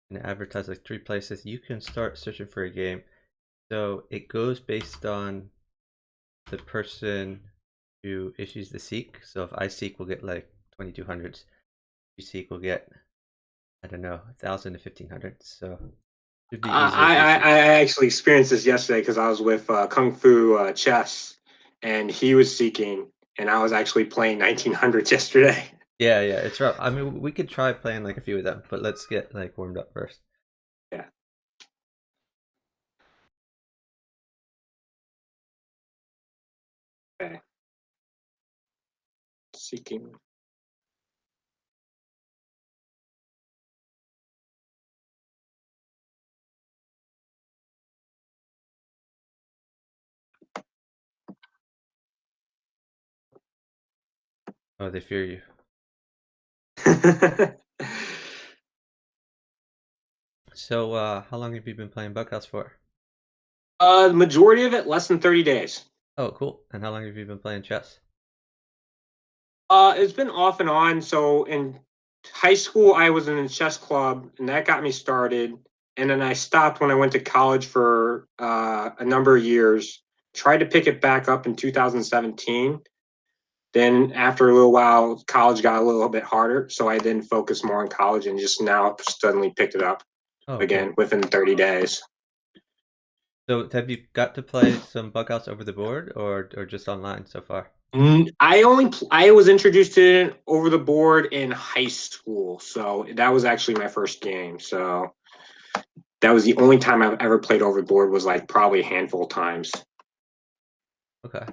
and advertise like 3 places. You can start searching for a game. So it goes based on the person who issues the seek. So if I seek, we'll get like 2200s. You seek, we'll get, I don't know, 1000 to 1500. So it should be easier I, if you I, seek. I actually experienced this yesterday because I was with Kung Fu Chess, and he was seeking, and I was actually playing 1900s yesterday. Yeah, yeah, it's rough. I mean, we could try playing like a few of them, but let's get like warmed up first. Yeah. Okay. Seeking. Oh, they fear you. So, how long have you been playing Bughouse for? The majority of it less than 30 days. Oh, cool. And how long have you been playing chess? It's been off and on. So in high school, I was in a chess club, and that got me started. And then I stopped when I went to college for a number of years. Tried to pick it back up in 2017. Then after a little while, college got a little bit harder, so I then focused more on college and just now suddenly picked it up Oh, again cool. within 30 days. So, have you got to play some Bughouse over the board, or just online so far? I was introduced to it over the board in high school, so that was actually my first game. So that was the only time I've ever played over the board was like probably a handful of times. Okay.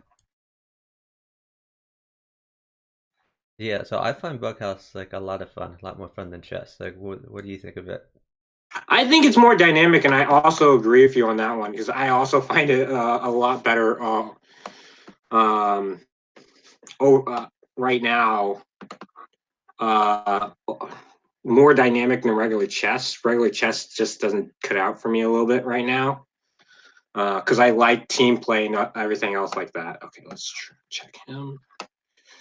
Yeah, so I find Bughouse like a lot of fun, a lot more fun than chess. Like, what do you think of it? I think it's more dynamic, and I also agree with you on that one because I also find it a lot better. Um, oh, right now, uh, more dynamic than regular chess. Regular chess just doesn't cut out for me a little bit right now because I like team play, not everything else like that. Okay, let's check him.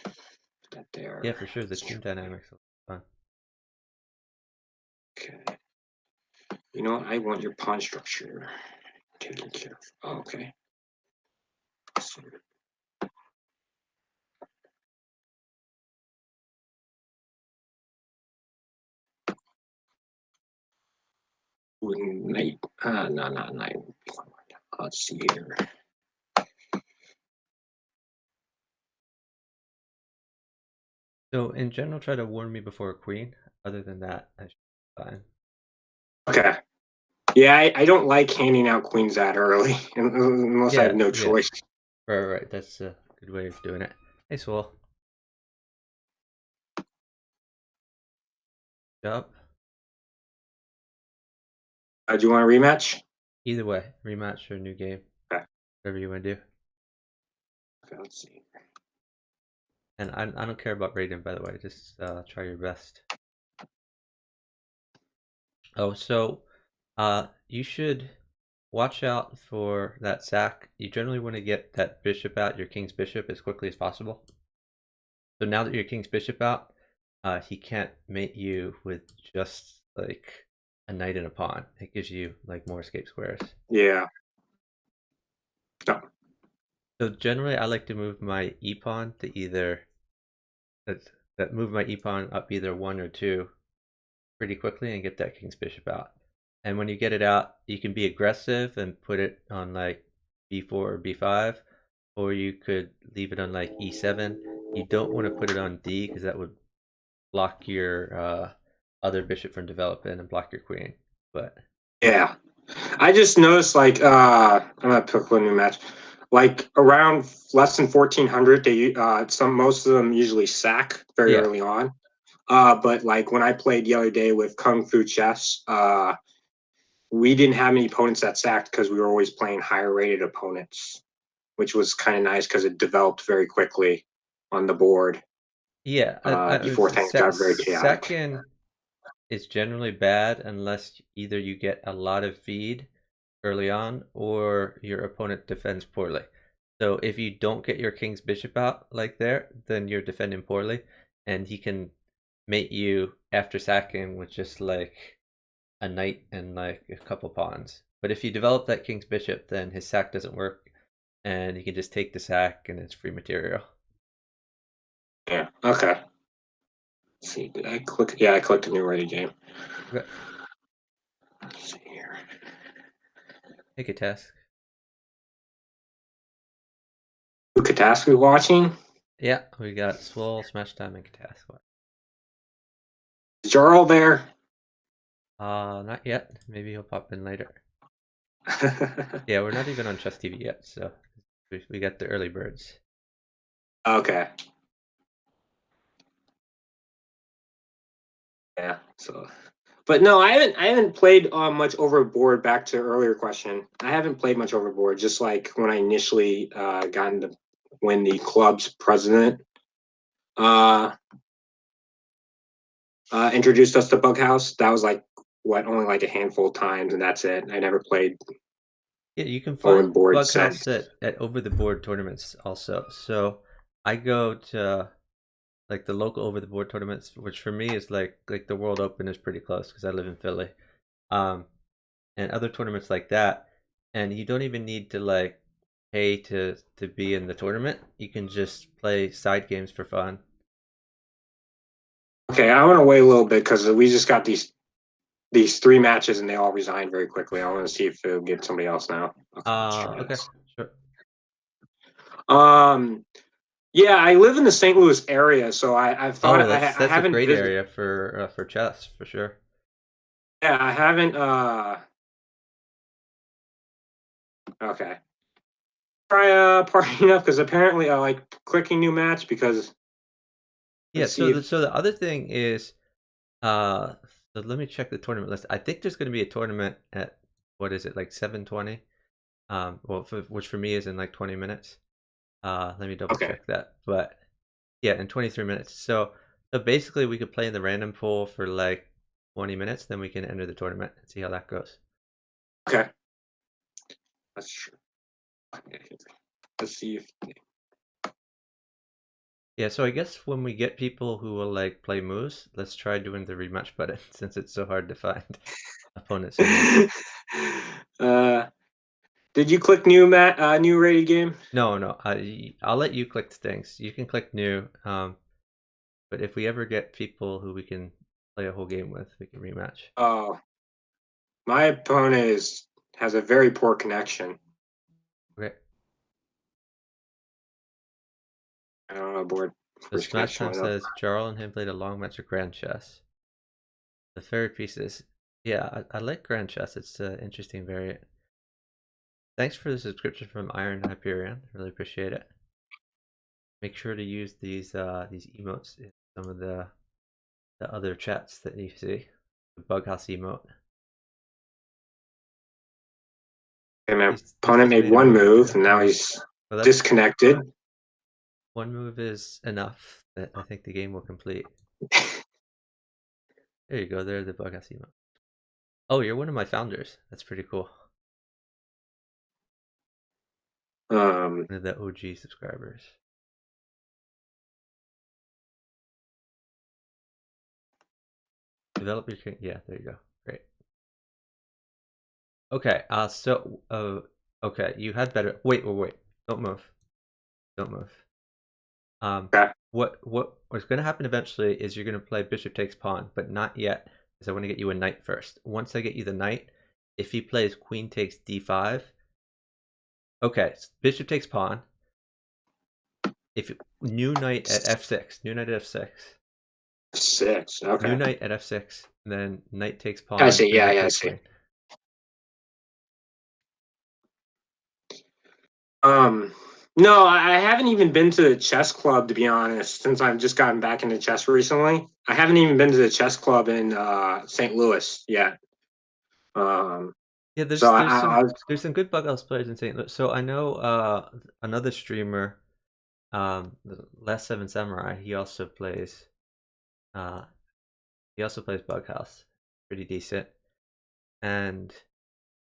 Put that Yeah, there. for sure. The Let's team try. dynamics are fun. Okay. You know what? I want your pawn structure taken care of. Oh, okay. So, knight. No, not knight. Let's see here. So, in general, try to warn me before a queen. Other than that, I should be fine. Okay. Yeah, I don't like handing out queens that early unless I have Yeah, no yeah. choice. Right, right. That's a good way of doing it. Hey, Swole. Job. Do you want a rematch? Either way, rematch or new game, Okay. whatever you want to do. Okay, let's see. And I don't care about rating, by the way. Just try your best. Oh, so you should watch out for that sack. You generally want to get that bishop out, your king's bishop, as quickly as possible. So now that your king's bishop out, he can't mate you with just like a knight and a pawn. It gives you like more escape squares. Yeah. No. So generally, I like to move my e pawn to either that move my e pawn up either 1 or 2 pretty quickly and get that king's bishop out. And when you get it out, you can be aggressive and put it on like b4 or b5, or you could leave it on like e7. You don't want to put it on d because that would block your other bishop from developing and block your queen. But Yeah. I just noticed like I'm gonna pick a new match. Like around less than 1400, they most of them usually sack very yeah, early on. But like when I played the other day with Kung Fu Chess, we didn't have any opponents that sacked because we were always playing higher rated opponents, which was kind of nice because it developed very quickly on the board yeah. before things got very chaotic. Second is generally bad unless either you get a lot of feed early on or your opponent defends poorly. So if you don't get your king's bishop out like there, then you're defending poorly, and he can mate you after sacking with just like a knight and like a couple pawns. But if you develop that king's bishop, then his sack doesn't work, and you can just take the sack and it's free material. Yeah. Okay. Let's see, did I click? Yeah, I clicked a new ready game. Okay. Let's see here. Make a task. Who catastrophe watching? Yeah, we got Swole, Smash Time, and task. Is Jarl there? Not yet. Maybe he'll pop in later. Yeah, we're not even on Chess TV yet, so we got the early birds. Okay. Yeah. So, but no, I haven't played much Overboard. Back to earlier question, I haven't played much Overboard. Just like when I initially got into when the club's president uh, introduced us to Bughouse. That was like what only like a handful of times, and that's it. I never played Yeah, you can find Overboard Bughouse since. at over the board tournaments also. So I go to like the local over the board tournaments, which for me is like the World Open is pretty close because I live in Philly. Um, and other tournaments like that, and you don't even need to like pay to be in the tournament. You can just play side games for fun. Okay, I want to wait a little bit because we just got these three matches and they all resigned very quickly. I want to see if it'll get somebody else now. Okay, let's try Okay, this. sure. Um, yeah, I live in the St. Louis area, so I've thought Oh, I that's a haven't great visited. area for chess for sure. Yeah, I haven't. Okay, try partying up because apparently I like clicking new match because Yeah. let's see if So the other thing is, uh, so let me check the tournament list. I think there's going to be a tournament at what is it like 7:20? Well, which for me is in like 20 minutes. Let me double okay. check that. But yeah, in 23 minutes. So basically, we could play in the random pool for like 20 minutes, then we can enter the tournament and see how that goes. Okay, that's true. Let's see if Yeah, so I guess when we get people who will like play moves, let's try doing the rematch button since it's so hard to find opponents who will. uh, did you click new new rated game? No, no, I'll let you click things. You can click new. But if we ever get people who we can play a whole game with, we can rematch. Oh, my opponent has a very poor connection. Okay. I don't know, board So first Smash connection Time went up. says Jarl and him played a long match of Grand Chess. The favorite pieces. Yeah, I like Grand Chess. It's an interesting variant. Thanks for the subscription from Iron Hyperion. Really appreciate it. Make sure to use these emotes in some of the other chats that you see. The Bughouse emote. Okay, my He's opponent just made made a one move. move, and now Oh, he's well, that's disconnected. one move is enough that I think the game will complete. There you go. There's the Bughouse emote. Oh, you're one of my founders. That's pretty cool. Um, One of the OG subscribers. Develop your yeah, there you go. Great. Okay, okay, you had better wait. Don't move. Don't move. okay, What's gonna happen eventually is you're gonna play bishop takes pawn, but not yet, because I want to get you a knight first. Once I get you the knight, if he plays queen takes d5, okay, so bishop takes pawn. If new knight at f6, new knight at f6, six. new Okay, knight at f6, then knight takes I pawn, see. then Yeah, knight yeah, I takes see. queen. Um, no, I haven't even been to the chess club to be honest. Since I've just gotten back into chess recently, I haven't even been to the chess club in St. Louis yet. Um, Yeah, so I there's some good Bughouse players in St. Louis. So I know another streamer, the Last Seven Samurai. Uh he also plays Bughouse, pretty decent. And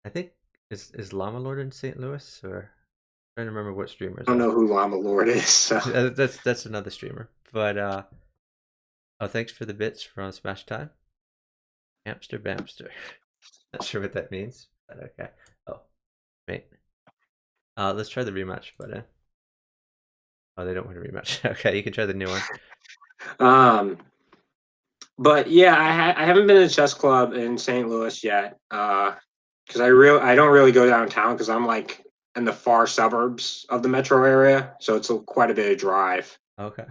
I think is Llama Lord in St. Louis, or I'm trying to remember what streamers don't are. know who Llama Lord is. So That's another streamer. But oh, thanks for the bits from Smash Time, Hamster Bamster. Not sure what that means, but okay. Oh, wait. Let's try the rematch button. Oh, they don't want a rematch. Okay, you can try the new one. Um, but yeah, I haven't been to a chess club in St. Louis yet. Because I don't really go downtown because I'm like in the far suburbs of the metro area, so it's quite a bit of drive. Okay.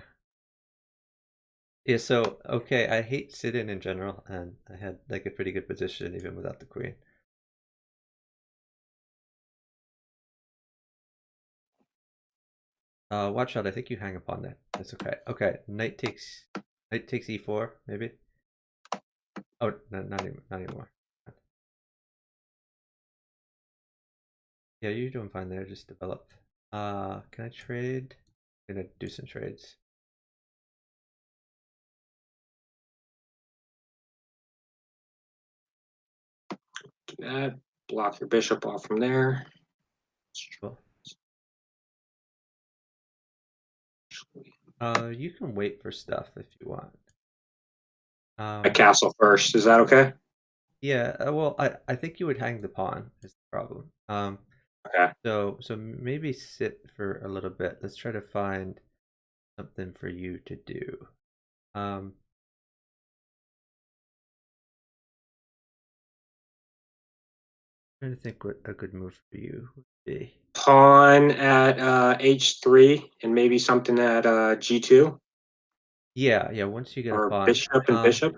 Yeah, so okay, I hate sit-in in general, and I had like a pretty good position even without the queen. Watch out, I think you hang upon that. That's okay. Okay, knight takes e4, maybe? Oh, no, not anymore. Yeah, you're doing fine there, just develop. Can I trade? I'm gonna do some trades. Do that. Block your bishop off from there. Cool. You can wait for stuff if you want. A Um, castle first. Is that okay? yeah, well, I think you would hang the pawn is the problem. Okay. So maybe sit for a little bit. Let's try to find something for you to do. Um, trying to think what a good move for you would be. Pawn at h3 and maybe something at g2 Yeah, yeah. Once you get a or pawn, bishop and bishop.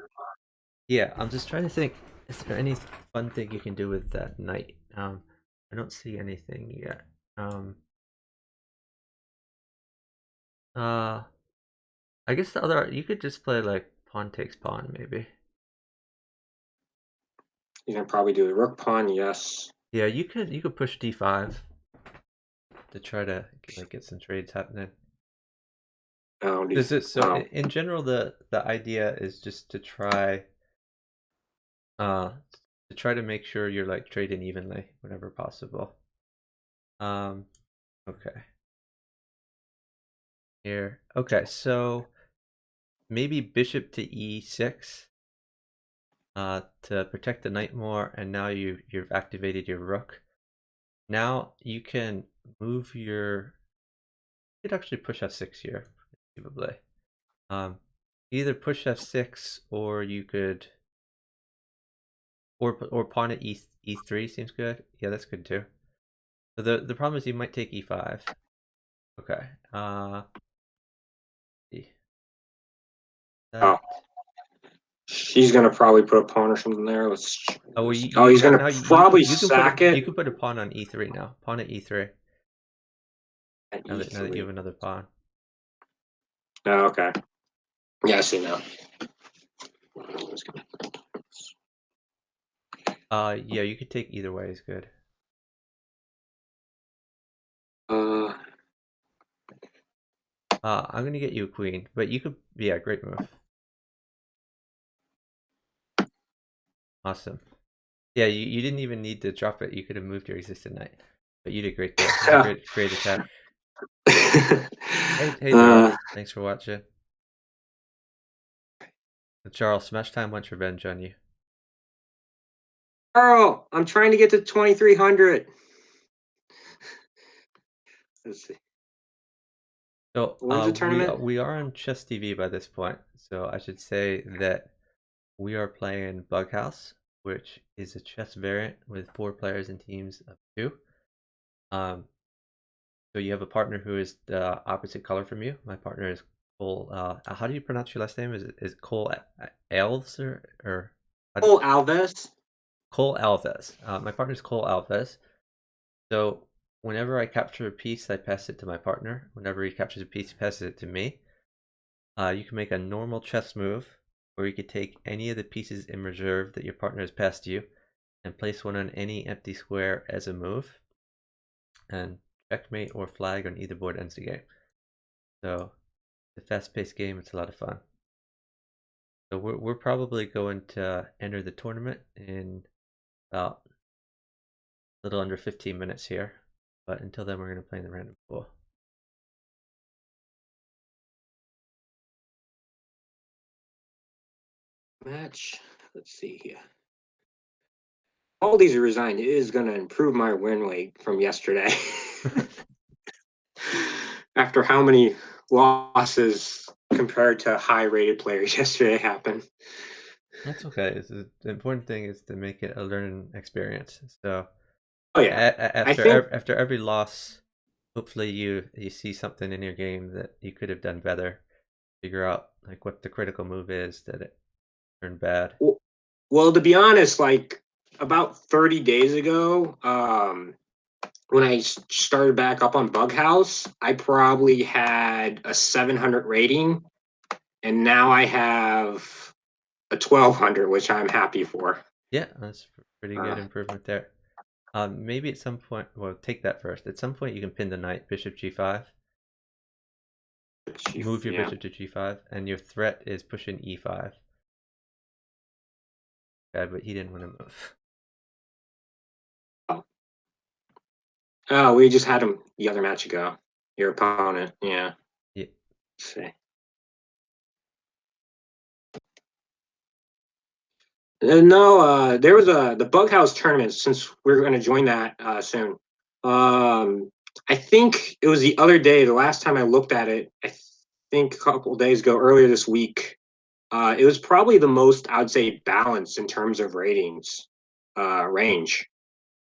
yeah. I'm just trying to think. Is there any fun thing you can do with that knight? I don't see anything yet. Um, uh, I guess the other you could just play like pawn takes pawn, maybe. You can probably do the rook pawn. Yes. Yeah, you could push d5 to try to like get some trades happening. No, Is it so? oh, In general, the idea is just uh to try to make sure you're like trading evenly whenever possible. Um, okay, here. Okay, so maybe bishop to e6 to protect the knight more, and now you've activated your rook. Now you can move your. You could actually push f6 here, conceivably. Either push f6 or you could or pawn at e3 seems good. Yeah, that's good too. So the problem is you might take e5. Okay. oh. That. He's gonna probably put a pawn or something there. Let's. Oh, well, Oh, he's gonna now probably you can put sack it you can put a pawn on e3 now. Pawn at e3. at Now that you have e3. another pawn. Oh, okay. Yeah, I see now. Yeah, you could take either way is good. Uh, I'm gonna get you a queen, but you could. Yeah, great move. Awesome. Yeah, you didn't even need to drop it. You could have moved your existing knight, but you did great there. It was a yeah. great attack. Hey Daryl, thanks for watching. Charles, Smash Time wants revenge on you. Carl, I'm trying to get to 2300. Let's see. So When's the we tournament? we are on Chess TV by this point, so I should say that we are playing Bughouse, which is a chess variant with 4 players in teams of 2. Um, so you have a partner who is the opposite color from you. My partner is Cole. How do you pronounce your last name? Is Cole Alves or Oh, Alves. ColeAlves? My partner is ColeAlves. So whenever I capture a piece, I pass it to my partner. Whenever he captures a piece, he passes it to me. You can make a normal chess move, or you could take any of the pieces in reserve that your partner has passed you, and place one on any empty square as a move, and checkmate or flag on either board ends the game. So it's a fast-paced game. It's a lot of fun. So we're probably going to enter the tournament in about a little under 15 minutes here, but until then, we're going to play in the random pool. Match. Let's see here. ColeAlves resigned is going to improve my win rate from yesterday. After how many losses compared to high-rated players yesterday happened. That's okay. The important thing is to make it a learning experience. So Oh yeah, I after think. after every loss, hopefully you see something in your game that you could have done better. Figure out like what the critical move is that it turned bad. Well, to be honest, like about 30 days ago, when I started back up on Bughouse, I probably had a 700 rating, and now I have a 1200, which I'm happy for. Yeah, that's pretty good Uh, improvement there. Maybe at some point, well, take that first. At some point, you can pin the knight, bishop g5. Move your yeah. bishop to g5, and your threat is pushing e5. Yeah, but he didn't want to move. Oh. Oh, we just had him the other match ago. Your opponent, yeah. Yeah. Let's see. No, there was the Bughouse tournament. Since we're going to join that soon, I think it was the other day. The last time I looked at it, I think a couple of days ago, earlier this week. It was probably the most, I would say, balanced in terms of ratings range.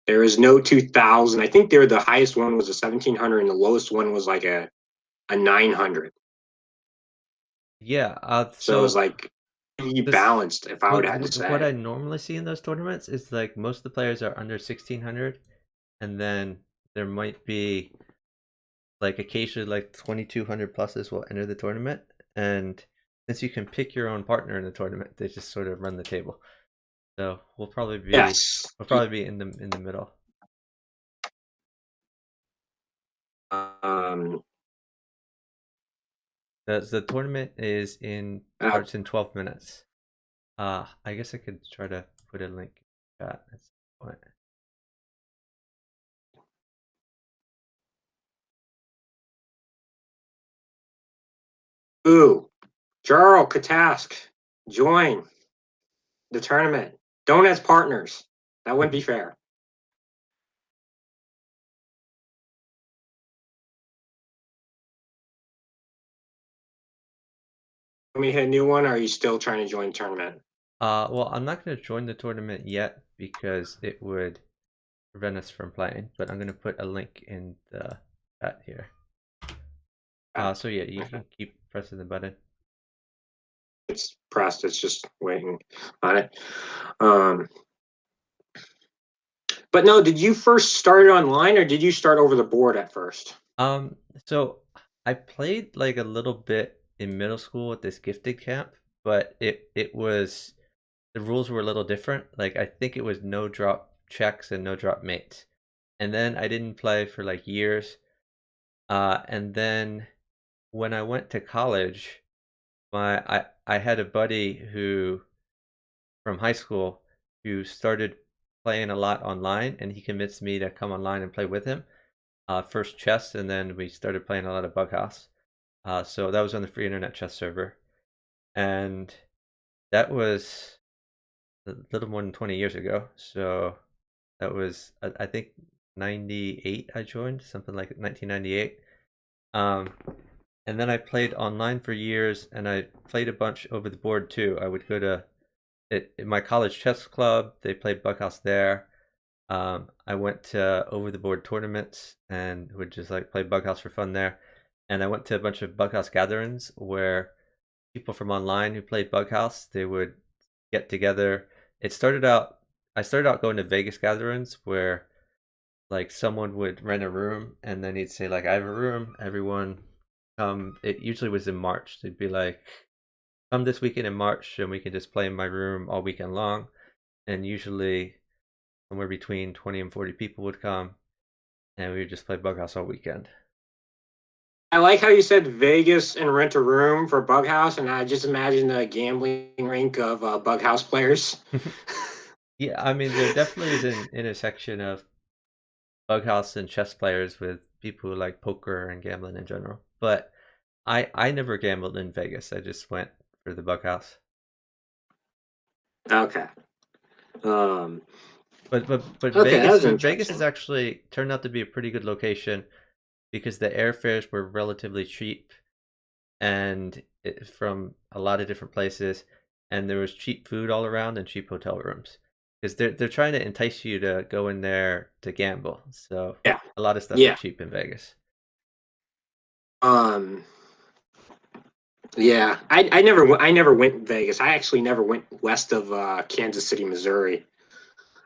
There is no 2000. I think the highest one was a 1700, and the lowest one was like a 900. Yeah. So it was So like pretty this balanced, if I would what have to what I say. normally see in those tournaments is like most of the players are under 1600, and then there might be like occasionally like 2200 pluses will enter the tournament, and since you can pick your own partner in the tournament, they just sort of run the table. So Yes. we'll probably be in the middle. Um, The tournament is in uh, starts in 12 minutes. I guess I could try to put a link in chat at some point. ooh, Jarl Katask, join the tournament. Don't as partners. That wouldn't be fair. Let me hit a new one, or are you still trying to join the tournament? Well, I'm not going to join the tournament yet because it would prevent us from playing, but I'm going to put a link in the chat here. So yeah, you Okay. can keep pressing the button. It's pressed. It's just waiting on it. Um, but no, did you first start it online, or did you start over the board at first? Um, so I played like a little bit in middle school at this gifted camp, but it was the rules were a little different. Like I think it was no drop checks and no drop mates. And then I didn't play for like years. And then when I went to college, I had a buddy who from high school who started playing a lot online, and he convinced me to come online and play with him. First chess, and then we started playing a lot of Bughouse. So that was on the free internet chess server, and that was a little more than 20 years ago. So that was I think 98 I joined, something like 1998. Um, and then I played online for years, and I played a bunch over the board too. I would go to it in my college chess club. They played Bughouse there. I went to over the board tournaments and would just like play Bughouse for fun there. And I went to a bunch of Bughouse gatherings where people from online who played Bughouse, they would get together. It started out I started out going to Vegas gatherings where like someone would rent a room and then he'd say like I have a room, everyone come. It usually was in March. They'd be like come this weekend in March and we can just play in my room all weekend long. And usually somewhere between 20 and 40 people would come and we would just play Bughouse all weekend. I like how you said Vegas and rent a room for Bughouse, and I just imagine a gambling rink of Bughouse players. Yeah, I mean, there definitely is an intersection of Bughouse and chess players with people who like poker and gambling in general. But I never gambled in Vegas. I just went for the Bughouse. Okay. Um, But Okay, that was Vegas has interesting. actually turned out to be a pretty good location because the airfares were relatively cheap and from a lot of different places, and there was cheap food all around and cheap hotel rooms because they're trying to entice you to go in there to gamble. So Yeah, a lot of stuff is yeah. cheap in Vegas. Um, yeah. I never went to Vegas. I actually never went west of Kansas City, Missouri.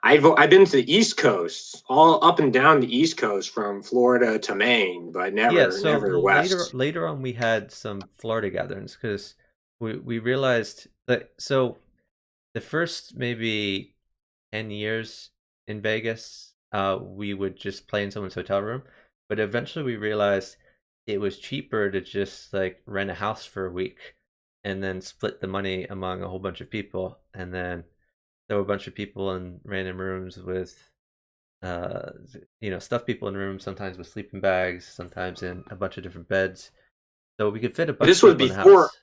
I've been to the East Coast, all up and down the East Coast from Florida to Maine, but Yeah, never so never west. later on we had some Florida gatherings because we realized that so the first maybe 10 years in Vegas, we would just play in someone's hotel room. But eventually we realized it was cheaper to just like rent a house for a week and then split the money among a whole bunch of people. And then there were a bunch of people in random rooms with, uh, stuff people in rooms, sometimes with sleeping bags, sometimes in a bunch of different beds. So we could fit a bunch of This was people in the before house.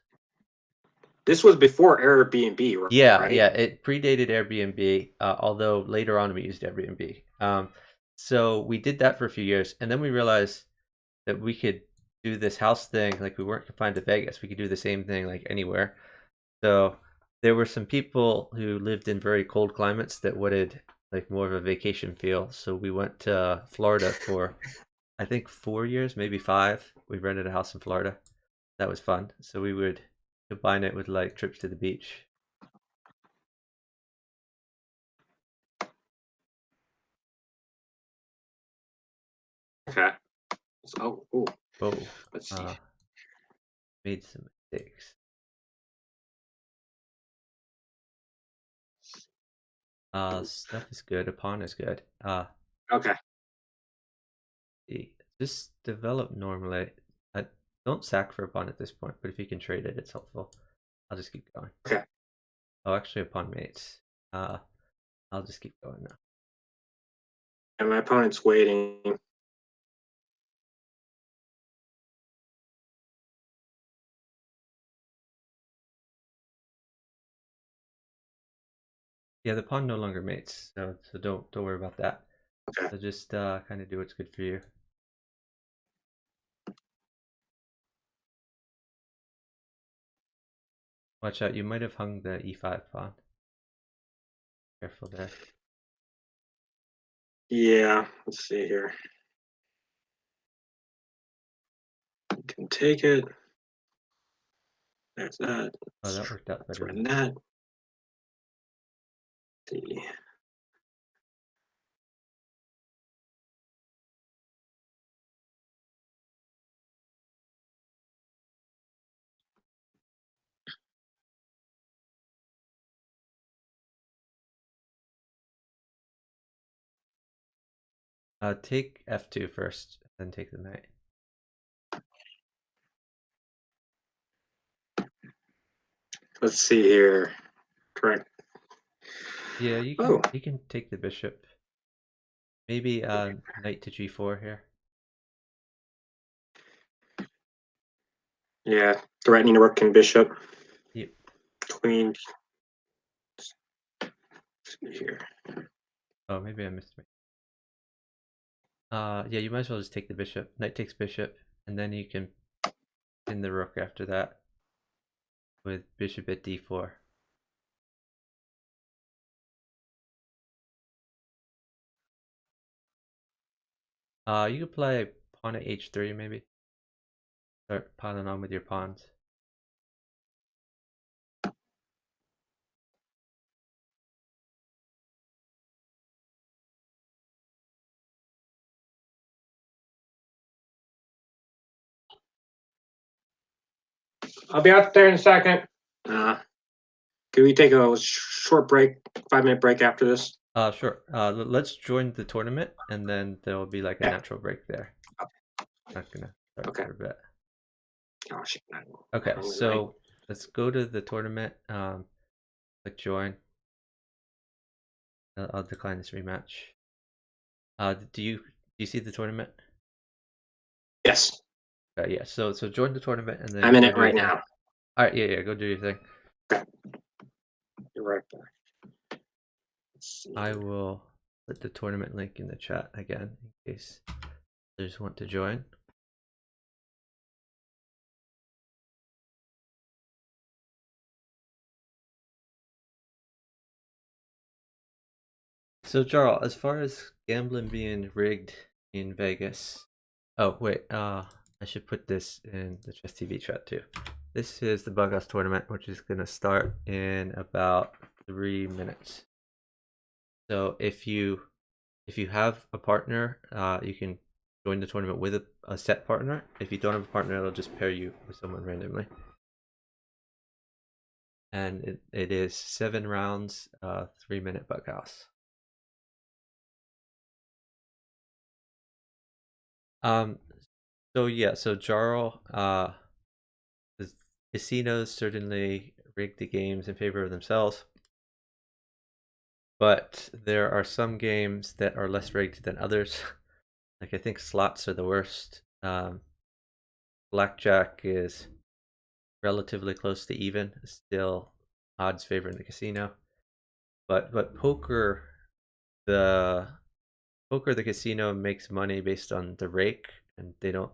this was before Airbnb, Yeah, right? yeah, it predated Airbnb, although later on we used Airbnb. So we did that for a few years, and then we realized that we could do this house thing, like we weren't confined to Vegas. We could do the same thing like anywhere. So there were some people who lived in very cold climates that wanted like more of a vacation feel. So we went to Florida for I think 4 years, maybe five. We rented a house in Florida. That was fun. So we would combine it with like trips to the beach. Okay. So, ooh, Oh, let's see. uh, made some mistakes. Stuff is good. Upon is good. Okay. Just develop normally. I don't sack for upon at this point, but if you can trade it, it's helpful. I'll just keep going. Okay. Oh, actually, upon mates. Uh, I'll just keep going now. And my opponent's waiting. Yeah, the pawn no longer mates, so don't worry about that. Okay. So just kind of do what's good for you. Watch out, you might have hung the e5 pawn. Careful there. Yeah. Let's see here. You can take it. There's that. Oh, that worked out Let's better run than. that. Let's see. Take f2 first, then take the knight. Let's see here. Correct. Yeah, Oh, you can take the bishop. Maybe knight to g4 here. yeah. Threatening to work in bishop. Yep. Queen. Let's see here. Oh, maybe I missed it. Yeah, you might as well just take the bishop. Knight takes bishop, and then you can pin the rook after that with bishop at d4. You could play pawn at h3 maybe. Start piling on with your pawns. I'll be out there in a second. Can we take a short break, 5 minute break after this? Sure. Let's join the tournament, and then there will be like a Yeah. natural break there. Not gonna start Okay. for a bit. Oh shit. Okay, so let's go to the tournament. Click join. I'll decline this rematch. Do you see the tournament? Yes, Yeah. So join the tournament and then I'm in go it do your right thing. now. All right. Yeah. Go do your thing. Okay. You're right there. Let's see I here. will put the tournament link in the chat again in case others want to join. So Jarl, as far as gambling being rigged in Vegas, oh wait, I should put this in the Chess TV chat too. This is the bughouse tournament, which is gonna start in about 3 minutes. So if you have a partner, you can join the tournament with a set partner. If you don't have a partner, it'll just pair you with someone randomly. And it is 7 rounds, 3-minute bughouse. So yeah, so Jarl, the casinos certainly rig the games in favor of themselves, but there are some games that are less rigged than others. Like I think slots are the worst. Blackjack is relatively close to even, still odds favoring the casino. But the the casino makes money based on the rake, and they don't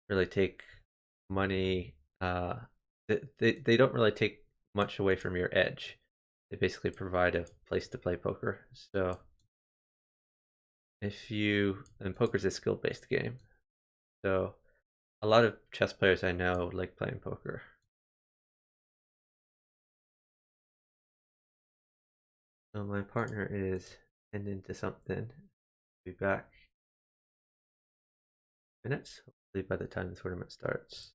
really take money. They don't really take much away from your edge. They basically provide a place to play poker. So if you and poker's a skill based game, so a lot of chess players I know like playing poker. So my partner is heading to something. Be back in minutes. Hopefully by the time the tournament starts.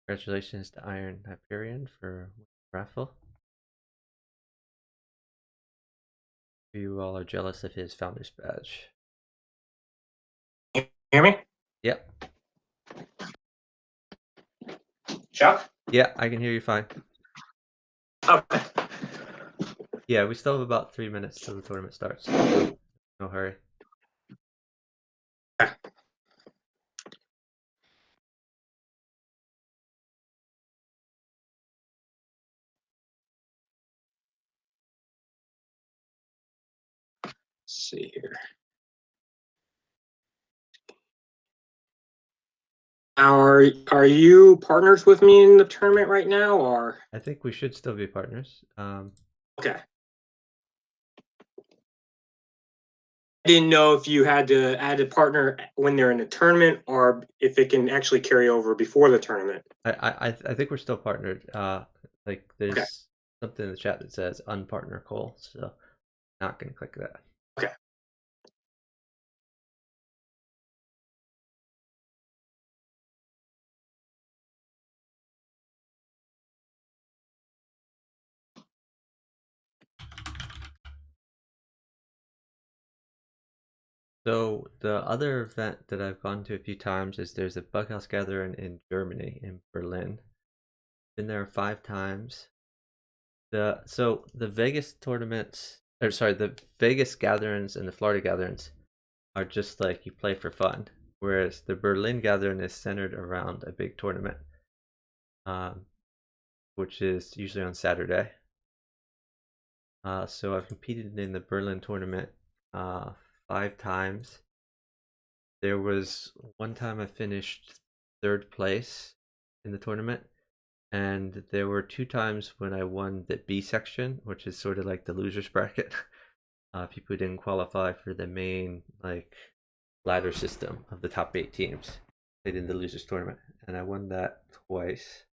Congratulations to Iron Hyperion for raffle. You all are jealous of his founder's badge. Hear me? Yep. Chuck? Yeah, I can hear you fine. Okay. Yeah, we still have about 3 minutes till the tournament starts. So no hurry. Let's see here. Are you partners with me in the tournament right now, or? I think we should still be partners. Okay. I didn't know if you had to add a partner when they're in the tournament, or if it can actually carry over before the tournament. I think we're still partnered. Like Okay. there's something in the chat that says unpartner Cole, so not gonna click that. Okay. So the other event that I've gone to a few times is there's a Bughouse Gathering in Germany, in Berlin. Been there 5 times. The Vegas tournaments, or sorry, the Vegas gatherings and the Florida gatherings are just like you play for fun, whereas the Berlin gathering is centered around a big tournament, um, which is usually on Saturday. So I've competed in the Berlin tournament 5 times. There was one time I finished 3rd place in the tournament, and there were 2 times when I won the B section, which is sort of like the losers bracket. People who didn't qualify for the main like ladder system of the top 8 teams played in the losers tournament, and I won that twice,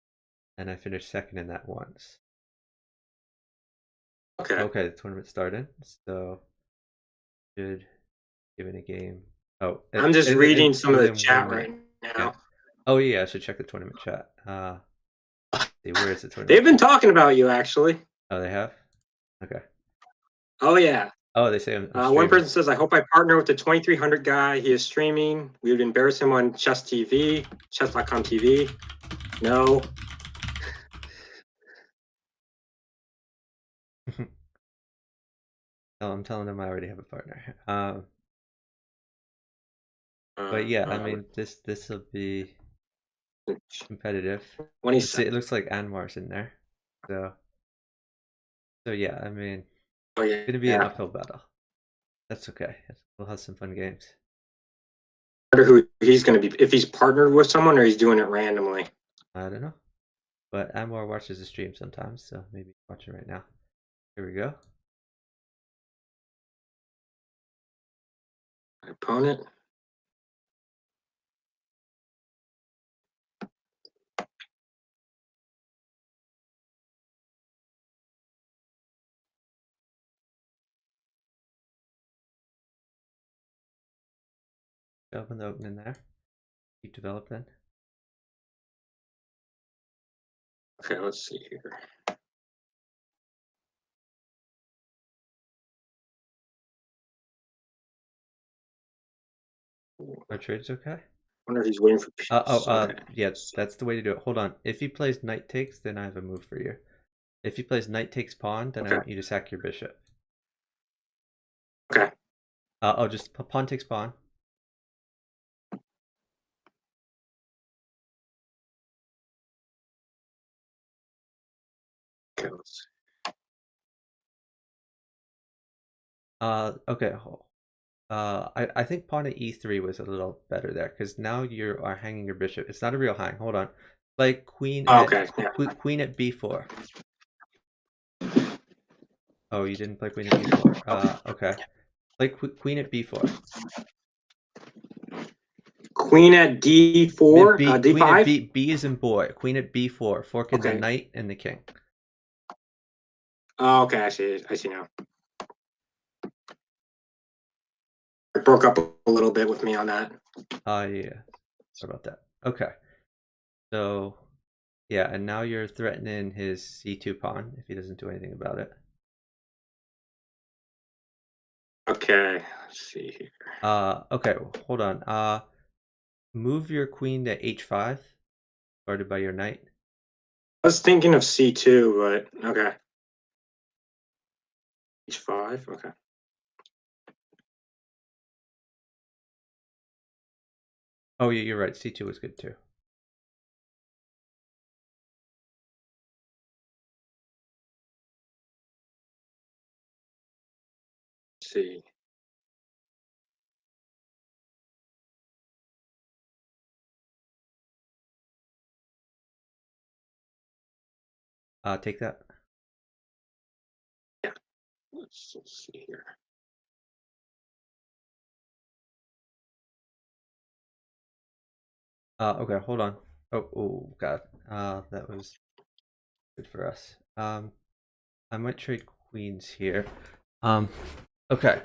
and I finished second in that once. Okay. Okay, the tournament started, so should give it a game. Oh, I'm just reading some of the within chat 1 minute. right Yeah. now. Oh yeah, I should check the tournament chat. See, where is the tournament They've been chat? talking about you, actually. Oh, they have. Okay. Oh yeah. Oh, they say I'm One streaming. person says, "I hope I partner with the 2300 guy. He is streaming. We would embarrass him on Chess TV, Chess.com TV." No. Oh, I'm telling them I already have a partner. But yeah, I Uh, mean, this will be competitive. Let's see, 27. it looks like Anwar's in there. So yeah, I mean, it's Oh yeah, gonna be an yeah. uphill battle. That's okay. We'll have some fun games. I wonder who he's going to be. If he's partnered with someone or he's doing it randomly. I don't know, but Anwar watches the stream sometimes, so maybe watch it right now. Here we go. Opponent. Open the opening there. Keep developing. Okay, let's see here. Our trade's okay. Wonder if he's waiting for peace. Okay. Yeah, that's the way to do it. Hold on. If he plays knight takes, then I have a move for you. If he plays knight takes pawn, then I Okay. want you to sack your bishop. Okay. Just pawn takes pawn. Okay. Let's Okay. I think pawn at e3 was a little better there because now you are hanging your bishop. It's not a real hang. Hold on. Play okay. Yeah. queen at b4. Oh, you didn't play queen at b4. Okay. Play queen at b4. Queen at D4, Queen at D5. b is in boy. Queen at b4, forking the Okay. knight and the king. Oh, okay. I see. I see now. It broke up a little bit with me on that. Yeah. Sorry about that. Okay. So yeah, and now you're threatening his c2 pawn if he doesn't do anything about it. Okay. Let's see here. Okay, hold on. Move your queen to h5, guarded by your knight. I was thinking of C2, but okay. H5. Okay. Oh yeah, you're right. c2 was good too. Let's see. Take that. Yeah. Let's see here. Okay, hold on. Oh god. That was good for us. I might trade queens here. Um, okay.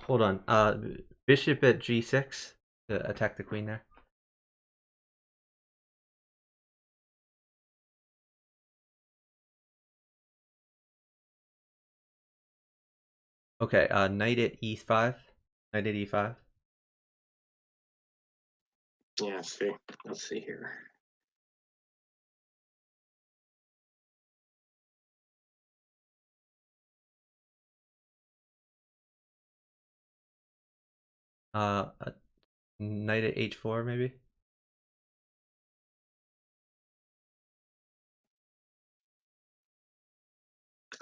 Hold on. Bishop at g6 to attack the queen there. Okay. Knight at e5. Knight at e5. Yeah. Let's see. Let's see here. Uh, Knight at h4 maybe.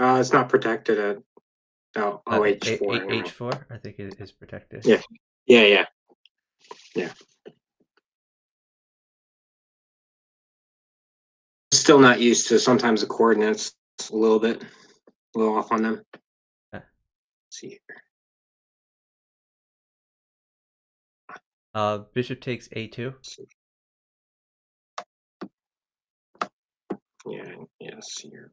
It's not protected at H4 anymore. H4. I think it is protected. Yeah. Yeah. Yeah. Yeah. Still not used to sometimes the coordinates a little off on them. Yeah. Let's see here. Bishop takes a2. Yeah. Yeah. Let's see here.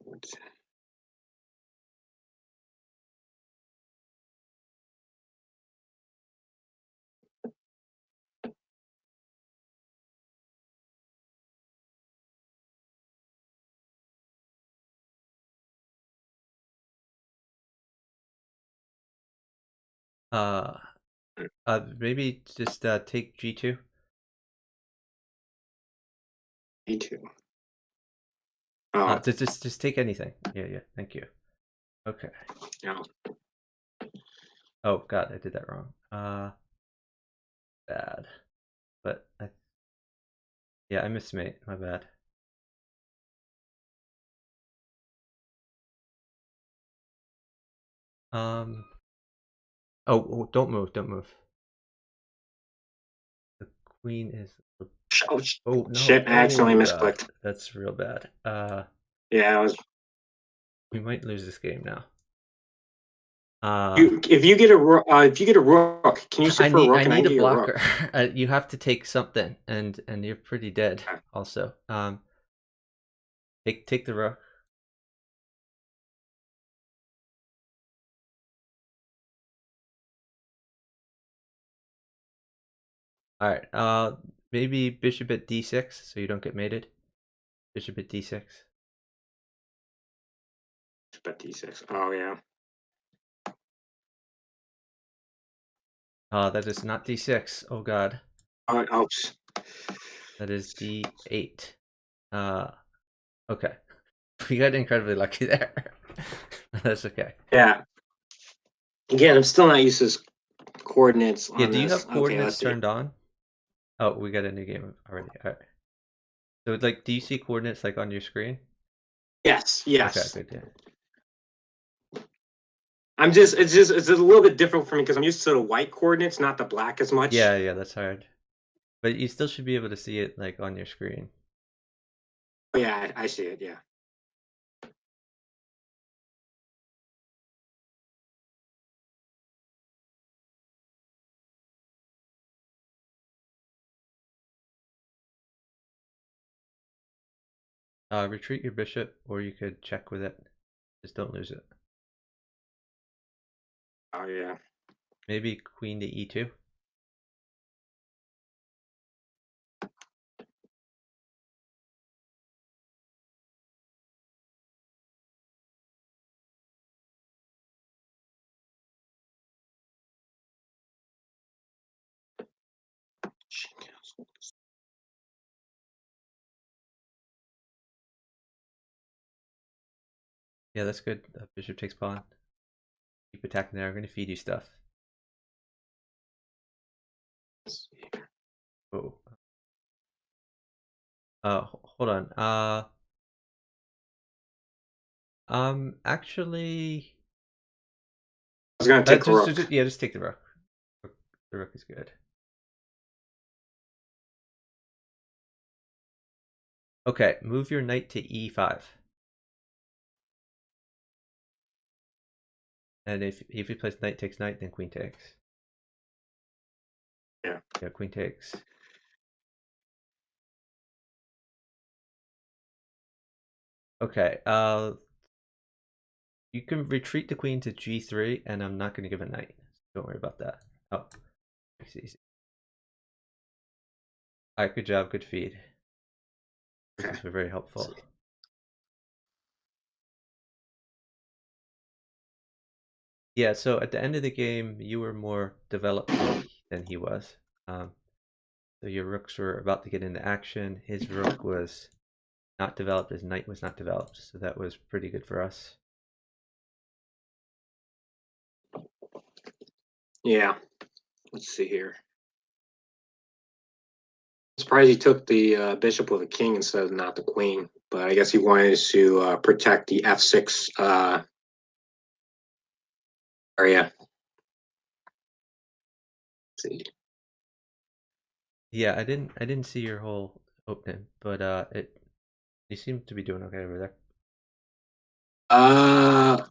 Uh, Maybe just take g2. E2. Oh. Just take anything. Yeah. Thank you. Okay. No. Oh god, I did that wrong. Bad. Yeah, I missed mate. My bad. Um. Oh, don't move. Don't move. The queen is. Oh, Oh no. shit! I accidentally Oh god, misclicked. that's real bad. Yeah, I was. We might lose this game now. If you get a rook, can you sit for a I rook and I need can a get your rook? blocker. You have to take something, and you're pretty dead. Okay. Also, take the rook. All right. Maybe bishop at d6, so you don't get mated. Bishop at d6. Bet d6. Oh yeah. That is not d6. Oh god, Oops. that is d8. Uh, okay. We got incredibly lucky there. That's okay. Yeah. Again, I'm still not used to this coordinates Yeah. on Do you this. have Okay, let's coordinates see. turned on? Oh, we got a new game already. All right. So, like, do you see coordinates like on your screen? Yes, Okay, yes. good. Yeah. It's a little bit different for me because I'm used to the white coordinates, not the black as much. Yeah, that's hard. But you still should be able to see it like on your screen. Oh, yeah, I see it. Yeah. Retreat your bishop, or you could check with it. Just don't lose it. Oh yeah. Maybe queen to e2. Yeah, that's good. Bishop takes pawn. Keep attacking there. I'm going to feed you stuff. Oh. Hold on. Actually, I was gonna take a just rook. yeah, just take the rook. The rook is good. Okay, move your knight to e5. And if he plays knight takes knight, then queen takes. Yeah. Yeah, queen takes. Okay. You can retreat the queen to g3, and I'm not going to give a knight. Don't worry about that. Oh, it's easy. All right, good job, good feed. This Okay. is very helpful. Yeah, so at the end of the game, you were more developed than he was. So your rooks were about to get into action. His rook was not developed. His knight was not developed. So that was pretty good for us. Yeah. Let's see here. I'm surprised he took the bishop with a king instead of not the queen, but I guess he wanted to protect the f6 area. Let's see. Yeah, I didn't see your whole opening, but you seem to be doing okay over there.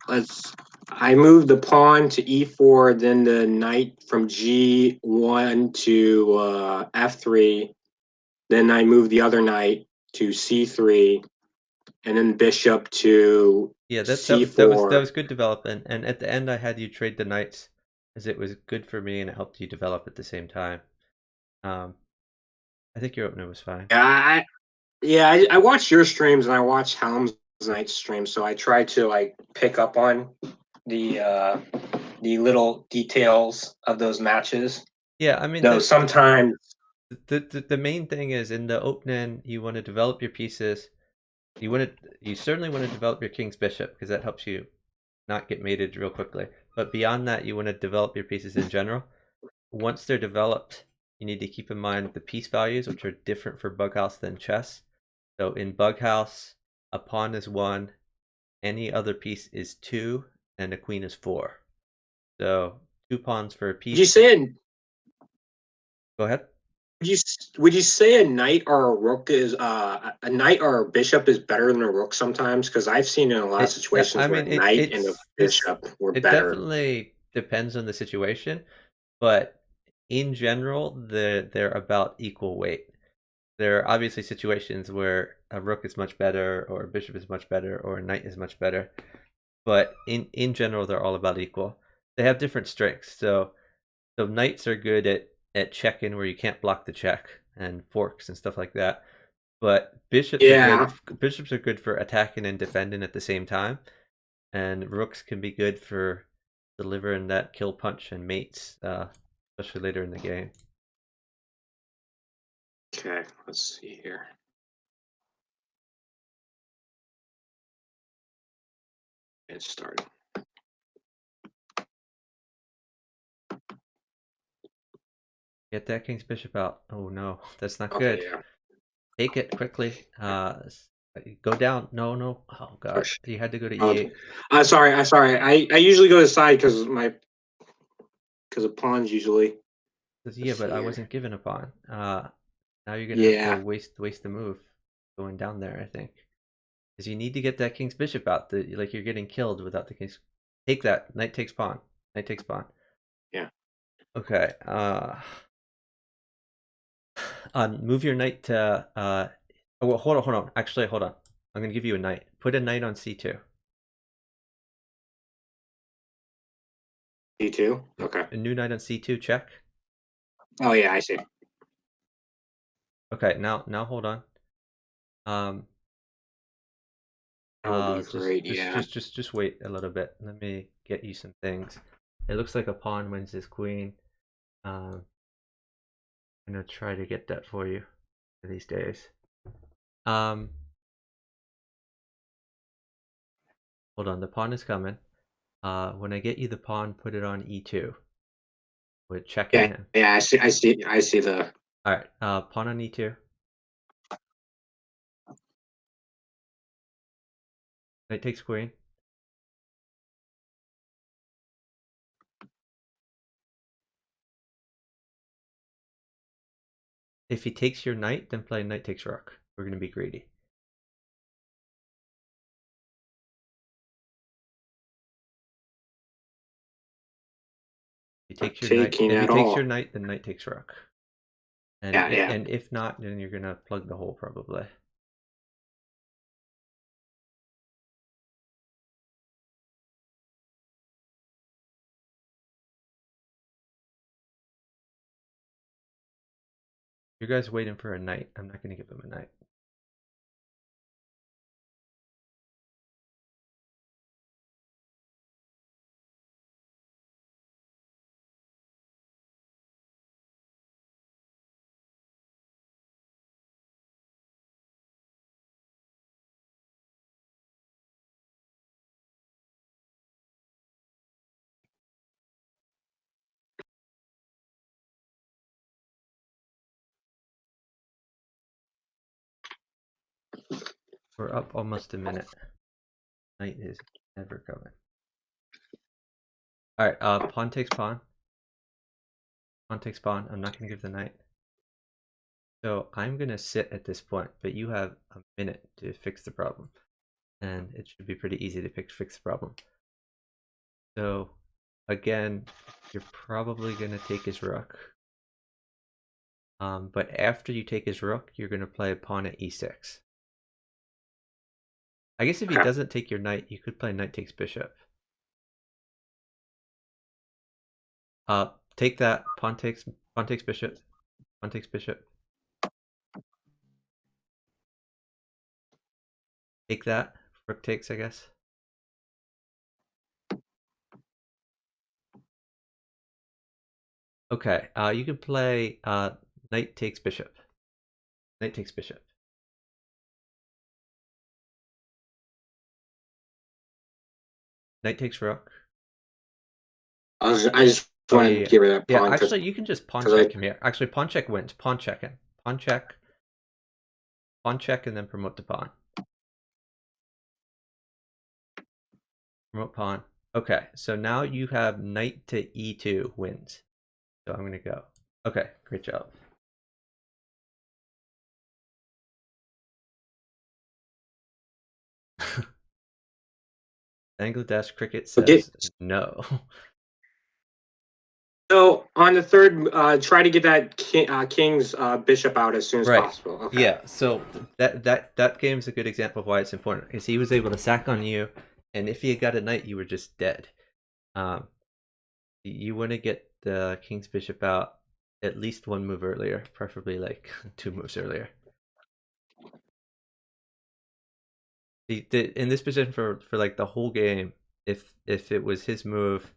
Let's. I moved the pawn to e4, then the knight from g1 to f3. Then I moved the other knight to c3, and then bishop to Yeah, that c4. was good development. And at the end, I had you trade the knights, as it was good for me and it helped you develop at the same time. I think your opener was fine. I watched your streams and I watched Helm's night stream, so I try to like pick up on the little details of those matches. Yeah, I mean Though sometimes, the main thing is in the opening, you want to develop your pieces. You certainly want to develop your king's bishop because that helps you not get mated real quickly. But beyond that, you want to develop your pieces in general. Once they're developed, you need to keep in mind the piece values, which are different for bughouse than chess. So in bughouse, a pawn is 1, any other piece is 2, and a queen is 4. So 2 pawns for a Would you piece. say a Go ahead. would you say a knight or a rook is a knight or a bishop is better than a rook sometimes? Because I've seen in a lot of I situations where mean, a knight and a it's this. bishop were It better. definitely depends on the situation, but in general, they're about equal weight. There are obviously situations where a rook is much better, or a bishop is much better, or a knight is much better, but in general, they're all about equal. They have different strengths. So knights are good at checking where you can't block the check, and forks and stuff like that. But Yeah. bishops are good for attacking and defending at the same time, and rooks can be good for delivering that kill punch and mates, especially later in the game. Okay, let's see here. It's starting. Get that king's bishop out. Oh no, that's not Okay, good. yeah. Take it quickly. Go down. No, no. Oh god, Push. you had to go to Oh, e8. sorry. I usually go to side because of pawns usually. Yeah, Let's but see I here. wasn't given a pawn. Now you're gonna have to Yeah. waste the move going down there, I think, because you need to get that king's bishop out. Like you're getting killed without the king's. Take that. Knight takes pawn. Knight takes pawn. Yeah. Okay. Move your knight to. Oh, well, hold on. Actually, hold on. I'm gonna give you a knight. Put a knight on c2. D2. Okay. A new knight on c2. Check. Oh yeah, I see. Okay. Now hold on. Um. That would be Just great. Yeah. wait a little bit. Let me get you some things. It looks like a pawn wins his queen. I'm gonna try to get that for you these days. Um. Hold on. The pawn is coming. When I get you the pawn, put it on e2. With checking Yeah. him. Yeah. I see the. All right. Pawn on e2. Knight takes queen. If he takes your knight, then play knight takes rook. We're gonna be greedy. If he takes your knight, Taking at all. then knight takes rook. And Yeah. Yeah. if not, then you're gonna plug the hole probably. You guys waiting for a knight. I'm not gonna give him a knight. We're up almost a minute. Knight is never coming. All right. Pawn takes pawn. Pawn takes pawn. I'm not gonna give the knight. So I'm gonna sit at this point, but you have a minute to fix the problem, and it should be pretty easy to fix the problem. So again, you're probably gonna take his rook. But after you take his rook, you're gonna play a pawn at e6. I guess if he Okay. doesn't take your knight, you could play knight takes bishop. Take that. Pawn takes bishop. Pawn takes bishop. Take that. Rook takes, I guess. Okay. You can play knight takes bishop. Knight takes bishop. Knight takes rook. I just Just Oh yeah, wanted to yeah, get rid of that yeah. pawn Actually, you can just pawn because I check him here. Actually, pawn check wins. Pawn checking. Pawn check, and then promote to pawn. Promote pawn. Okay, so now you have knight to e2 wins. So I'm gonna go. Okay, great job. Bangladesh Cricket okay. says no. So on the third, try to get that king's bishop out as soon as Right. possible. Okay. Yeah. So that game's a good example of why it's important because he was able to sack on you, and if he had got a knight, you were just dead. Um, you want to get the king's bishop out at least one move earlier, preferably like 2 moves earlier. In this position for like the whole game, if it was his move,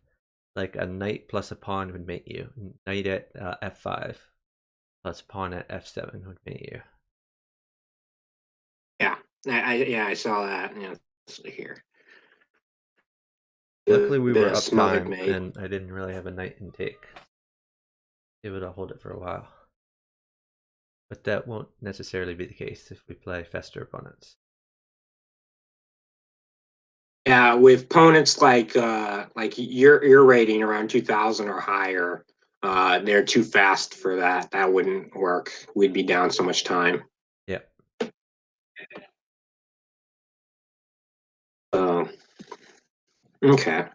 like a knight plus a pawn would mate you. Knight at f5 plus pawn at f7 would mate you. Yeah. I saw that. Yeah. Let's see here. Luckily, we were Bit of up smothered time, mate. and I didn't really have a knight in take. Able to hold it for a while. But that won't necessarily be the case if we play faster opponents. Yeah, with opponents like your rating around 2000 or higher, they're too fast for that. That wouldn't work. We'd be down so much time. Yeah. Okay.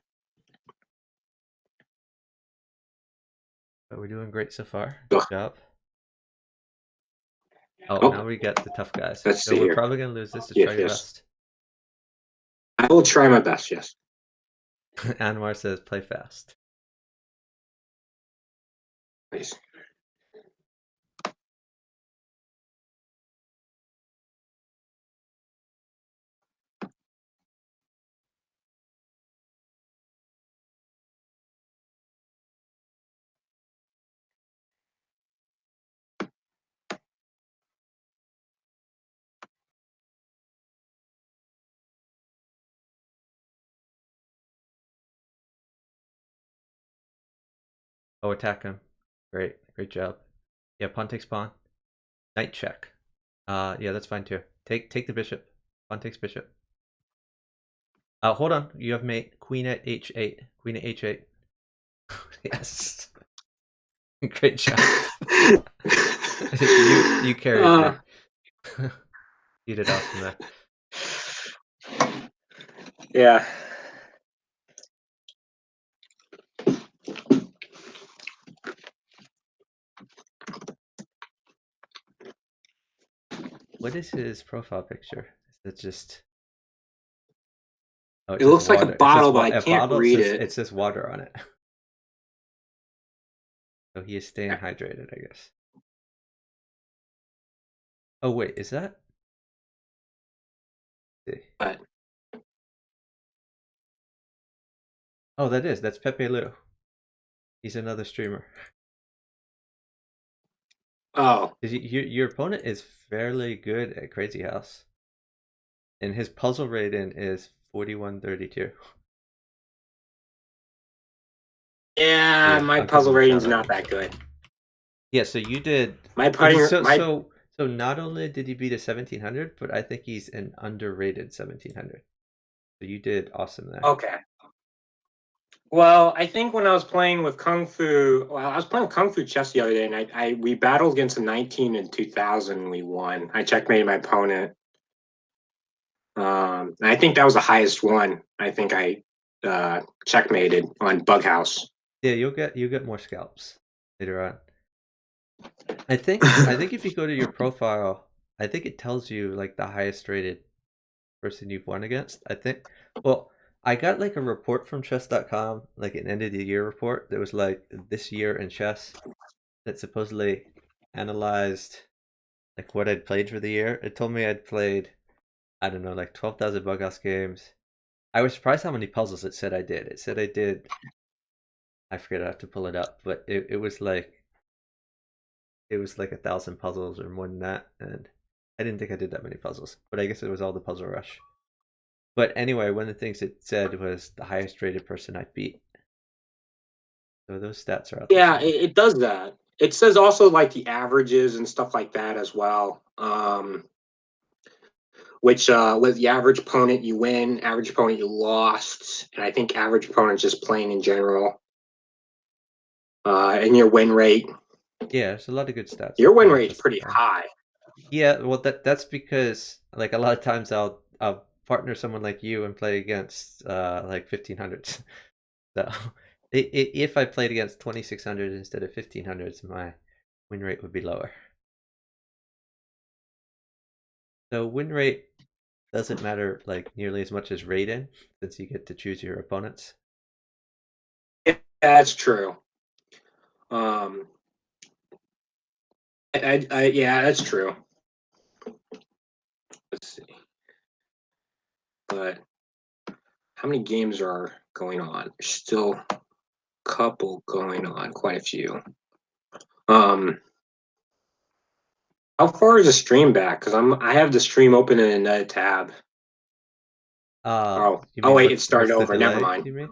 But we're doing great so far. Ugh. Good job. Oh, Oh, now we get the tough guys. let's So see we're here. probably going to lose this. Just try Yes, your yes. best. I will try my best. Yes. Anwar says play fast. Please. Oh, attack him. Great. Great job. Yeah, pawn takes pawn. Knight check. Yeah, that's fine too. Take the bishop. Pawn takes bishop. Hold on. You have mate. Queen at h8. Queen at h8. Yes. Great job. You carried uh, me. You did awesome there. yeah. What is his profile picture? Is it just? Oh, it It says looks like a water. It says bottle, but I a can't bottle. read it. It says water on it. So he is staying hydrated, I guess. Oh wait, is that? Let's see. But Oh, that's Pepe Lu. He's another streamer. oh, Your opponent is fairly good at Crazy House, and his puzzle rating is 4132. yeah, Yeah, my I'm giving puzzle him a rating's shout not out. that good. Yeah, so you did. My putting, my So not only did he beat a 1700, but I think he's an underrated 1700. So you did awesome there. okay. Well, I think when I was playing with Kung Fu, well, I was playing Kung Fu chess the other day, and we battled against a 19 in 2000, and we won. I checkmated my opponent. And I think that was the highest one. I think I checkmated on Bughouse. Yeah, you'll get more scalps later on. I think if you go to your profile, I think it tells you like the highest rated person you've won against. I think. Well, I got like a report from chess.com, like an end of the year report that was like this year in chess that supposedly analyzed like what I'd played for the year. It told me I'd played, I don't know, like 12,000 bughouse games. I was surprised how many puzzles it said I did. It said I did, I forget, I have to pull it up, but it was like 1,000 puzzles or more than that, and I didn't think I did that many puzzles, but I guess it was all the puzzle rush. But anyway, one of the things it said was the highest rated person I beat. So those stats are out the Yeah, same. it does that. It says also like the averages and stuff like that as well. Which with the average opponent you win, average opponent you lost, and I think average opponent just playing in general. And your win rate. Yeah, there's a lot of good stats Your that win come with rate's this pretty delay. high. Yeah, well that's because like a lot of times I'll partner someone like you and play against like 1500s. So if I played against 2600 instead of 1500s, my win rate would be lower. So win rate doesn't matter like nearly as much as rating since you get to choose your opponents. Yeah, that's true. Um, yeah, that's true. Let's see, but how many games are going on? There's still a couple going on, quite a few. Um, how far is the stream back? Because I have the stream open in another tab. Oh, You oh mean wait, it what's started the over. Never delay? mind. You mean?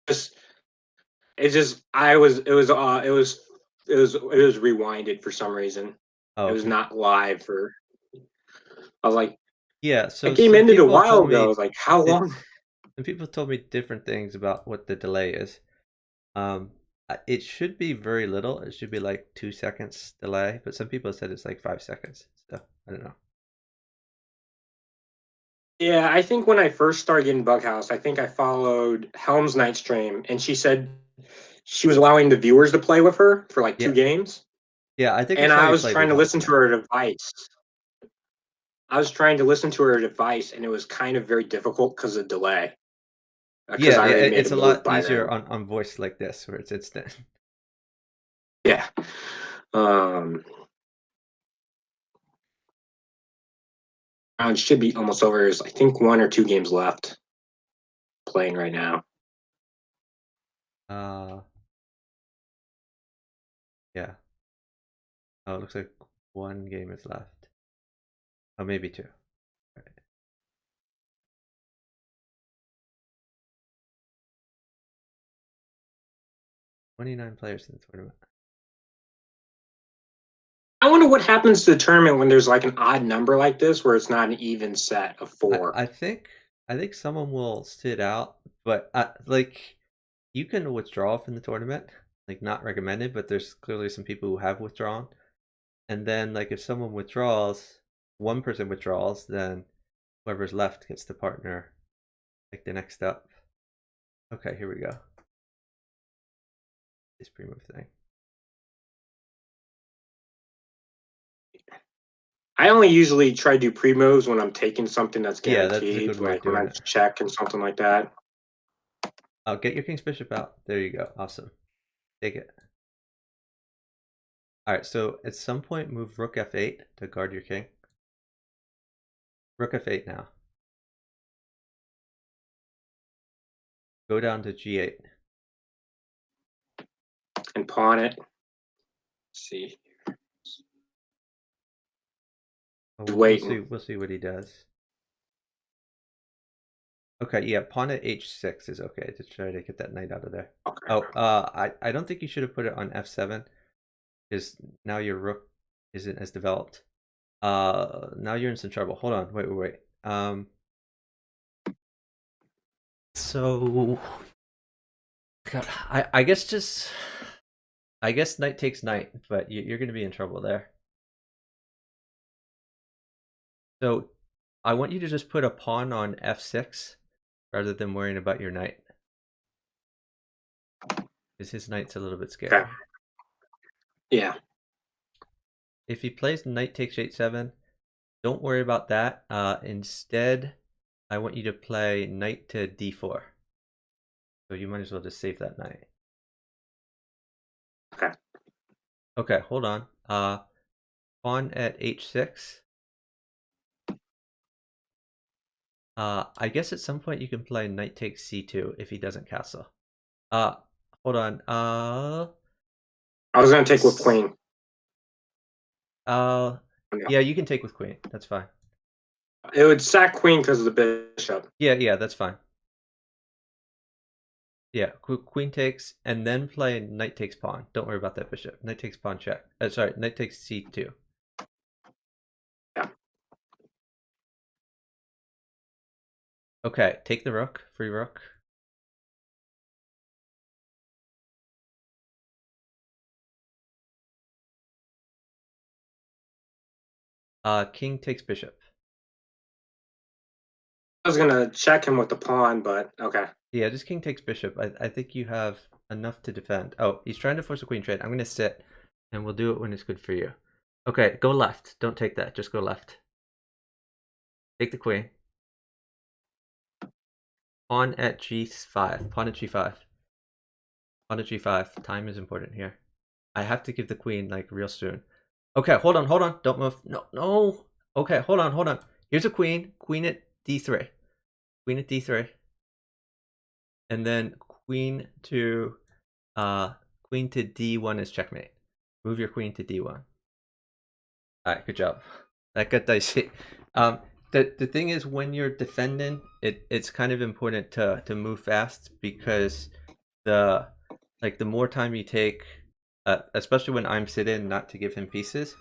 Just it's just I was it was rewinded for some reason. Oh, It was okay. not live for. I was like, Yeah, that so game some ended a people while told ago. I me was like, how long? it's some people told me different things about what the delay is. Um, it should be very little. It should be like 2 seconds delay, but some people said it's like 5 seconds. So I don't know. Yeah, I think when I first started getting Bughouse, I think I followed Helm's Night stream, and she said she was allowing the viewers to play with her for like two Yeah, games, yeah. I think I and saw I you was played trying with to Helm's listen to Night. her device. I was trying to listen to her device, and it was kind of very difficult because of delay. Because Yeah, I yeah. already made a It's a move lot by easier then. on voice like this where it's instant. Yeah. Um, Round should be almost over. There's I think one or two games left playing right now. Uh, yeah. Oh, it looks like one game is left. Oh, maybe two. Right. 29 players in the tournament. I wonder what happens to the tournament when there's like an odd number like this, where it's not an even set of I, four. I think I think someone will sit out, but like you can withdraw from the tournament. Like not recommended, but there's clearly some people who have withdrawn. And then like if someone withdraws, one person withdraws, then whoever's left gets to partner like the next up. Okay, here we go. This pre-move thing. I only usually try to do pre moves when I'm taking something that's Yeah, that's a guaranteed, good way of like when doing I'm it. checking something like that. I'll get your king's bishop out. There you go. Awesome. Take it. All right, so at some point move rook f8 to guard your king. Rook f8 now. Go down to g8. And pawn it. Let's see, Oh, he's we'll see. waiting. We'll see what he does. Okay, yeah, pawn at h6 is okay to try to get that knight out of there. Okay. Oh, I don't think you should have put it on f7 because now your rook isn't as developed. Now you're in some trouble. Hold on, wait. So God, I guess just I guess knight takes knight, but you're going to be in trouble there. So I want you to just put a pawn on f6 rather than worrying about your knight, because his knight's a little bit Okay. scary. Yeah. If he plays knight takes h7, don't worry about that. Instead, I want you to play knight to d4. So you might as well just save that knight. Okay. Okay, hold on. Pawn at h6. I guess at some point you can play knight takes c2 if he doesn't castle. Uh, Hold on. I was gonna take with queen. Uh, No. yeah, you can take with queen. That's fine. It would sack queen because of the bishop. Yeah, that's fine. Yeah, queen takes, and then play knight takes pawn. Don't worry about that bishop. Knight takes pawn check. Sorry, knight takes c2. Yeah. Okay, take the rook, free rook. King takes bishop. I was gonna check him with the pawn, but okay. Yeah, just king takes bishop. I think you have enough to defend. Oh, he's trying to force a queen trade. I'm gonna sit, and we'll do it when it's good for you. Okay, go left. Don't take that. Just go left. Take the queen. Pawn at g5. Pawn at g5. Pawn at g5. Time is important here. I have to give the queen like real soon. Okay, hold on. Don't move. No. Okay, hold on. Here's a queen. Queen at d3. Queen at d3. And then queen to d1 is checkmate. Move your queen to d1. Alright, good job. That got dicey. The thing is, when you're defending, it's kind of important to move fast, because the more time you take, especially when I'm sitting, not to give him pieces,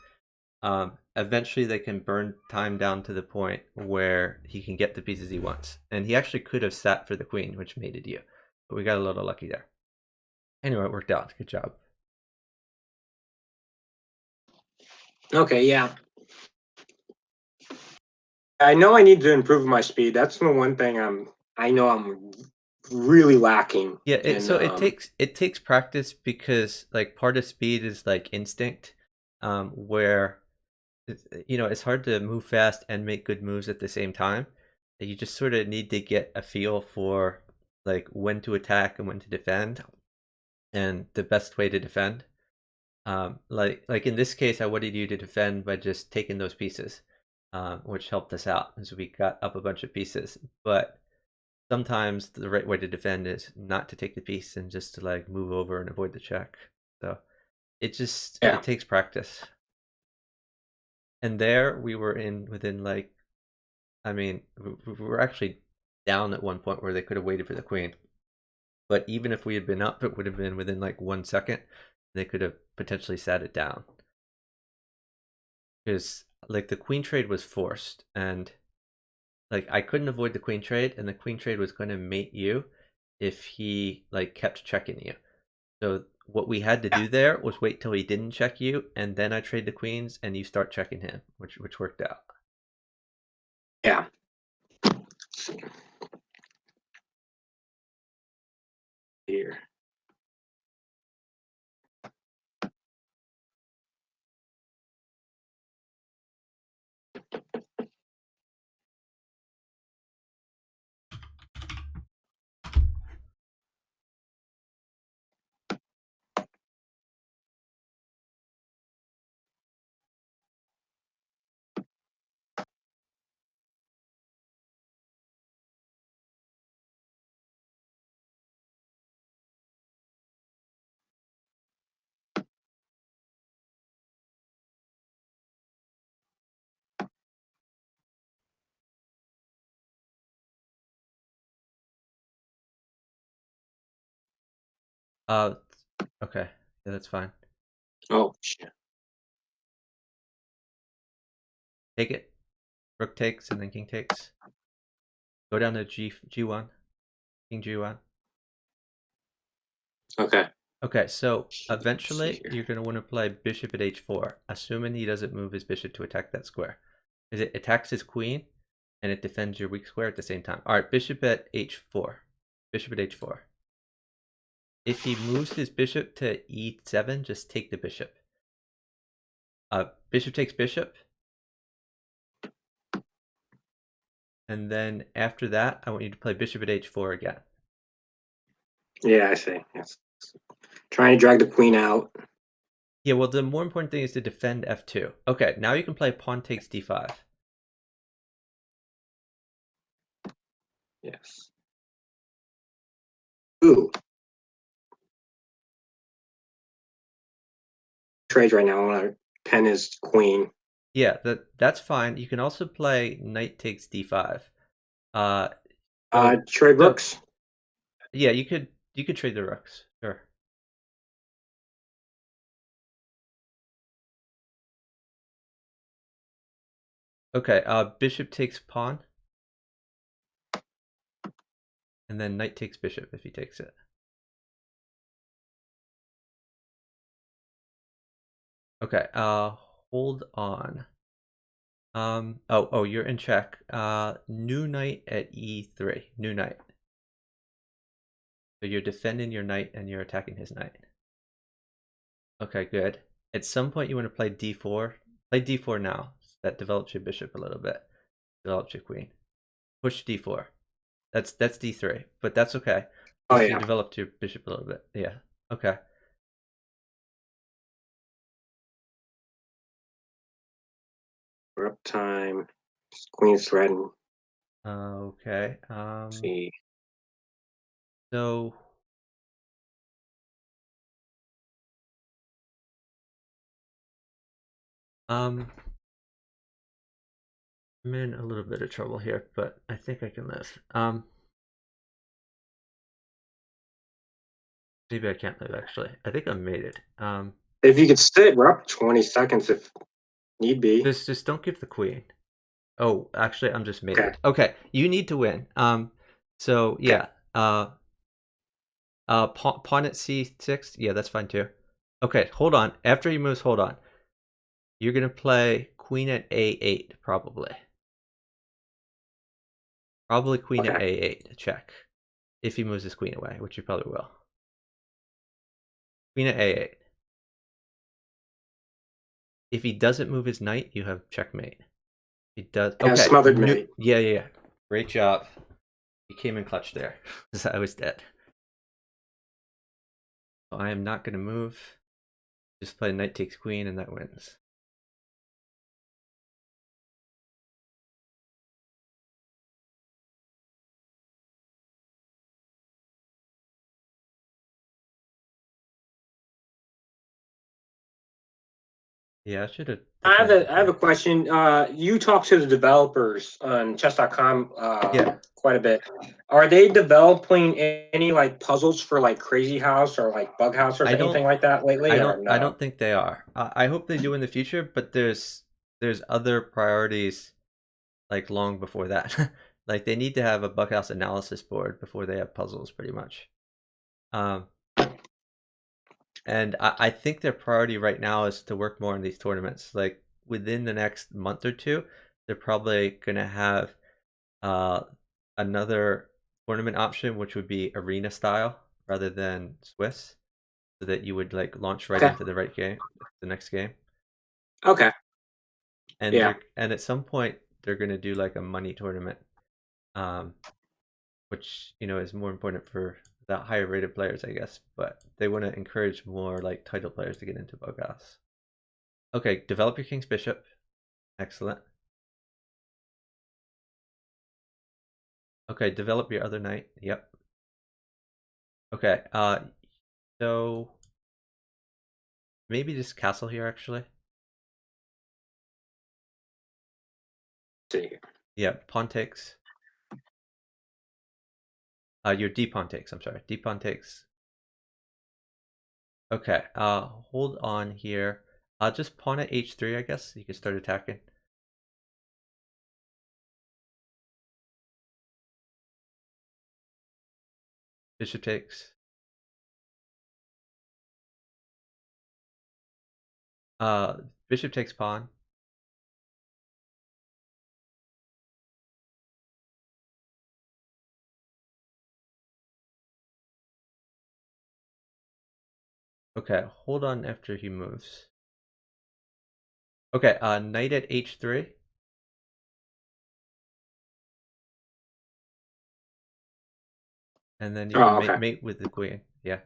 eventually they can burn time down to the point where he can get the pieces he wants. And he actually could have sat for the queen, which mated you, but we got a little lucky there. Anyway, it worked out. Good job. Okay, yeah. I know I need to improve my speed. That's the one thing I know I'm really lacking Yeah, in. so it takes practice, because like part of speed is like instinct, where it's hard to move fast and make good moves at the same time. You just sort of need to get a feel for like when to attack and when to defend, and the best way to defend. Like in this case, I wanted you to defend by just taking those pieces, which helped us out as we got up a bunch of pieces. But sometimes the right way to defend is not to take the piece and just to like move over and avoid the check. So Yeah. it takes practice. And there we were within like, I mean, we were actually down at one point where they could have waited for the queen. But even if we had been up, it would have been within like 1 second. They could have potentially sat it down, because like the queen trade was forced, and like I couldn't avoid the queen trade, and the queen trade was going to mate you if he like kept checking you. So what we had to Yeah. do there was wait till he didn't check you, and then I trade the queens and you start checking him, which worked out. Yeah. Here. Uh, okay, yeah, that's fine. Oh shit. Take it. Rook takes and then king takes. Go down to g1, king g1. Okay. Okay, so Let's see eventually here. you're going to want to play bishop at h4, assuming he doesn't move his bishop to attack that square. Because it attacks his queen, and it defends your weak square at the same time. All right, bishop at h4. Bishop at h4. If he moves his bishop to e7, just take the bishop. Bishop takes bishop. And then after that, I want you to play bishop at h4 again. Yeah, I see. Yes. Trying to drag the queen out. Yeah, well, the more important thing is to defend f2. Okay, now you can play pawn takes d5. Yes. Ooh. Trades right now. I want to pen his queen. Yeah, that's fine. You can also play knight takes d5. Uh, Trade so rooks. yeah, You could trade the rooks, sure. Okay, bishop takes pawn, and then knight takes bishop if he takes it. Okay, hold on. Oh, you're in check. New knight at e3. New knight. So you're defending your knight and you're attacking his knight. Okay, good. At some point you want to play d4. Play d4 now. That develops your bishop a little bit. Develops your queen. Push d4. That's d3, but that's okay. Oh Just you yeah. developed your bishop a little bit. Yeah. Okay. We're up time. Queen's threatened. Okay. See. So I'm in a little bit of trouble here, but I think I can live. Maybe I can't live actually. I think I made it. If you could sit, we're up 20 seconds if need be. Just don't give the queen. Oh, actually, I'm just Okay. mated. Okay, you need to win. So Okay. yeah. Pawn at c6. Yeah, that's fine too. Okay, hold on. After he moves, hold on. You're gonna play queen at a8 probably. Probably queen at Okay. a8 check. If he moves his queen away, which he probably will. Queen at a8. If he doesn't move his knight, you have checkmate. He does. Yeah, Okay. smothered mate. Yeah. Great job. He came in clutch there. Because I was dead. So I am not going to move. Just play knight takes queen and that wins. Yeah, I should have defended the I have queen. a question. You talk to the developers on chess.com Yeah. quite a bit. Are they developing any like puzzles for like Crazy House or like Bughouse or I anything don't like that lately, or I no? don't think they are. I hope they do in the future, but there's other priorities like long before that. Like they need to have a bughouse analysis board before they have puzzles pretty much. Um And I think their priority right now is to work more on these tournaments. Like within the next month or two, they're probably gonna have uh, another tournament option, which would be arena style rather than Swiss, so that you would like launch right Okay. into the right game, the next game. Okay. And Yeah. at some point they're gonna do like a money tournament, um, which is more important for the higher rated players, I guess. But they want to encourage more like title players to get into Bogos. Okay, develop your king's bishop. Excellent. Okay, develop your other knight. Yep. Okay, so maybe just castle here actually. See. Yep, pawn takes. Your d pawn takes, I'm sorry. D pawn takes. Okay, hold on here. Just pawn at h3, I guess. You can start attacking. Bishop takes. Uh, Bishop takes pawn. Okay, hold on after he moves. Okay, knight at h3. And then you can Oh, okay. mate with the queen. Yeah,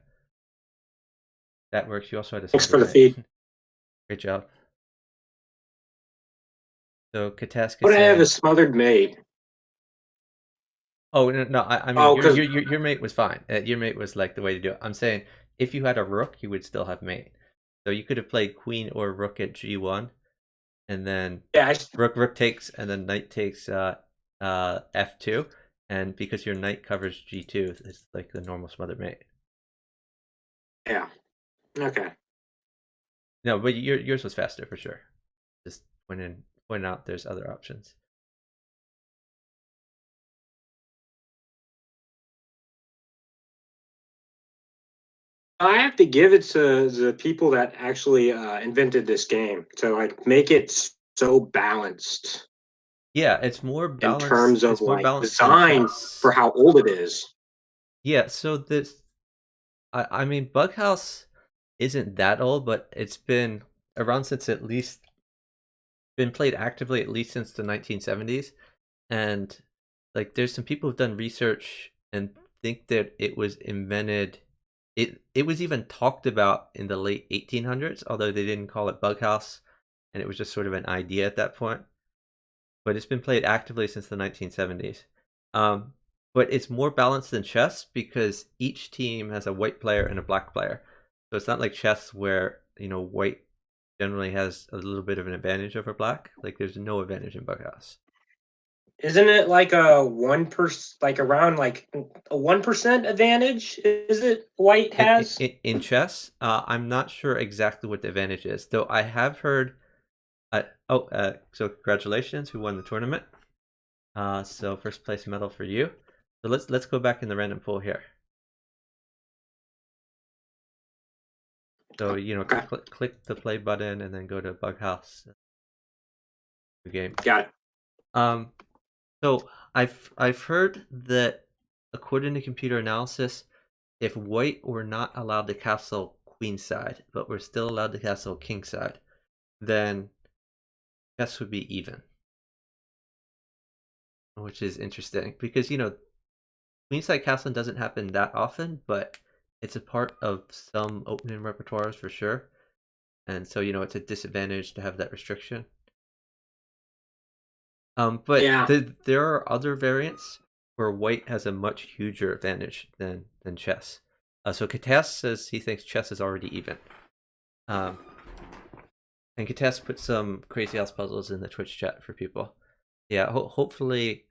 that works. You also had a Thanks for smothered the mate. feed. Great job. So Katask is What I have saying, is smothered mate. oh no, I mean Oh, because your mate was fine. Your mate was like the way to do it. I'm saying if you had a rook, you would still have mate. So you could have played queen or rook at g1, and then yeah, rook takes, and then knight takes f2, and because your knight covers g2, it's like the normal smothered mate. Yeah. Okay. No, but yours was faster for sure. Just point out there's other options. I have to give it to the people that actually invented this game to like make it so balanced Yeah, it's more in balanced. terms of It's more like balanced than design for chess. how old it is. Yeah, so this I mean Bughouse isn't that old, but it's been around since at least been played actively at least since the 1970s. And like there's some people who've done research and think that it was invented it was even talked about in the late 1800s, although they didn't call it Bughouse and it was just sort of an idea at that point. But it's been played actively since the 1970s. Um, but it's more balanced than chess because each team has a white player and a black player. So it's not like chess where, white generally has a little bit of an advantage over black. Like there's no advantage in Bughouse. Isn't it like a 1%, like around like a 1% advantage? Is it white has? In chess, I'm not sure exactly what the advantage is, though I have heard. So congratulations, who won the tournament? So first place medal for you. So let's go back in the random pool here. So Okay, click the play button and then go to Bughouse game. got it. Um, so I've heard that according to computer analysis, if white were not allowed to castle queenside, but we're still allowed to castle kingside, then chess would be even, which is interesting because queenside castling doesn't happen that often, but it's a part of some opening repertoires for sure, and so it's a disadvantage to have that restriction. But Yeah. there are other variants where white has a much huger advantage than chess. So Katas says he thinks chess is already even. Um, and Katas put some crazy house puzzles in the Twitch chat for people. Yeah, hopefully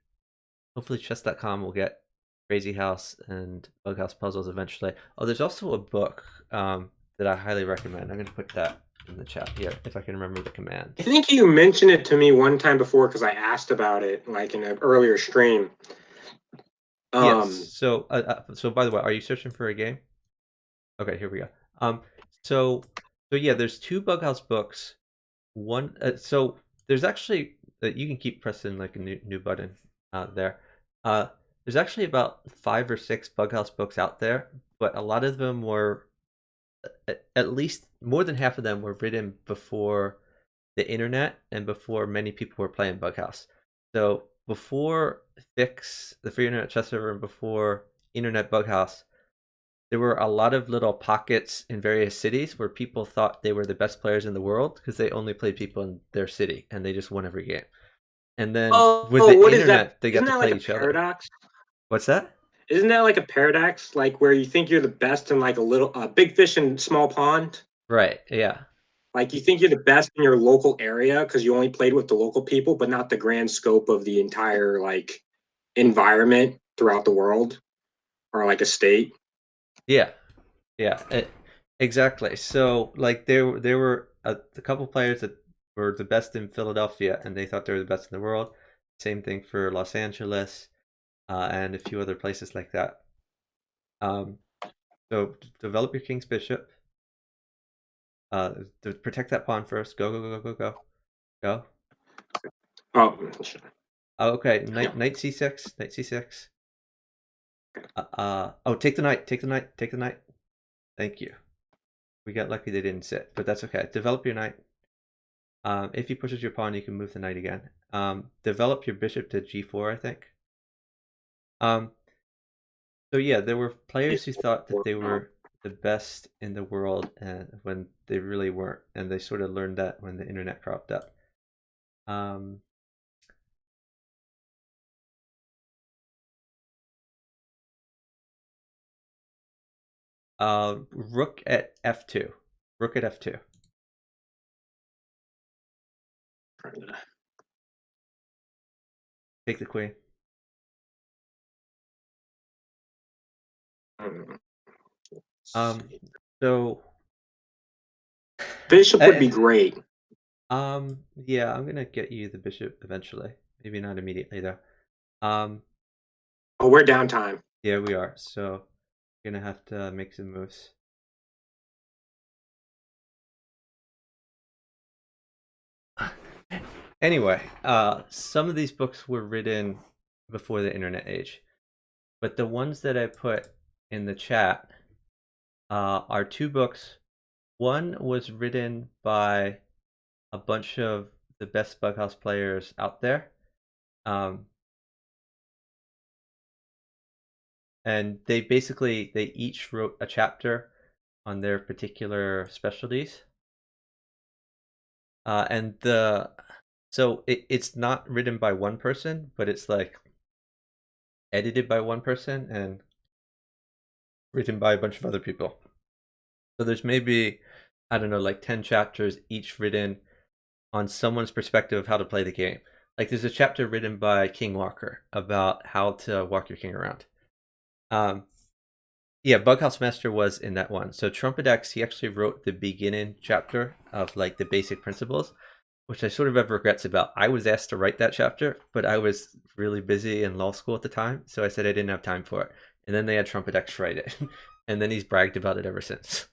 chess.com will get crazy house and bughouse puzzles eventually. Oh, there's also a book that I highly recommend. I'm going to put that in the chat here if I can remember the I command. think you mentioned it to me one time before because I asked about it like in an earlier stream. Yes. Um, So by the way, are you searching for a game? Okay, here we go. Um, so so yeah, there's two bughouse books. One, so there's actually you can keep pressing like a new button there. Uh, there's actually about 5 or 6 bughouse books out there, but a lot of them were at least more than half of them were written before the internet and before many people were playing Bughouse. So before Fix, the free internet chess server, and before Internet Bughouse, there were a lot of little pockets in various cities where people thought they were the best players in the world because they only played people in their city and they just won every game. And then with oh, the what is that? internet, they got Isn't to that like play a each other. paradox? What's that? Isn't that like a paradox? Like where you think you're the best in like a big fish in small pond? Right. Yeah. Like you think you're the best in your local area because you only played with the local people, but not the grand scope of the entire like environment throughout the world or like a state. Yeah. Yeah, exactly. So like there were a couple players that were the best in Philadelphia, and they thought they were the best in the world. Same thing for Los Angeles and a few other places like that. Um, so develop your king's bishop. To protect that pawn first. Go go go go go go go. Oh, Oh, okay, yeah. knight c6, knight c6. Oh, take the knight, take the knight, take the knight. Thank you. We got lucky they didn't sit, but that's okay. Develop your knight. If he pushes your pawn, you can move the knight again. Develop your bishop to g4, I think. Um, so yeah, there were players who thought that they were the best in the world when they really weren't, and they sort of learned that when the internet cropped up. Um, Rook at f2. Rook at f2. Take the queen. Let's Um, see. So, Bishop would eh, be great. yeah, I'm gonna get you the bishop eventually. Maybe not immediately though. Um, Oh, we're downtime. yeah, we are. So, gonna have to make some moves. Anyway, some of these books were written before the internet age, but the ones that I put in the chat are two books. One was written by a bunch of the best bughouse players out there. Um, and they each wrote a chapter on their particular specialties. And it's not written by one person, but it's like edited by one person and written by a bunch of other people. So there's maybe, I don't know, like 10 chapters each written on someone's perspective of how to play the game. Like there's a chapter written by King Walker about how to walk your king around. Um, yeah, Bughouse Master was in that one. So Trumpet X, he actually wrote the beginning chapter of like the basic principles, which I sort of have regrets about. I was asked to write that chapter, but I was really busy in law school at the time, so I said I didn't have time for it. And then they had Trumpet X write it, and then he's bragged about it ever since.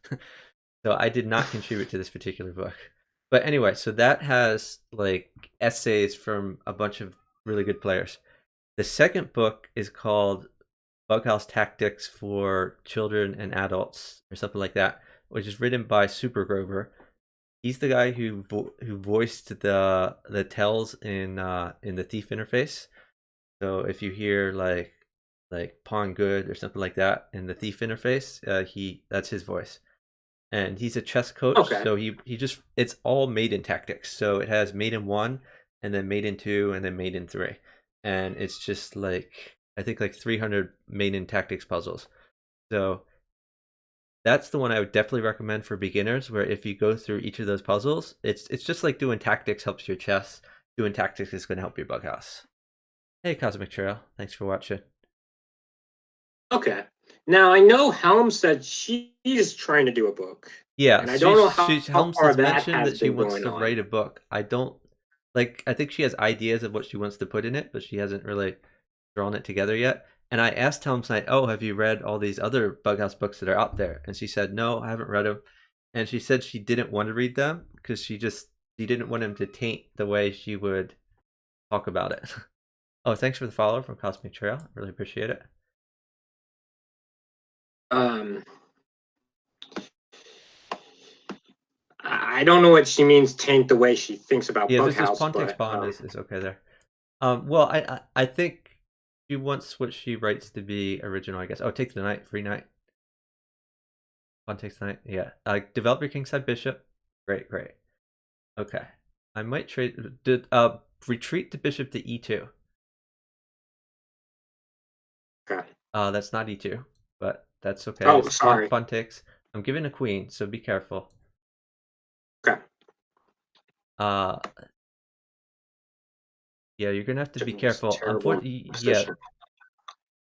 So I did not contribute to this particular book. But anyway, so that has like essays from a bunch of really good players. The second book is called Bughouse Tactics for Children and Adults, or something like that, which is written by Super Grover. He's the guy who voiced the tells in the Thief interface. So if you hear like pawn good or something like that in the Thief interface, he that's his voice. And he's a chess coach, Okay. so he just it's all maiden tactics. So it has maiden 1 and then maiden 2 and then maiden 3. And it's just like I think like 300 maiden tactics puzzles. So that's the one I would definitely recommend for beginners, where if you go through each of those puzzles, it's just like doing tactics helps your chess. Doing tactics is going to help your bughouse. Hey, Cosmic Trail. Thanks for watching. Okay. Now I know Helm said she's trying to do a book, Yeah, and I don't know how Helms far has that mentioned has that she been wants going to on. write a book. I don't like I think she has ideas of what she wants to put in it, but she hasn't really drawn it together yet. And I asked Helms tonight, "Oh, have you read all these other Bughouse books that are out there?" And she said, "No, I haven't read them." And she said she didn't want to read them because she didn't want him to taint the way she would talk about it. Oh, thanks for the follow from Cosmic Trail. Really appreciate it. Um, I don't know what she means taint the way she thinks about Yeah, this Bughouse, pawn takes but pawn is okay there. Well, I think she wants what she writes to be original, I guess. Oh, take the knight, free knight. Pawn takes the knight. Yeah. Develop your kingside bishop. Great, great. Okay. I might trade. Retreat the bishop to e2. okay. That's not e2, but that's okay. Oh, It's pawn sorry. pawn takes. I'm giving a queen, so be careful. Okay. Uh, yeah, you're gonna have to be It's careful. terrible Unfortunately, yeah, position.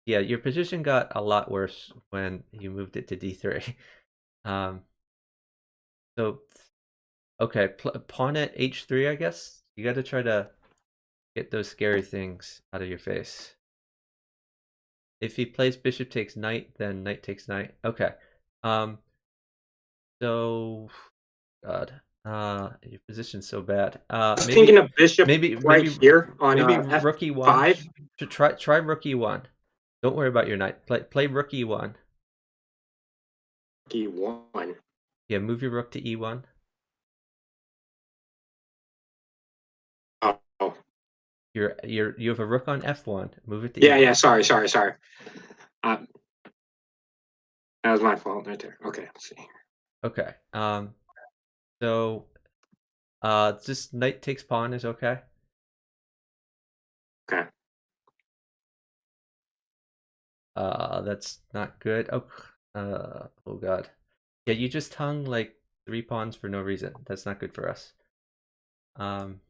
yeah, your position got a lot worse when you moved it to d3. Um, so okay, pawn at h3, I guess. You got to try to get those scary things out of your face. If he plays bishop takes knight, then knight takes knight. Okay. Um. So, God. Your position's so bad. I was thinking of bishop Maybe, right maybe, here on maybe rook e1. F5. Try rook e1. Don't worry about your knight. Play rook e1. E1. Yeah, move your rook to e1. Oh, oh. You have a rook on f1. Move it to Yeah, yeah. e1. Sorry. Uh, that was my fault right there. Okay, let's see. Okay. So just knight takes pawn is okay. Okay. That's not good. Oh God. Yeah, you just hung like 3 pawns for no reason. That's not good for us. Um.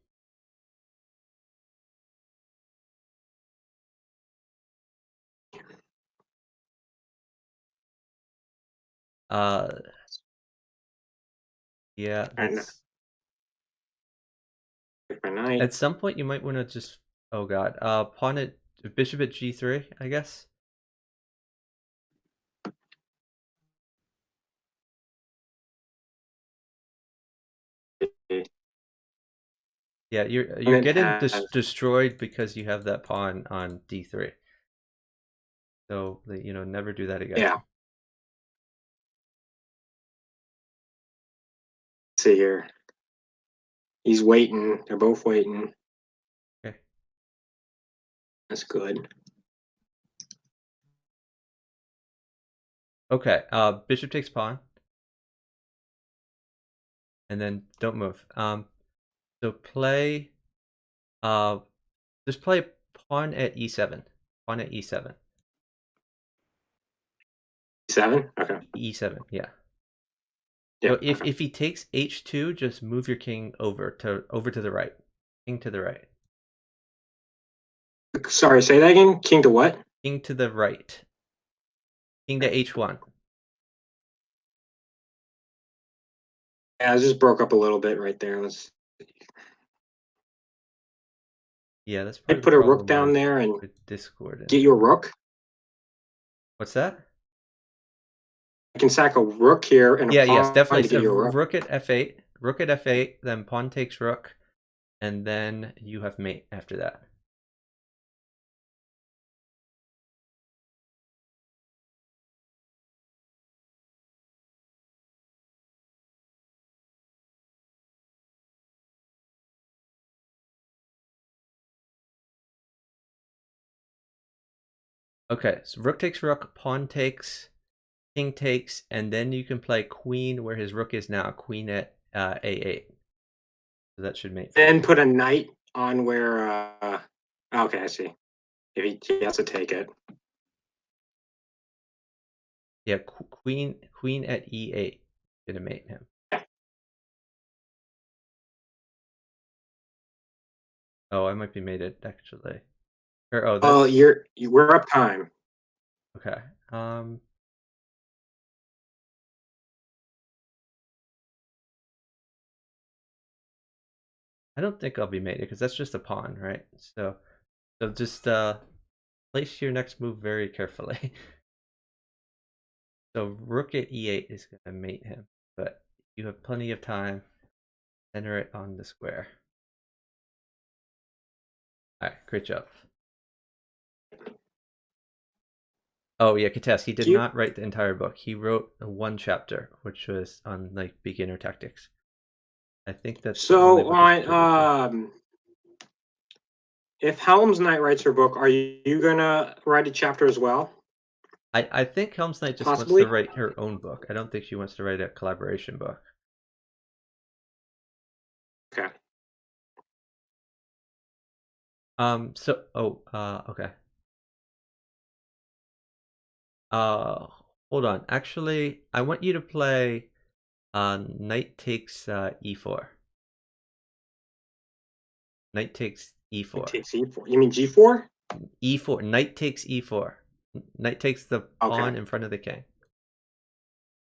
Uh. Yeah, And that's my knight. at some point you might want to just oh god, pawn at bishop at g3, I guess. Yeah, you're Opponent getting has destroyed because you have that pawn on d3. So, never do that again. yeah. Let's see here. He's waiting. They're both waiting. Okay. That's good. Okay, bishop takes pawn, and then don't move. So uh, just play pawn at e7. Pawn at e7. Seven. Okay. E7, yeah. Yeah. So if Okay. if he takes h2, just move your king over to the right. King to the right. Sorry. Say that again. King to what? King to the right. King to Okay. h1. Yeah, I just broke up a little bit right there. Let's. Yeah, that's I part of the put a rook problem down there and with Discord get and you a rook. what's that? I can sack a rook here and a Yeah, yes, pawn definitely. to get So you a rook. rook at f8, rook at f8, then pawn takes rook, and then you have mate after that. Okay, so rook takes rook, pawn takes, king takes, and then you can play queen where his rook is now, queen at a8. So that should mate Then fine. put a knight on where. Okay, I see. If he has to take it. Yeah, queen at e8 gonna mate him. Oh, I might be mated actually. Or oh, Oh, that's we're up time. okay. I don't think I'll be mated because that's just a pawn, right? So just place your next move very carefully. So rook at e8 is gonna mate him, but you have plenty of time. Center it on the square. All right, great job. Oh yeah, Kates, he did Thank you. not write the entire book. He wrote one chapter, which was on like beginner tactics. I think that's the only So book he's on contributed if Helm's Knight writes her book, are you gonna write a chapter as well? to. I think Helm's Knight just wants to Possibly. write her own book. I don't think she wants to write a collaboration book. Okay. Okay. Uh Hold on. Actually, I want you to play knight takes e4. Knight takes It e4. takes e4. You mean g4? E4. Knight takes e4. Knight takes the Okay. pawn in front of the king.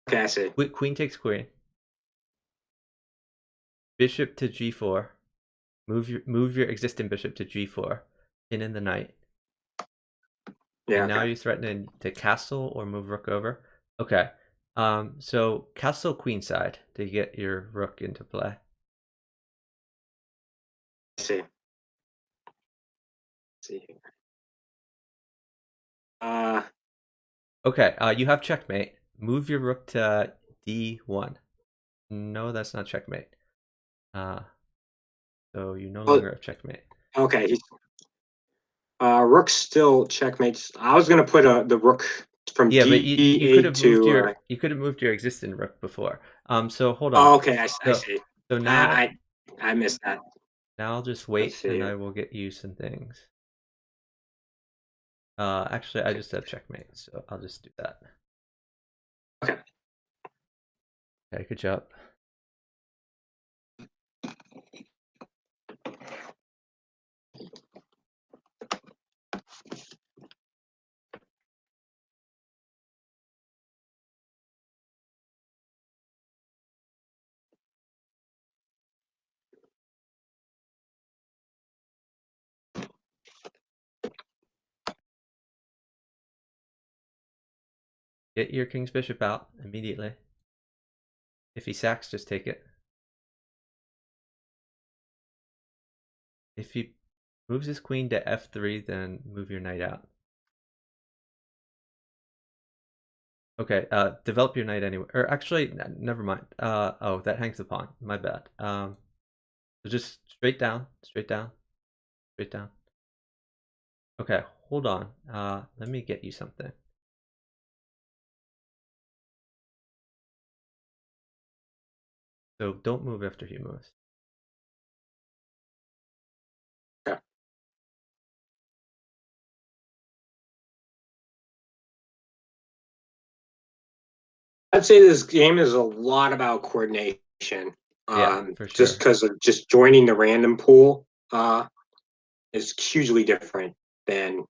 Okay, I see. Queen takes queen. Bishop to g4. Move your existing bishop to g4. Pin in the knight. Yeah, And now okay. you're threatening to castle or move rook over. Okay. So castle queenside to get your rook into play. I see. Let's see here. Uh Okay, you have checkmate. Move your rook to d1. No, that's not checkmate. Uh, so you no well, longer have checkmate. okay. Rook still checkmates. I was gonna put the rook from Yeah, but you could d8 have moved to your existing rook before. So hold on. oh, okay, I So see. so now I missed that. now I'll just Let's wait see and here. I will get you some things. Actually, I Okay. just have checkmate, so I'll just do that. Okay. Okay, good job. Get your king's bishop out immediately. If he sacks, just take it. If he moves his queen to f3, then move your knight out. Okay, develop your knight anyway. Or actually, never mind. Oh, that hangs the pawn. My bad. So just straight down, straight down, straight down. Okay, hold on. Let me get you something. So don't move after he moves. Yeah. I'd say this game is a lot about coordination. Yeah, for Just sure. because of just joining the random pool is hugely different than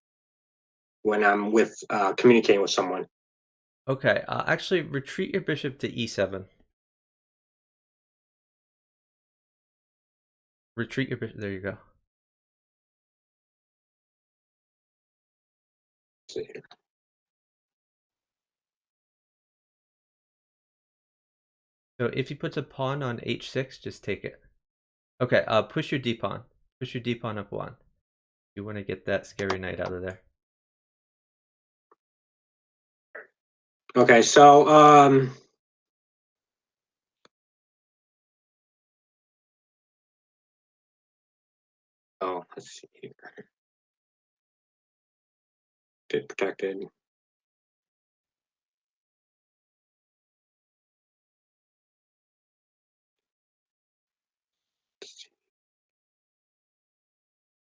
when I'm with communicating with someone. Okay, actually retreat your bishop to e7. Retreat your bishop. There you go. So if he puts a pawn on h6, just take it. Okay, push your d pawn. Push your d pawn up one. You want to get that scary knight out of there. Okay, so let's see here. Get protected.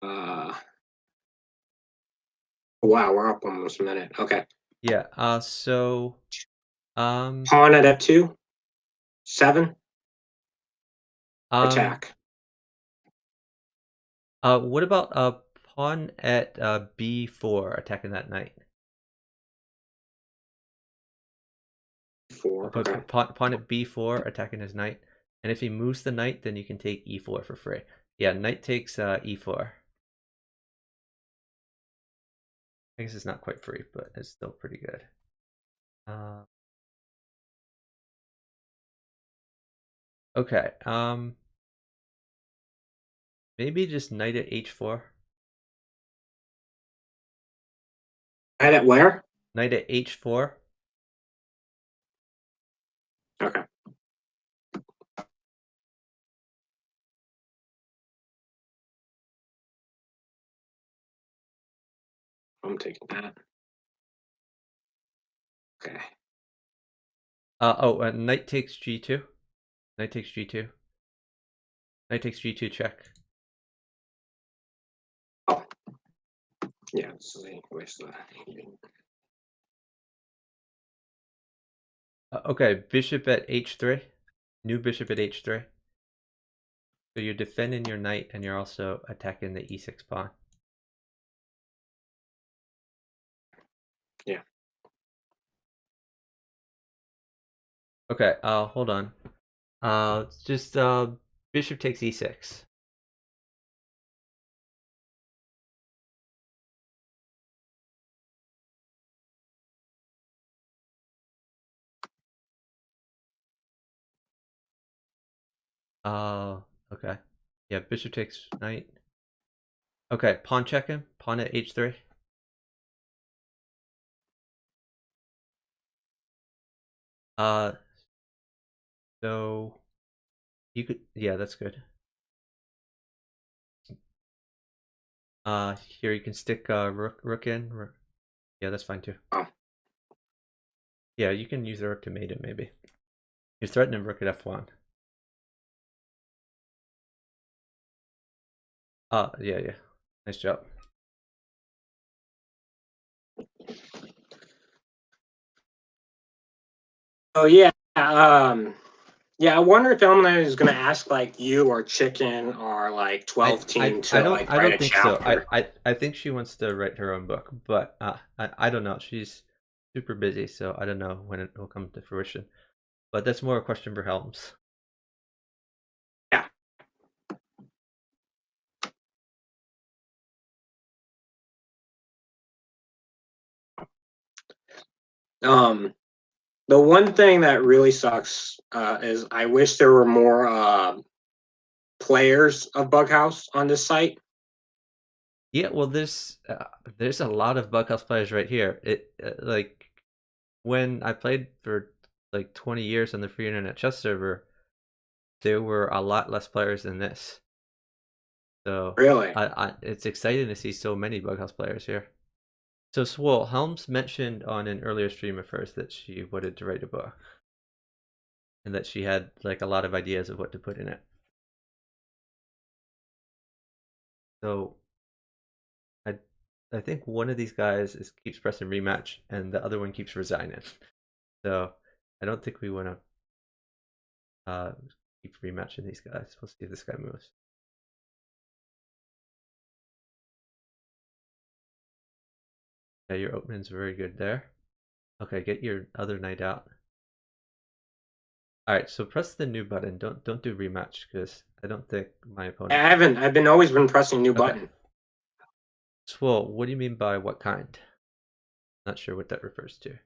Uh, wow, we're up almost a minute. Okay. Yeah, so Pawn at f2, 7, um attack. what about pawn at b4 attacking that knight? 4, okay. Pawn at b4 attacking his knight, and if he moves the knight, then you can take e4 for free. Yeah, knight takes e4. I guess it's not quite free, but it's still pretty good. Okay, maybe just knight at h4. Knight at where? Knight at h4. Okay. I'm taking that. Okay. Knight takes g2. Knight takes g2. Knight takes g2 check. Oh, yeah. Where's the? Okay, bishop at h3. New bishop at h3. So you're defending your knight, and you're also attacking the e6 pawn. Yeah. Okay, hold on. Just bishop takes e6. Okay. Yeah, bishop takes knight. Okay, pawn check him. Pawn at h3. Uh, so you could, yeah, that's good. Here you can stick rook in. Yeah, that's fine too. Oh, Yeah, you can use the rook to mate it maybe. You're threatening rook at f1. Yeah, yeah. Nice job. oh yeah. Yeah. I wonder if Elmina is going to ask like you or Chicken or like 12 team to like I write don't a think so. chapter. I think she wants to write her own book, but I don't know. She's super busy, so I don't know when it will come to fruition. But that's more a question for Helms. Yeah. The one thing that really sucks is I wish there were more players of Bughouse on this site. Yeah, well, there's a lot of bughouse players right here. It like when I played for like 20 years on the free internet chess server, there were a lot less players than this. So Really? it's exciting to see so many bughouse players here. So Swole, Helms mentioned on an earlier stream of hers that she wanted to write a book and that she had like a lot of ideas of what to put in it. So I I think one of these guys keeps pressing rematch and the other one keeps resigning. So I don't think we want to keep rematching these guys. We'll see if this guy moves. Yeah, your opening's very good there. Okay, get your other knight out. All right, so press the new button. Don't do rematch because I don't think my I opponent. haven't. I've been always been pressing new Okay, button. Swole, what do you mean by what kind? Not sure what that refers to.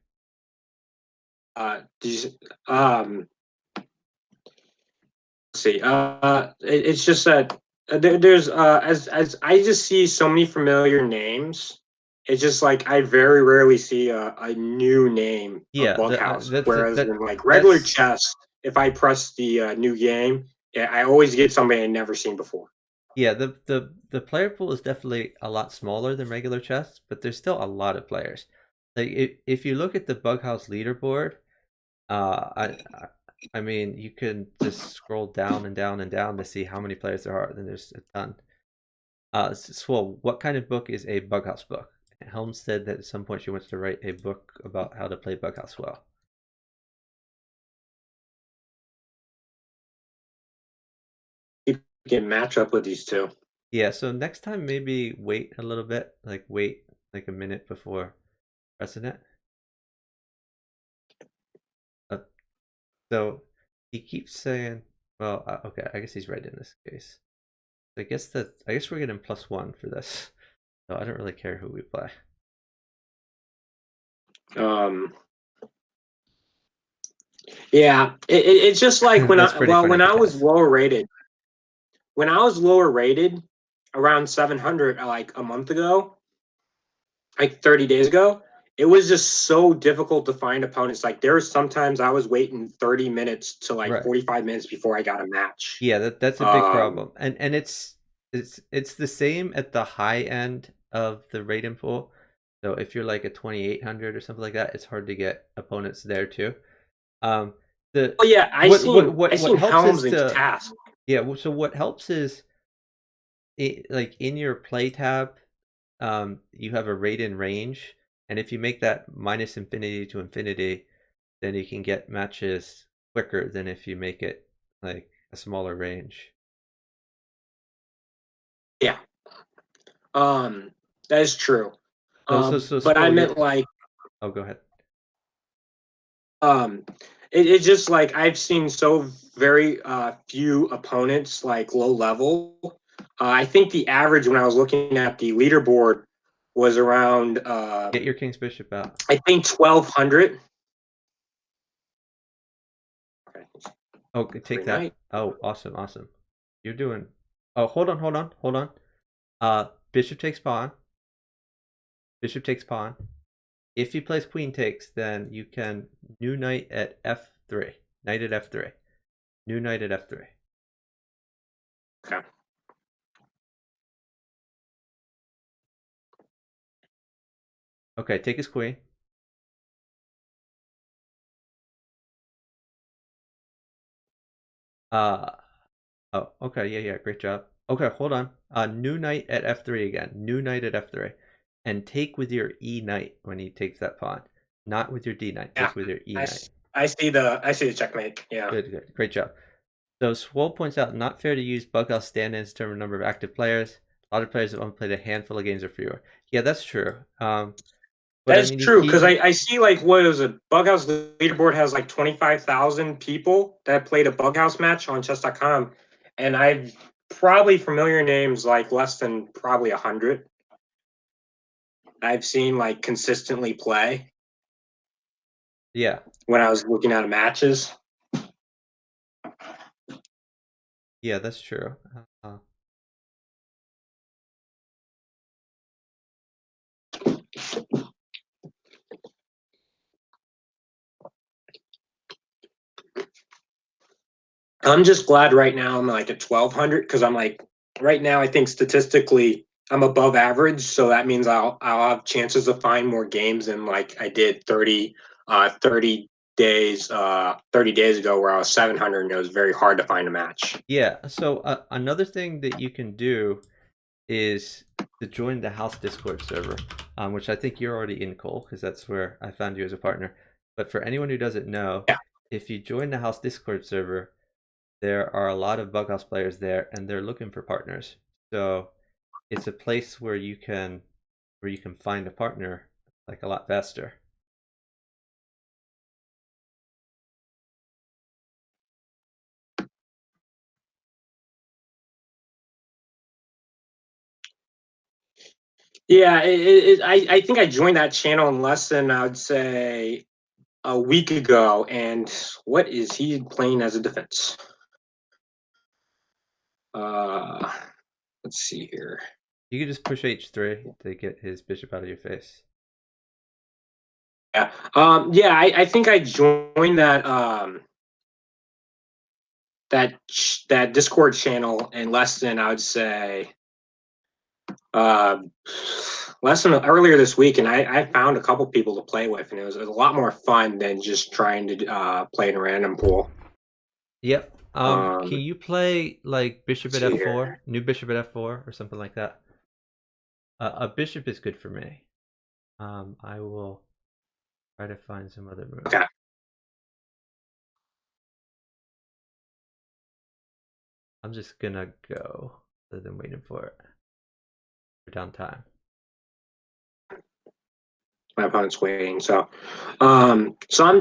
These see. It's just that there's as I just see so many familiar names. It's just like I very rarely see a new name of Yeah, Bughouse. Whereas in like regular that's chess, if I press the new game, yeah, I always get somebody I've never seen before. yeah. The player pool is definitely a lot smaller than regular chess, but there's still a lot of players. Like if you look at the Bughouse leaderboard, uh, I I I mean you can just scroll down and down and down to see how many players there are. Then there's a ton. Swole, what kind of book is a Bughouse book? Helms said that at some point she wants to write a book about how to play Bughouse well. You can match up with these two. Yeah, so next time maybe wait a little bit, like wait like a minute before pressing it. Uh, so he keeps saying, well, okay, I guess he's right in this case. I guess we're getting +1 for this. So I don't really care who we play. Um, yeah, it's just like That's pretty funny, when but I was yes. lower rated. When I was lower rated, around 700, like a month ago, like 30 days ago, it was just so difficult to find opponents. Like there were sometimes I was waiting 30 minutes to like Right. 45 minutes before I got a match. Yeah, that's a big Um, problem. And it's the same at the high end of the rating pool. So if you're like a 2800 or something like that, it's hard to get opponents there too. Um the oh yeah, I what seen helps Helms is and to Task. yeah, so what helps is like in your play tab, you have a rate in range, and if you make that minus infinity to infinity, then you can get matches quicker than if you make it like a smaller range. Yeah, um, that is true. So But I Swole, meant you're like oh go ahead. um, it's just like I've seen so very few opponents like low level. I think the average when I was looking at the leaderboard was around Get your King's Bishop out. I think 1,200. Okay, Oh, take free that. night. Oh, awesome, awesome. You're doing. Oh, hold on. Bishop takes pawn. Bishop takes pawn. If he plays queen takes, then you can new knight at f3. Knight at f3. New knight at f3. Okay. Okay, take his queen. Uh oh, okay, yeah, great job. Okay, hold on. New knight at f3 again. New knight at f3. And take with your e knight when he takes that pawn. Not with your d knight. Yeah, Take with your e I, knight. s- I see the checkmate. Yeah. Good, good. Great job. So Swole points out not fair to use bughouse stand-ins to determine the number of active players. A lot of players have only played a handful of games or fewer. Yeah, that's true. But That I is mean, true because I see like what is it? Bughouse leaderboard has like 25,000 people that played a Bughouse match on chess.com, and I've probably familiar names like less than probably 100. I've seen like consistently play. Yeah. when I was looking at matches. Yeah, that's true. I'm just glad right now I'm like at 1200 because I'm like right now I think statistically I'm above average, so that means I'll have chances to find more games than like I did 30 days ago where I was 700 and it was very hard to find a match. Yeah, so another thing that you can do is to join the house Discord server, which I think you're already in, Cole, because that's where I found you as a partner. But for anyone who doesn't know, Yeah. if you join the house Discord server, there are a lot of bughouse players there, and they're looking for partners. So it's a place where you can find a partner like a lot faster. Yeah, I think I joined that channel in less than I would say a week ago. And what is he playing as a defense? Uh, let's see here. You can just push H3 to get his bishop out of your face. Yeah, yeah. I think I joined that Discord channel in less than I would say uh, less than earlier this week, and I found a couple people to play with, and it was a lot more fun than just trying to play in a random pool. Yep. Can Um, you play like bishop let's at see here. f4, new bishop at f4, or something like that? A bishop is good for me. I will try to find some other moves. Okay. I'm just gonna go rather than waiting for it for downtime. My opponent's waiting, so I'm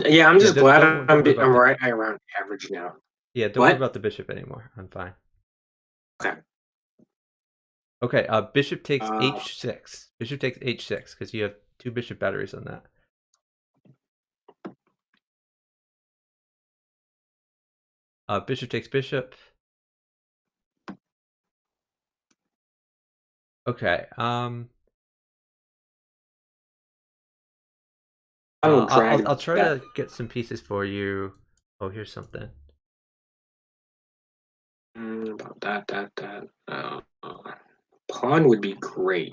Yeah, just glad don't worry I'm about the right around average now. yeah, don't worry What? about the bishop anymore. I'm fine. Okay. Okay, bishop takes Uh, h6. Bishop takes h6 because you have two bishop batteries on that. Bishop takes bishop. Okay. I will drag I'll try that. to get some pieces for you. Oh, here's something. About pawn would be great.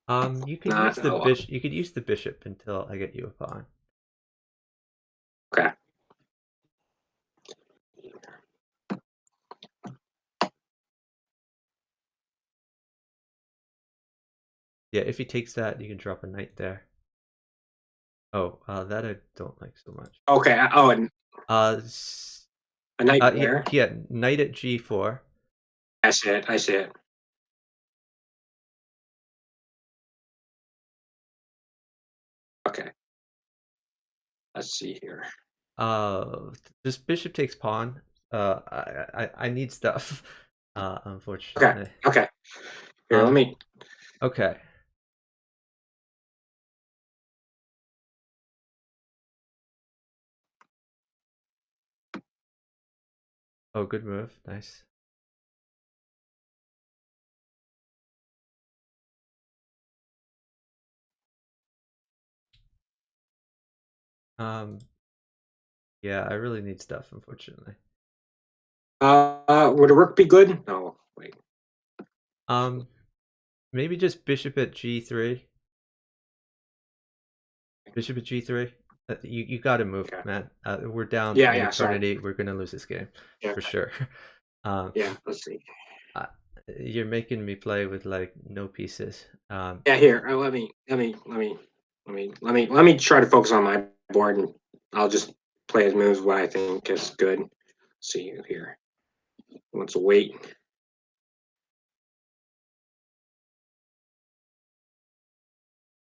You could use Not the a lot. bishop. You could use the bishop until I get you a pawn. Okay. Yeah, if he takes that, you can drop a knight there. Oh, that I don't like so much. Okay. Oh, and Uh, a knight yeah, there. yeah, knight at g4. I see it. I see it. Okay. Let's see here. Uh, this bishop takes pawn. I need stuff. Okay. Unfortunately. Okay. Here, let Um, me. okay. Oh, good move. Nice. Um, yeah, I really need stuff, unfortunately. Would a rook be good? No. Wait. Um, maybe just bishop at g3. Bishop at g3. You got to move, Okay. man. We're down Yeah. an Yeah. Sorry. eternity. We're gonna lose this game Yeah. for sure. um, Yeah. Let's see. uh, you're making me play with like no pieces. Yeah. Here. Let me try to focus on my board, and I'll just play his moves. What I think is good. Let's see here. Let's wait.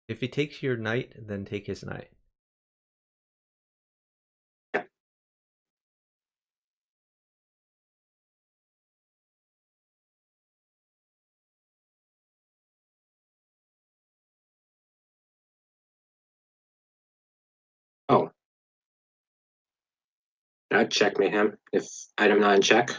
If he takes your knight, then take his knight. Yeah. Oh. I'd checkmate him if item not in check.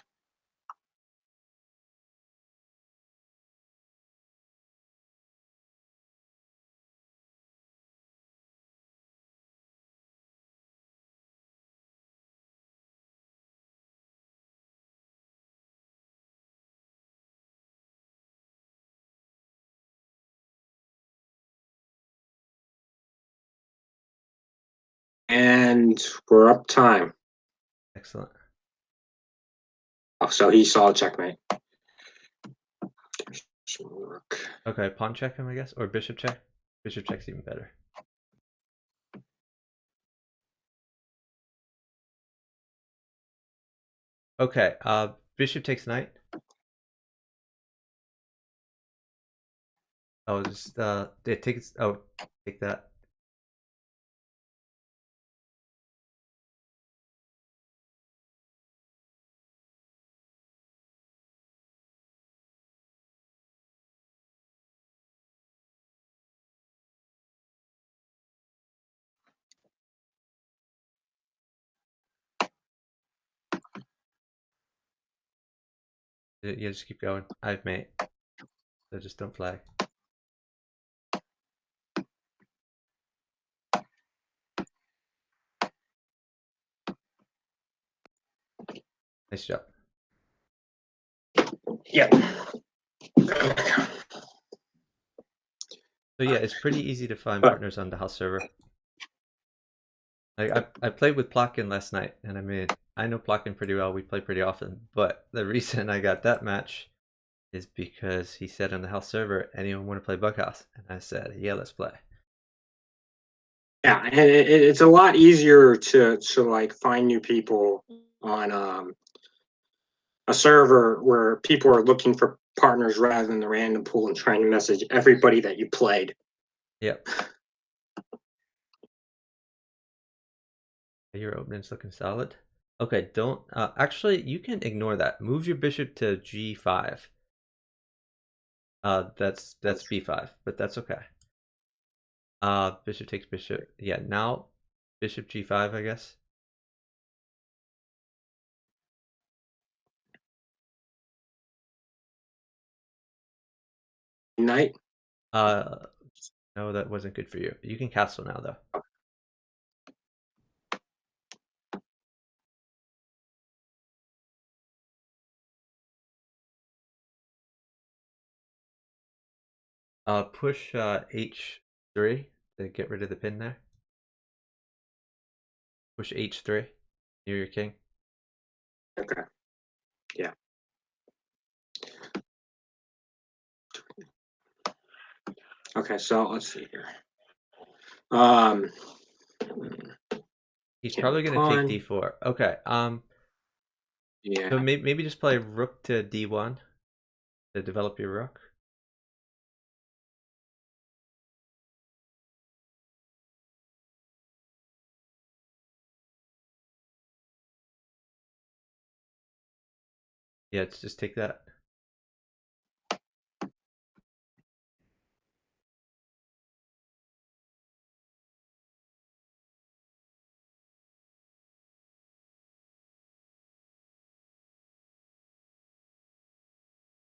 And we're up time. Excellent. Oh, so he saw a checkmate. Okay, pawn check him, I guess, or bishop check. Bishop check's even better. Okay, bishop takes knight. Oh, just it takes. Oh, take that. Yeah, just keep going. I've mate. So just don't flag. Nice job. Yeah. So yeah, it's pretty easy to find But partners on the house server. Like I played with Plotkin last night, and I mean I know Plotkin pretty well. We play pretty often, but the reason I got that match is because he said on the house server, "Anyone want to play bughouse?" And I said, "Yeah, let's play." yeah, and it's a lot easier to like find new people on a server where people are looking for partners rather than the random pool and trying to message everybody that you played. Yep. Your opening's looking solid. Okay, don't actually you can ignore that. Move your bishop to g5. That's b5, but that's okay. Bishop takes bishop. Yeah, now bishop g5, I guess. Knight. Uh, no, that wasn't good for you. You can castle now, though. Push h3 to get rid of the pin there. Push h3 near your king. Okay. Yeah. Okay, so let's see here. He's Can't probably move gonna take pawn. d4. Okay. So Yeah. maybe just play rook to d1 to develop your rook. Yeah, let's just take that.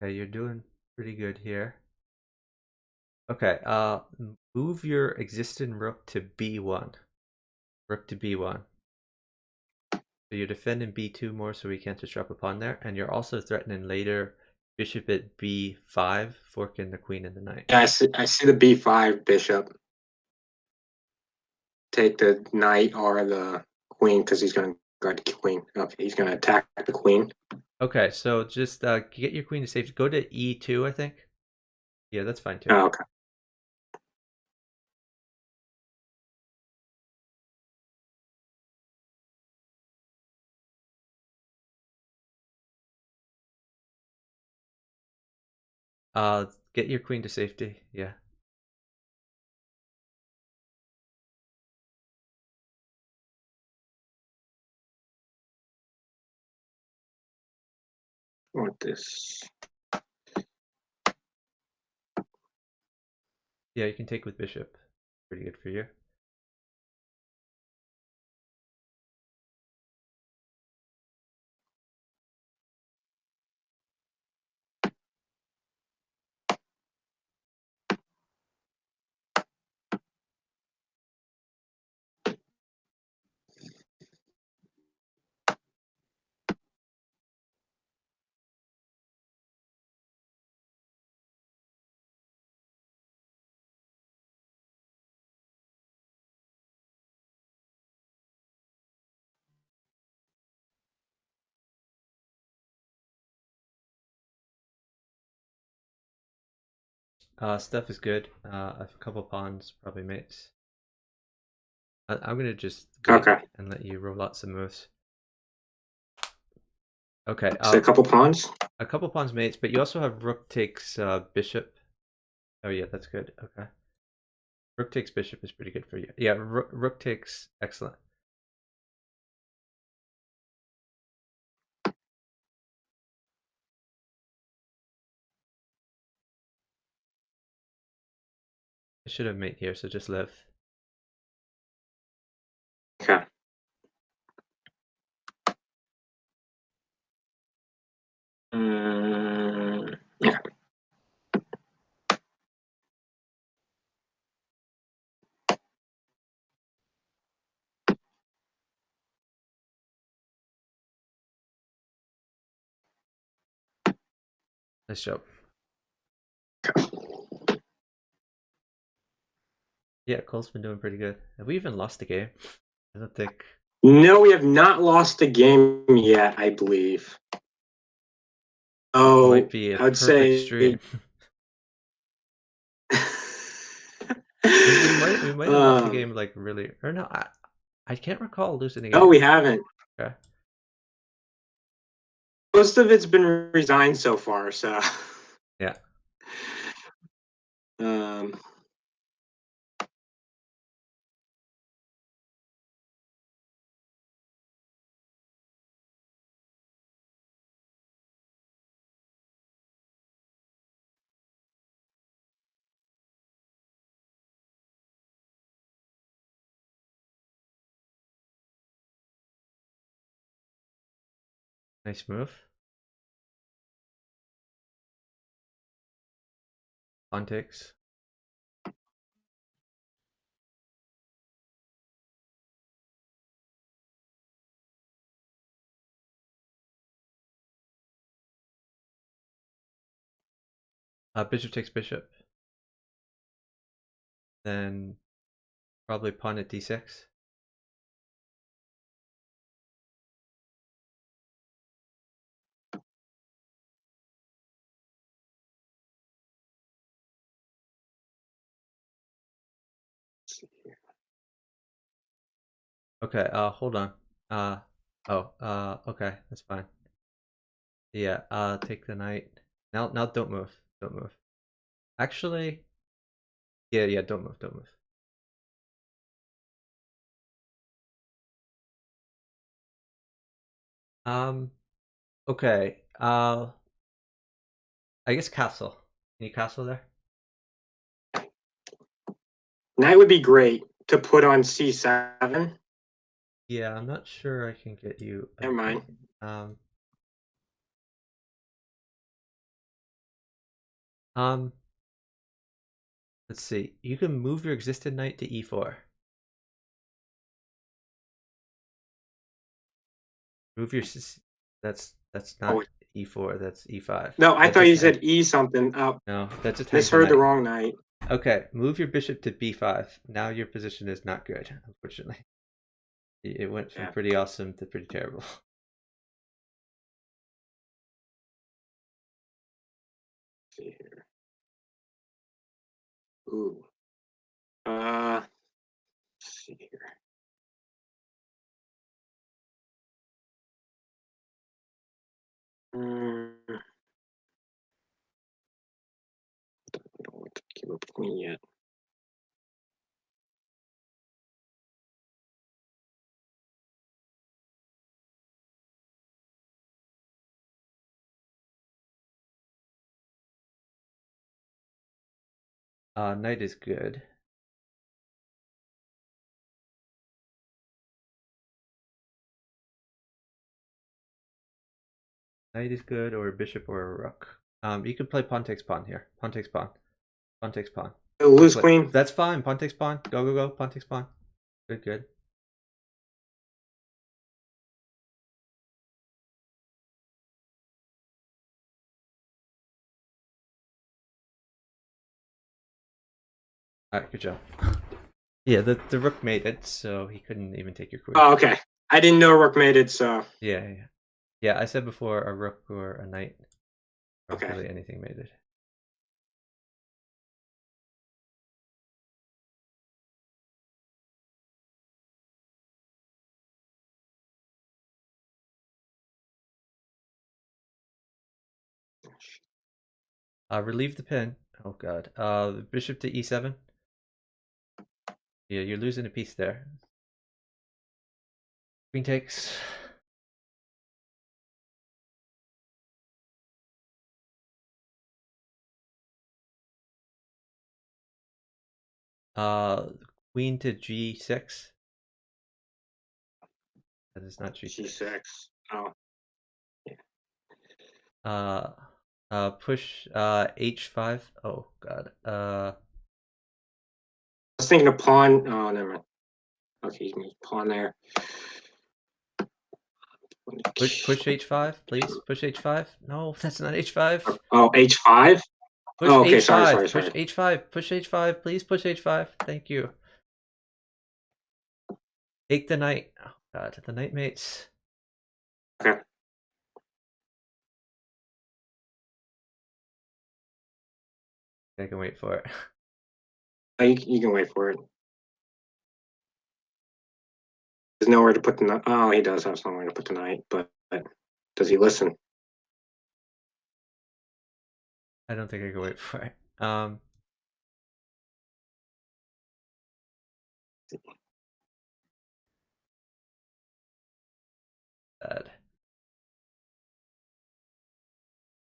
Okay, you're doing pretty good here. Okay, move your existing rook to b1. Rook to b1. So you're defending b2 more so we can't disrupt a pawn there, and you're also threatening later bishop at b5, forking the queen and the knight. Yeah, I see the b5 bishop. Take the knight or the queen because he's going to guard the queen. Okay, he's going to attack the queen. Okay, so just get your queen to safety. Go to e2, I think. Yeah, that's fine too. Oh, okay. Get your queen to safety. Yeah. I want this. Yeah, you can take with bishop. Pretty good for you. Stuff is good. A couple pawns, probably mates. I'm gonna just wait Okay. and let you roll out some moves. Okay. So a couple pawns. A couple pawns mates, but you also have rook takes bishop. Oh yeah, that's good. Okay. Rook takes bishop is pretty good for you. Yeah, rook takes excellent. I should have mate here, so just live. Okay. Yeah. Nice job. Yeah, Cole's been doing pretty good. Have we even lost the game? I don't think. No, we have not lost a game yet, I believe. Might Oh, be a I would perfect say stream. We might have lost the game like really, or no, I can't recall losing a no, game. we haven't. Okay. Most of it's been resigned so far, so Yeah. um Nice move. Pawn takes. Bishop takes bishop. Then probably pawn at d6. Okay, hold on. Okay, that's fine. Yeah, take the knight. Now don't move. Don't move. Actually, yeah, don't move, don't move. Um, okay. I guess castle. Any castle there? knight would be great to put on c7. Yeah, I'm not sure I can get you a Never mind. knight. Um, um, let's see. You can move your existing knight to e4. Move your. That's Oh not e4. That's e5. no, I That thought just you said e something. Oh, no. That just hangs the misheard the knight. wrong knight. Okay, move your bishop to b5. Now your position is not good, unfortunately. It went from Yeah. pretty awesome to pretty terrible. Let's see here. Ooh. Let's see here. Mm, don't want to give up queen yet. Knight is good. Knight is good, or a bishop or a rook. You could play pawn takes pawn here. Pawn takes pawn. Pawn takes pawn. Lose queen. That's fine. Pawn takes pawn. Go. Pawn takes pawn. Good. All right, good job. Yeah, the rook made it, so he couldn't even take your queen. Oh, okay. I didn't know rook made it, so Yeah. I said before a rook or a knight, or okay. really anything made it. Relieve the pin. Oh god. Bishop to e7. Yeah, you're losing a piece there. Queen takes. Uh, Queen to g6. That is not g6. G6. Oh, yeah. Uh, push h5. Oh god. I was thinking of pawn. Oh, never mind. Okay, you can use pawn there. Push h5, please. Push h5. No, that's not h5. Oh, H5. Push Oh, okay. Sorry, sorry, h5. Push sorry. h5. Push h5. Please push h5. Thank you. Take the knight. Oh god, the knight mates. Okay. I can wait for it. You can wait for it. There's nowhere to put the knight. Oh, he does have somewhere to put the knight, but does he listen? I don't think I can wait for it. Bad.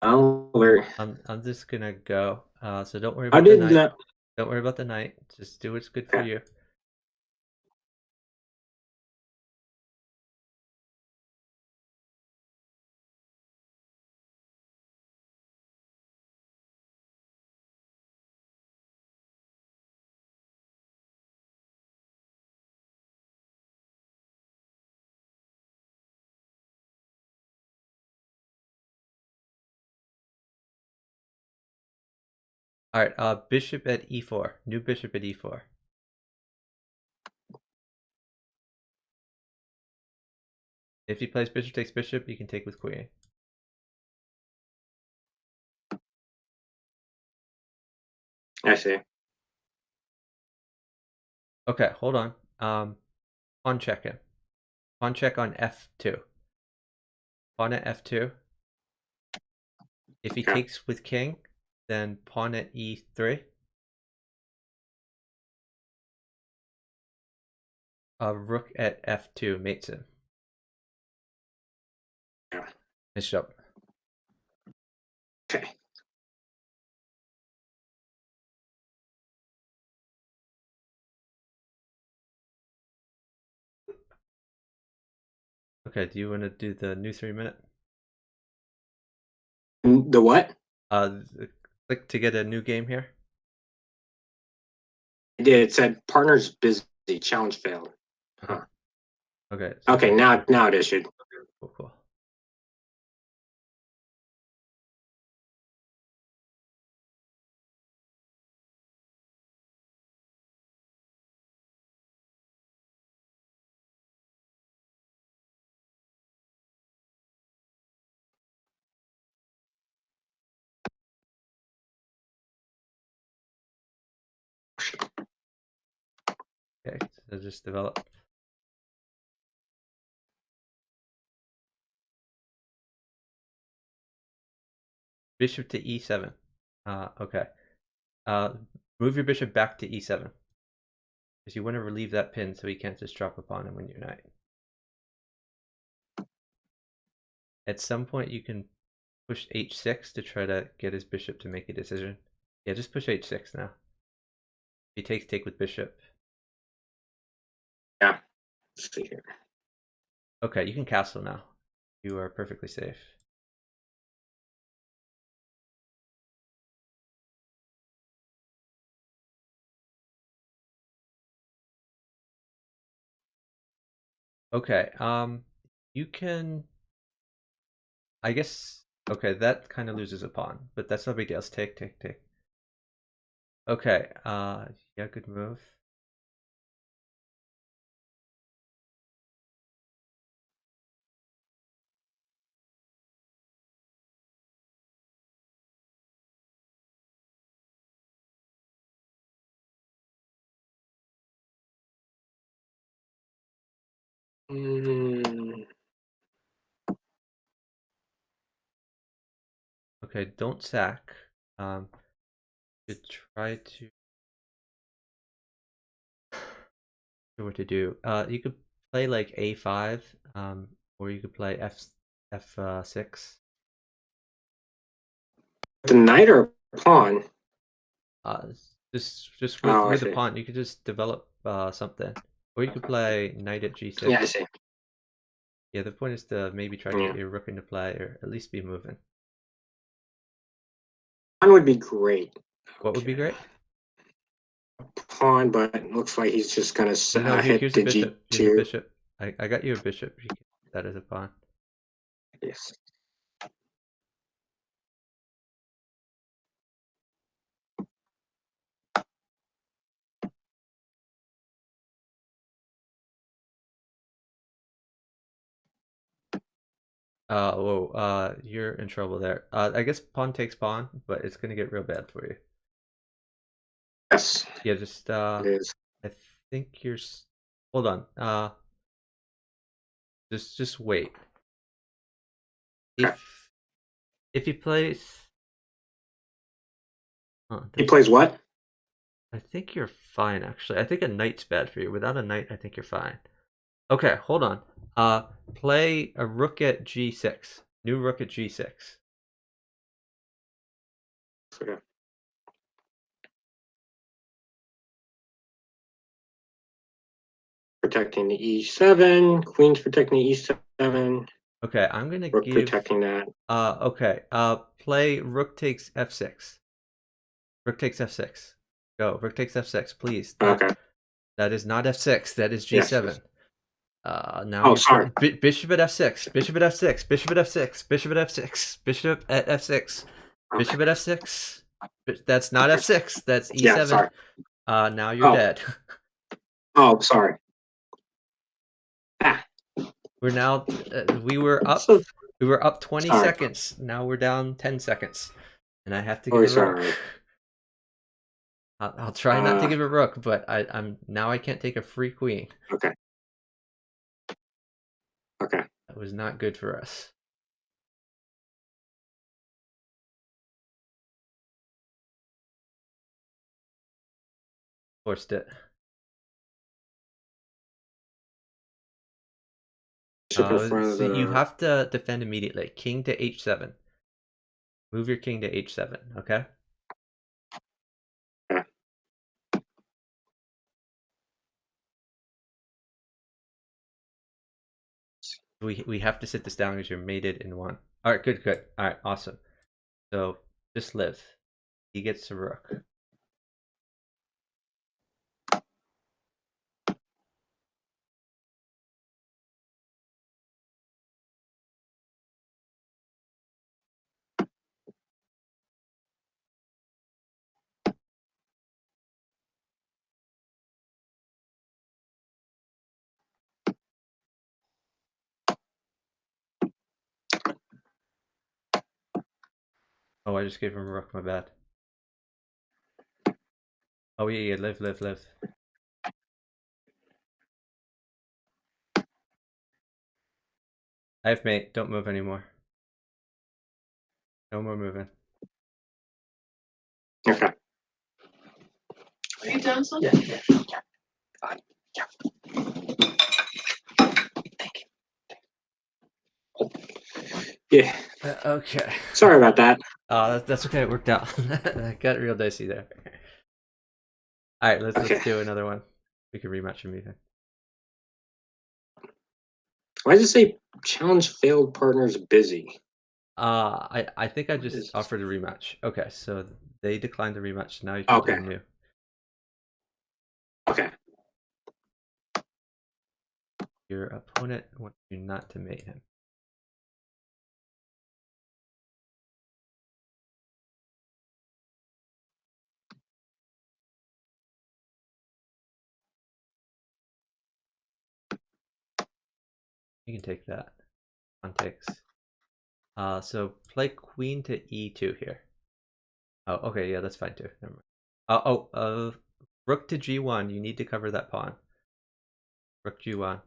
Oh, where? I'm just gonna go. So don't worry How about the did knight. that? Don't worry about the knight. Just do what's good for Okay. you. All right. Bishop at e4. New bishop at e4. If he plays bishop takes bishop, you can take with queen. I see. Okay, hold on. Pawn check him. Pawn check on f2. Pawn at f2. If he Okay. takes with king, then pawn at e3. Rook at f2 mates him. Yeah. Nice job. Okay. Okay, do you want to do the new 3 minute? The what? Click to get a new game here. It did. It said partners busy. Challenge failed. Okay. Huh. Okay, so Okay. go to Now it issued. cool, cool. Okay, so just develop. Bishop to e7. Okay. Uh, Move your bishop back to e7. Because you want to relieve that pin so he can't just drop a pawn and win your knight. At some point you can push h6 to try to get his bishop to make a decision. Yeah, just push h6 now. If he takes, take with bishop. Yeah. Let's see here. Okay, you can castle now. You are perfectly safe. Okay, you can, I guess, okay, that kind of loses a pawn, but that's no big deal. Let's take, take, take. Okay, yeah, good move. Mm, Okay, don't sack. Um, you could try to what to do. You could play like a5, or you could play f6. The knight or pawn? Uh, just Oh, I with the see. pawn, you could just develop something, or you could play knight at Yeah, I g6. see. Yeah, the point is to maybe try to Yeah, get your rook into play, or at least be moving. pawn would be great. What would be Okay, great? pawn, but it looks like he's just gonna No, hit here's a the bishop. Here's a g2. bishop. I got you a bishop. You can use that as a pawn. Yes. Whoa, you're in trouble there. I guess pawn takes pawn, but it's gonna get real bad for you. Yes, Yeah, just it is. I think hold on. Just wait. Okay. If he plays, He does plays what? I think you're fine actually. I think a knight's bad for you. Without a knight, I think you're fine. Okay, hold on. Play a rook at g6. New rook at g6. Okay. Protecting the e7. Queen's protecting the e7. Okay, I'm gonna Rook give. protecting that. Okay. Play rook takes f6. Rook takes f6. Go. Rook takes f6, please. Okay. That is not f6. That is Yes. Yes. g7. Now Oh, you're sorry. bishop at f6. Bishop at f6. Bishop at f6. Bishop at f6. Bishop at f6. Okay. Bishop at f6. That's not Okay. f6. That's Yeah. e7. Sorry. Now you're Oh. dead. Oh, sorry. Ah. We're now we were up So 20 sorry. seconds. Now we're down 10 seconds. And I have to give Oh, a rook. sorry. I'll try not to Uh. give a rook, but I'm now I can't take a free queen. Okay. Okay. That was not good for us. Forced it. Bishop in front of So you the. have to defend immediately. King to h7. Move your king to h7, okay? Okay. We have to sit this down because you're mated in one. All right, good, good. All right, awesome. So just live. He gets a rook. Oh, I just gave him a rook. My bad. Oh yeah, live, live, live. I have mate. Don't move anymore. No more moving. Okay. Are you done, son? Yeah. Yeah. Yeah. Yeah. Okay. Sorry about that. That's okay. It worked out. I got real dicey there. All right, let's Okay. do another one. We can rematch him even. Why does it say challenge failed partners busy? I think I What just is this? offered a rematch. Okay, so they declined the rematch. Now you can do Okay. a new. Okay. Your opponent wants you not to mate him. You can take that. On takes. So play queen to e2 here. Oh, okay, yeah, that's fine too. Never mind. Rook to g1. You need to cover that pawn. Rook g1.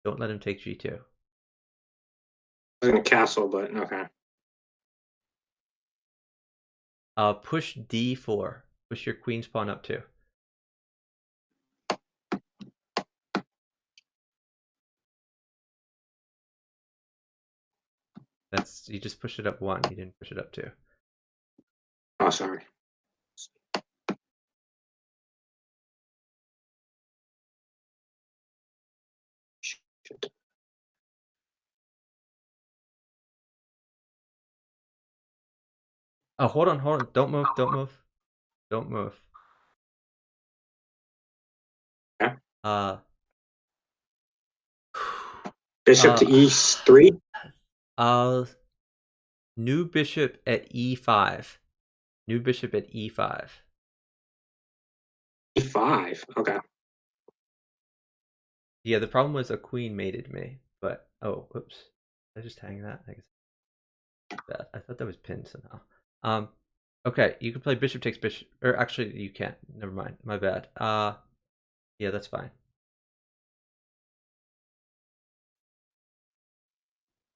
Don't let him take g2. I was gonna castle, but okay. Push D4. Push your queen's pawn up too. That's, you just pushed it up 1. You didn't push it up 2. Oh, sorry. Shit. Oh, hold on. Don't move. Don't move. Yeah. Bishop to E3. New bishop at E5. New bishop at E5. E5. Okay. Yeah, the problem was a queen mated me, but oops. Did I just hang that? I guess bad. I thought that was pinned somehow. Okay, you can play bishop takes bishop, or actually you can't. Never mind. My bad. Yeah, that's fine.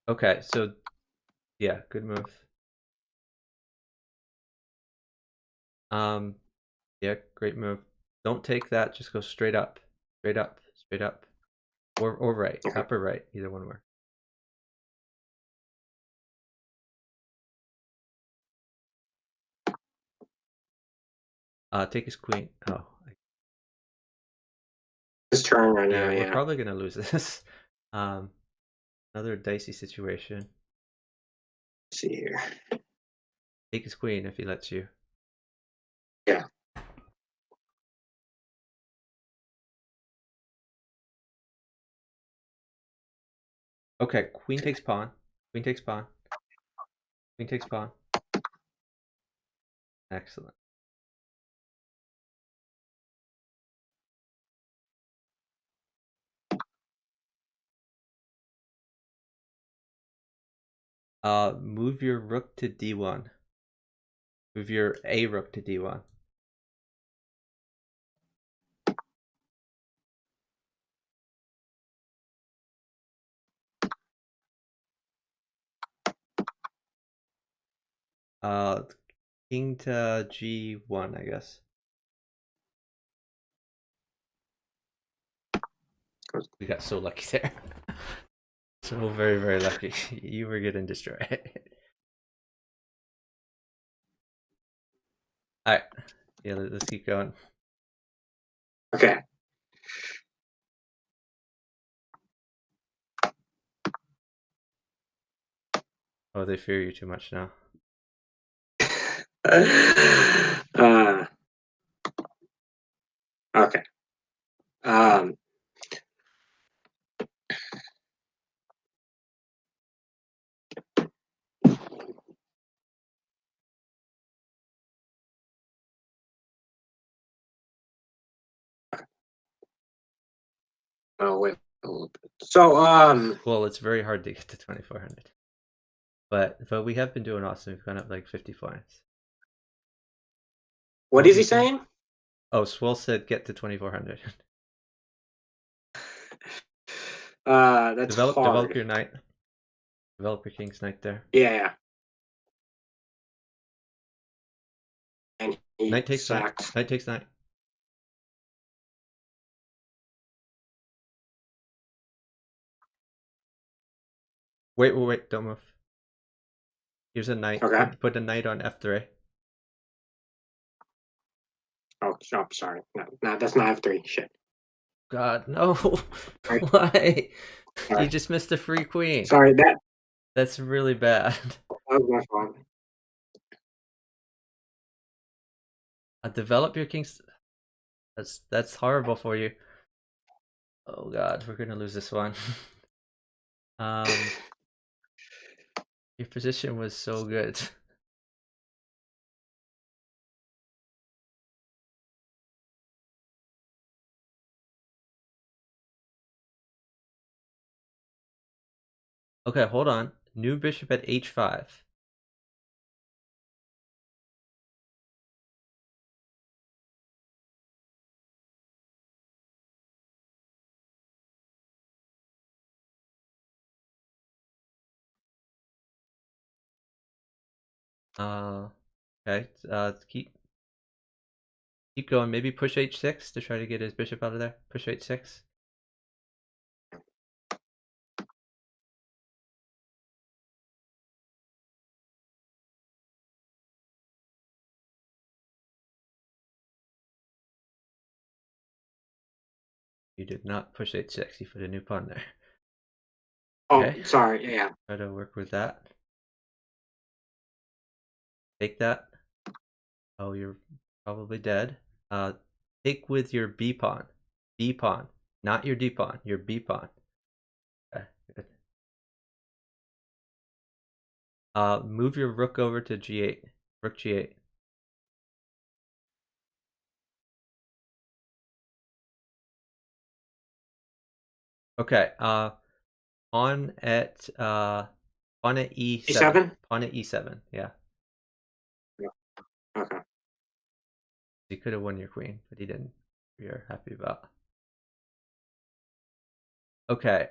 Okay, so yeah, good move. Yeah, great move. Don't take that. Just go straight up, straight up, straight up, or right, Okay. up or right. Either one works. Take his queen. Oh, His turn right now. yeah, we're Yeah. probably gonna lose this. Another dicey situation. Let's see here. Take his queen if he lets you. Yeah. Okay, queen takes pawn. Queen takes pawn. Queen takes pawn. Excellent. Move your rook to D1. Move your A rook to D1. King to G1, I guess. We got so lucky there. So very, very lucky. You were getting destroyed. Alright. Yeah, let's keep going. Okay. Oh, they fear you too much now. Okay. Oh wait a little bit. So well, it's very hard to get to 2400. But we have been doing awesome. We've gone up like 50 points. what is he saying? Oh, Swell said get to 2400. That's develop hard. your knight. Develop your king's knight there. Yeah. And he Knight takes sacked. knight. Knight takes knight. Wait, don't move. Here's a knight. Okay. Put a knight on F3. Oh, sorry. No, that's not F3. Shit. God, no. Right. Why? Sorry. You just missed a free queen. Sorry, That's really bad. that was my fault. Develop your king's. That's horrible for you. Oh God, we're gonna lose this one. Your position was so good. Okay, hold on. New bishop at H5. Okay, keep going. Maybe push h6 to try to get his bishop out of there. Push h6. You did not push h6. You put a new pawn there. Oh, Okay. sorry. Yeah. Try to work with that. Take that. Oh, you're probably dead. Take with your b pawn. B pawn. Not your d pawn. Your b pawn. Okay, good. Move your rook over to g8. Rook g8. Okay. Pawn at e7. E7? Pawn at e7. Yeah. Yeah. Okay. He could have won your queen, but he didn't. We are happy about. Okay.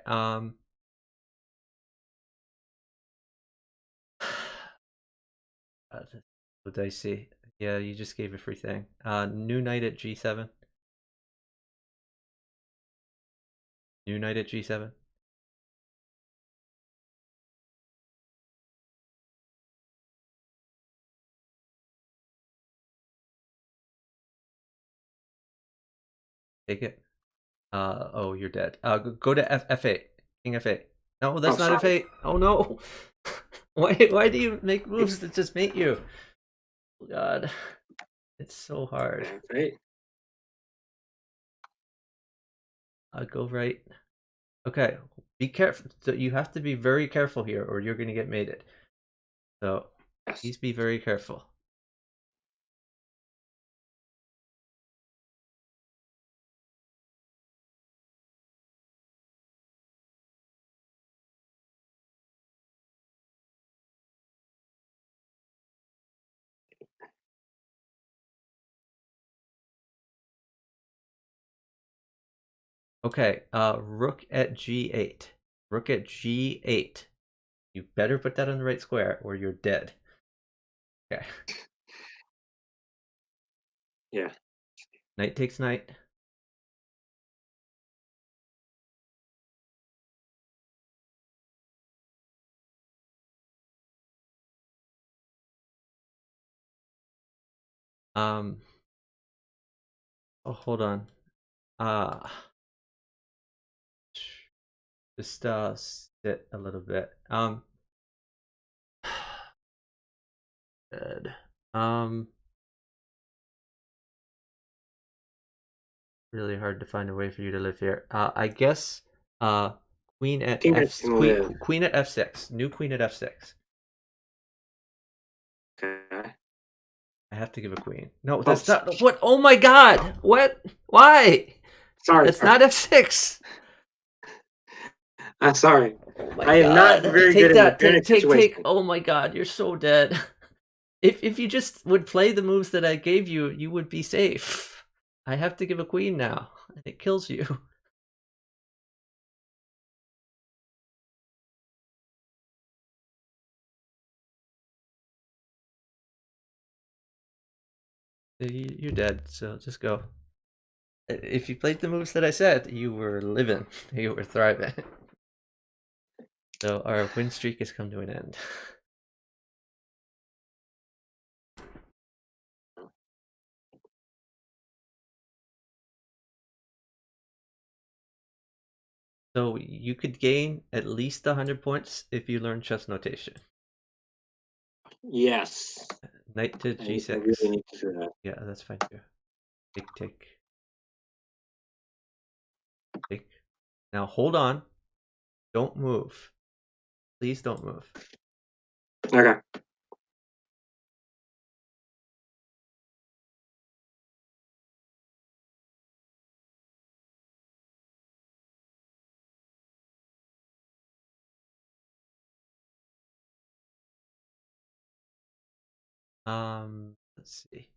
What did I see? Yeah, you just gave a free thing. New knight at g7. New knight at g7. Take it. Oh, you're dead. Go to f8. King f8. No, that's not sorry. f8. Oh no. Why do you make moves that just mate you? Oh, God, it's so hard. F8. Go right. Okay, be careful. So you have to be very careful here, or you're gonna get mated. So Yes. please be very careful. Okay, rook at g8. Rook at g8. You better put that on the right square, or you're dead. Okay. Yeah. Knight takes knight. Oh, hold on. Just sit a little bit. Good. Really hard to find a way for you to live here. I guess queen at think I f can live. queen at f6. New queen at f6. Okay. I have to give a queen. No, that's not what. Oh my God! What? Why? Sorry. That's not f6. I'm sorry. Oh my I am not God! very Take good in the that. panic Take. situation. Oh my God! You're so dead. If you just would play the moves that I gave you, you would be safe. I have to give a queen now, and it kills you. You're dead, so just go. If you played the moves that I said, you were living. You were thriving. So our win streak has come to an end. So you could gain at least 100 points if you learn chess notation. Yes. Knight to I g6. really need to do that. Yeah, that's fine too. Take. Now hold on. Don't move. Please don't move. Okay. Let's see.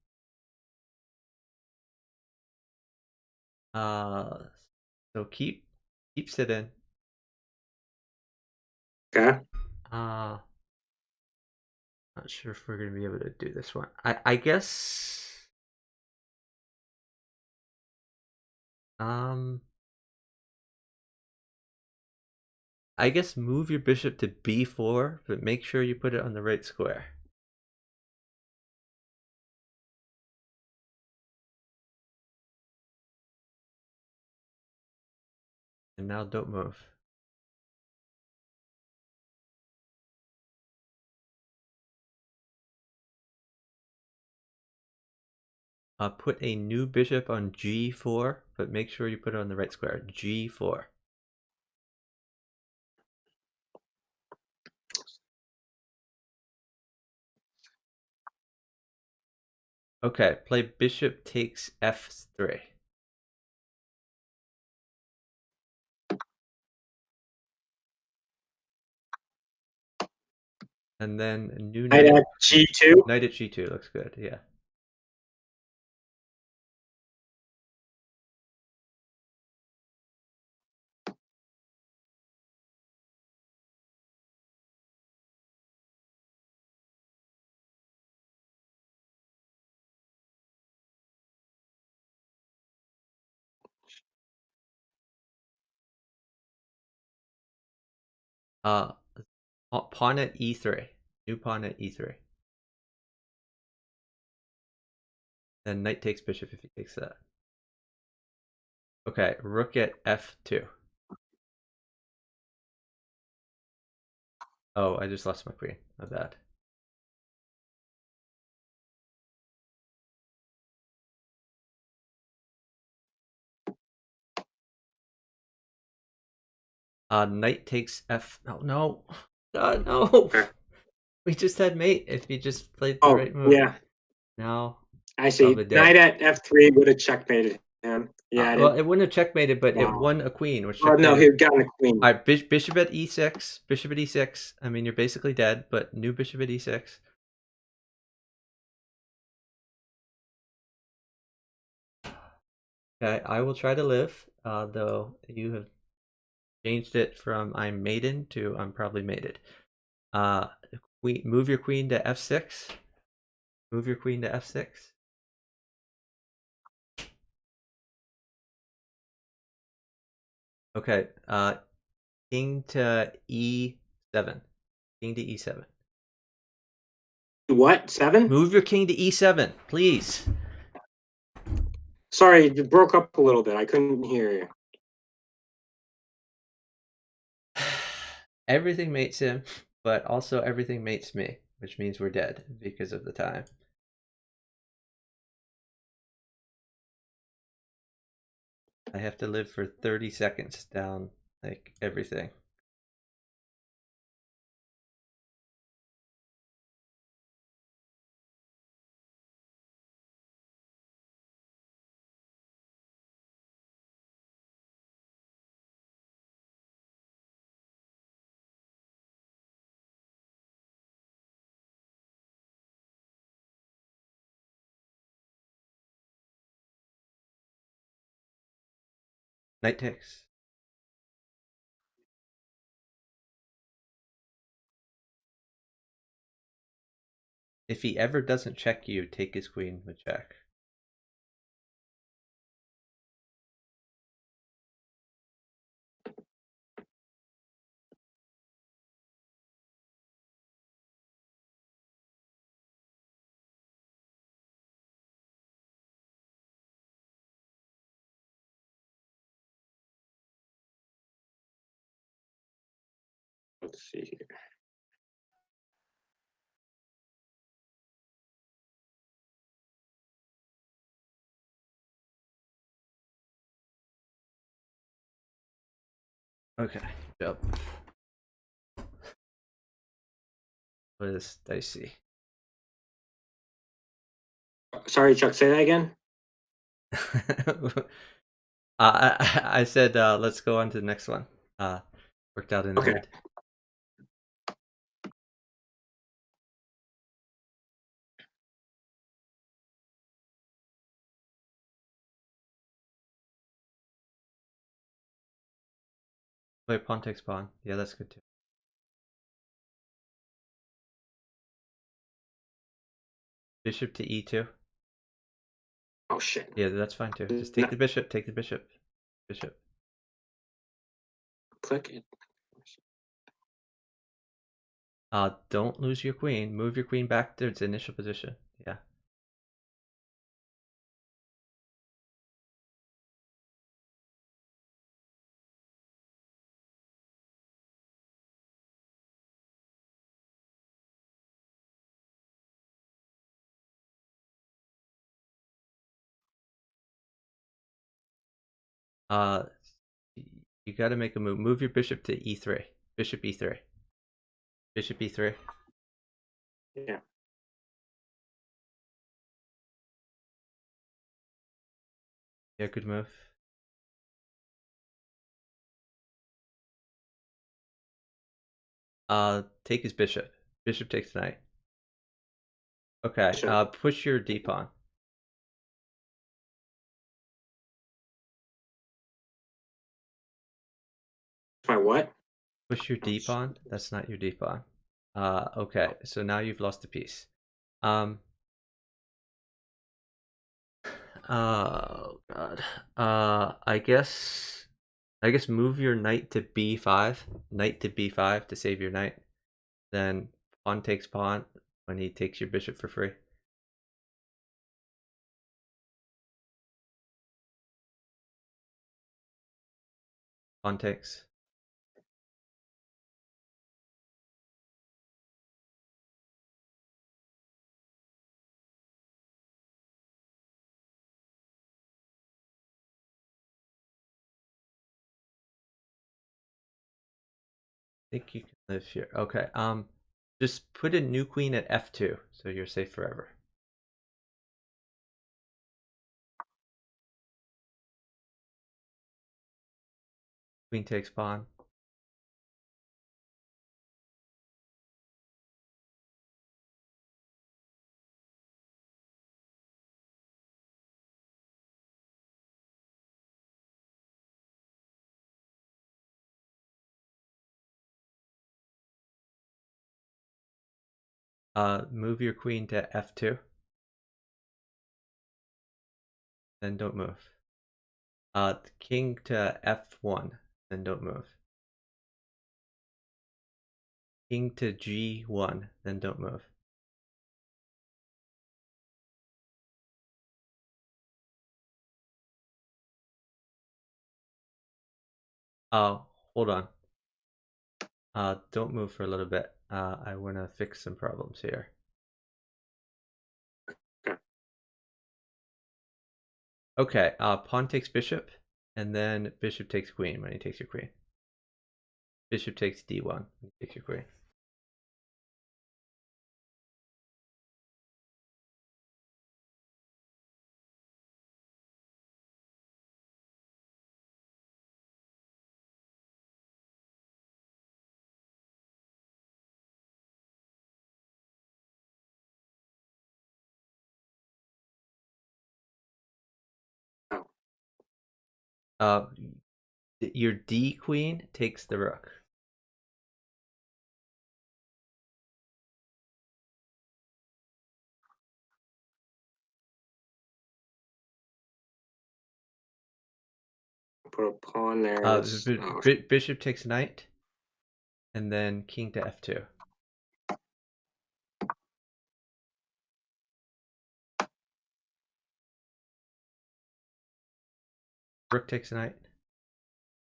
So keep sitting. Okay. Not sure if we're gonna be able to do this one. I guess I guess move your bishop to b4, but make sure you put it on the right square. And now don't move. Put a new bishop on g4, but make sure you put it on the right square. g4. Okay, play bishop takes f3. And then a new Knight knight. at G2. Knight at g2 looks good, yeah. Uh, pawn at e3. New pawn at e3. Then knight takes bishop if he takes that. Okay, rook at f2. Oh, I just lost my queen. My bad. Knight takes f. Oh no, no. Okay. We just had mate. If you just played the Oh, right move. yeah. Now, I see. probably Knight dead. at F3 would have checkmated him. Yeah, Well, it wouldn't have checkmated, but it wow. won a queen, which Oh, no, checkmated. he got a queen. All right, bishop at e6. Bishop at e6. I mean, you're basically dead, but new bishop at e6. Okay, I will try to live, though you have changed it from I'm maiden to I'm probably mated. Move your queen to f6. Move your queen to f6. Okay, king to e7. King to e7. What? 7? Move your king to e7, please. Sorry, it broke up a little bit. I couldn't hear you. Everything mates him, but also everything mates me, which means we're dead because of the time. I have to live for 30 seconds down, like, everything. Knight takes. If he ever doesn't check you, take his queen with check. Let's see here. Okay, jump. What is dicey? Sorry, Chuck, say that again? I said let's go on to the next one. Worked out in the Okay. head. Play pawn takes pawn. Yeah, that's good too. Bishop to e2. Oh shit. Yeah, that's fine too. Just take the bishop. Take the bishop. Bishop. Click it. Don't lose your queen. Move your queen back to its initial position. Yeah. Uh, you got to make a move. Move your bishop to e3. Bishop e3. Bishop e3. Yeah. Yeah, good move. Take his bishop. Bishop takes knight. Okay. Bishop. Push your d pawn. My what? Push your d pawn. That's not your d pawn. Okay. So now you've lost a piece. Oh god. I guess move your knight to b5. Knight to b5 to save your knight. Then pawn takes pawn when he takes your bishop for free. Pawn takes. I think you can live here. Okay. Just put a new queen at f2 so you're safe forever. Queen takes pawn. Move your queen to f2. Then don't move. King to f1. Then don't move. King to g1. Then don't move. Oh, hold on. Don't move for a little bit. I want to fix some problems here. Okay, pawn takes bishop, and then bishop takes queen when he takes your queen. Bishop takes d1 when he takes your queen. Your d queen takes the rook. Put a pawn there. Bishop takes knight, and then king to f2. Rook takes knight.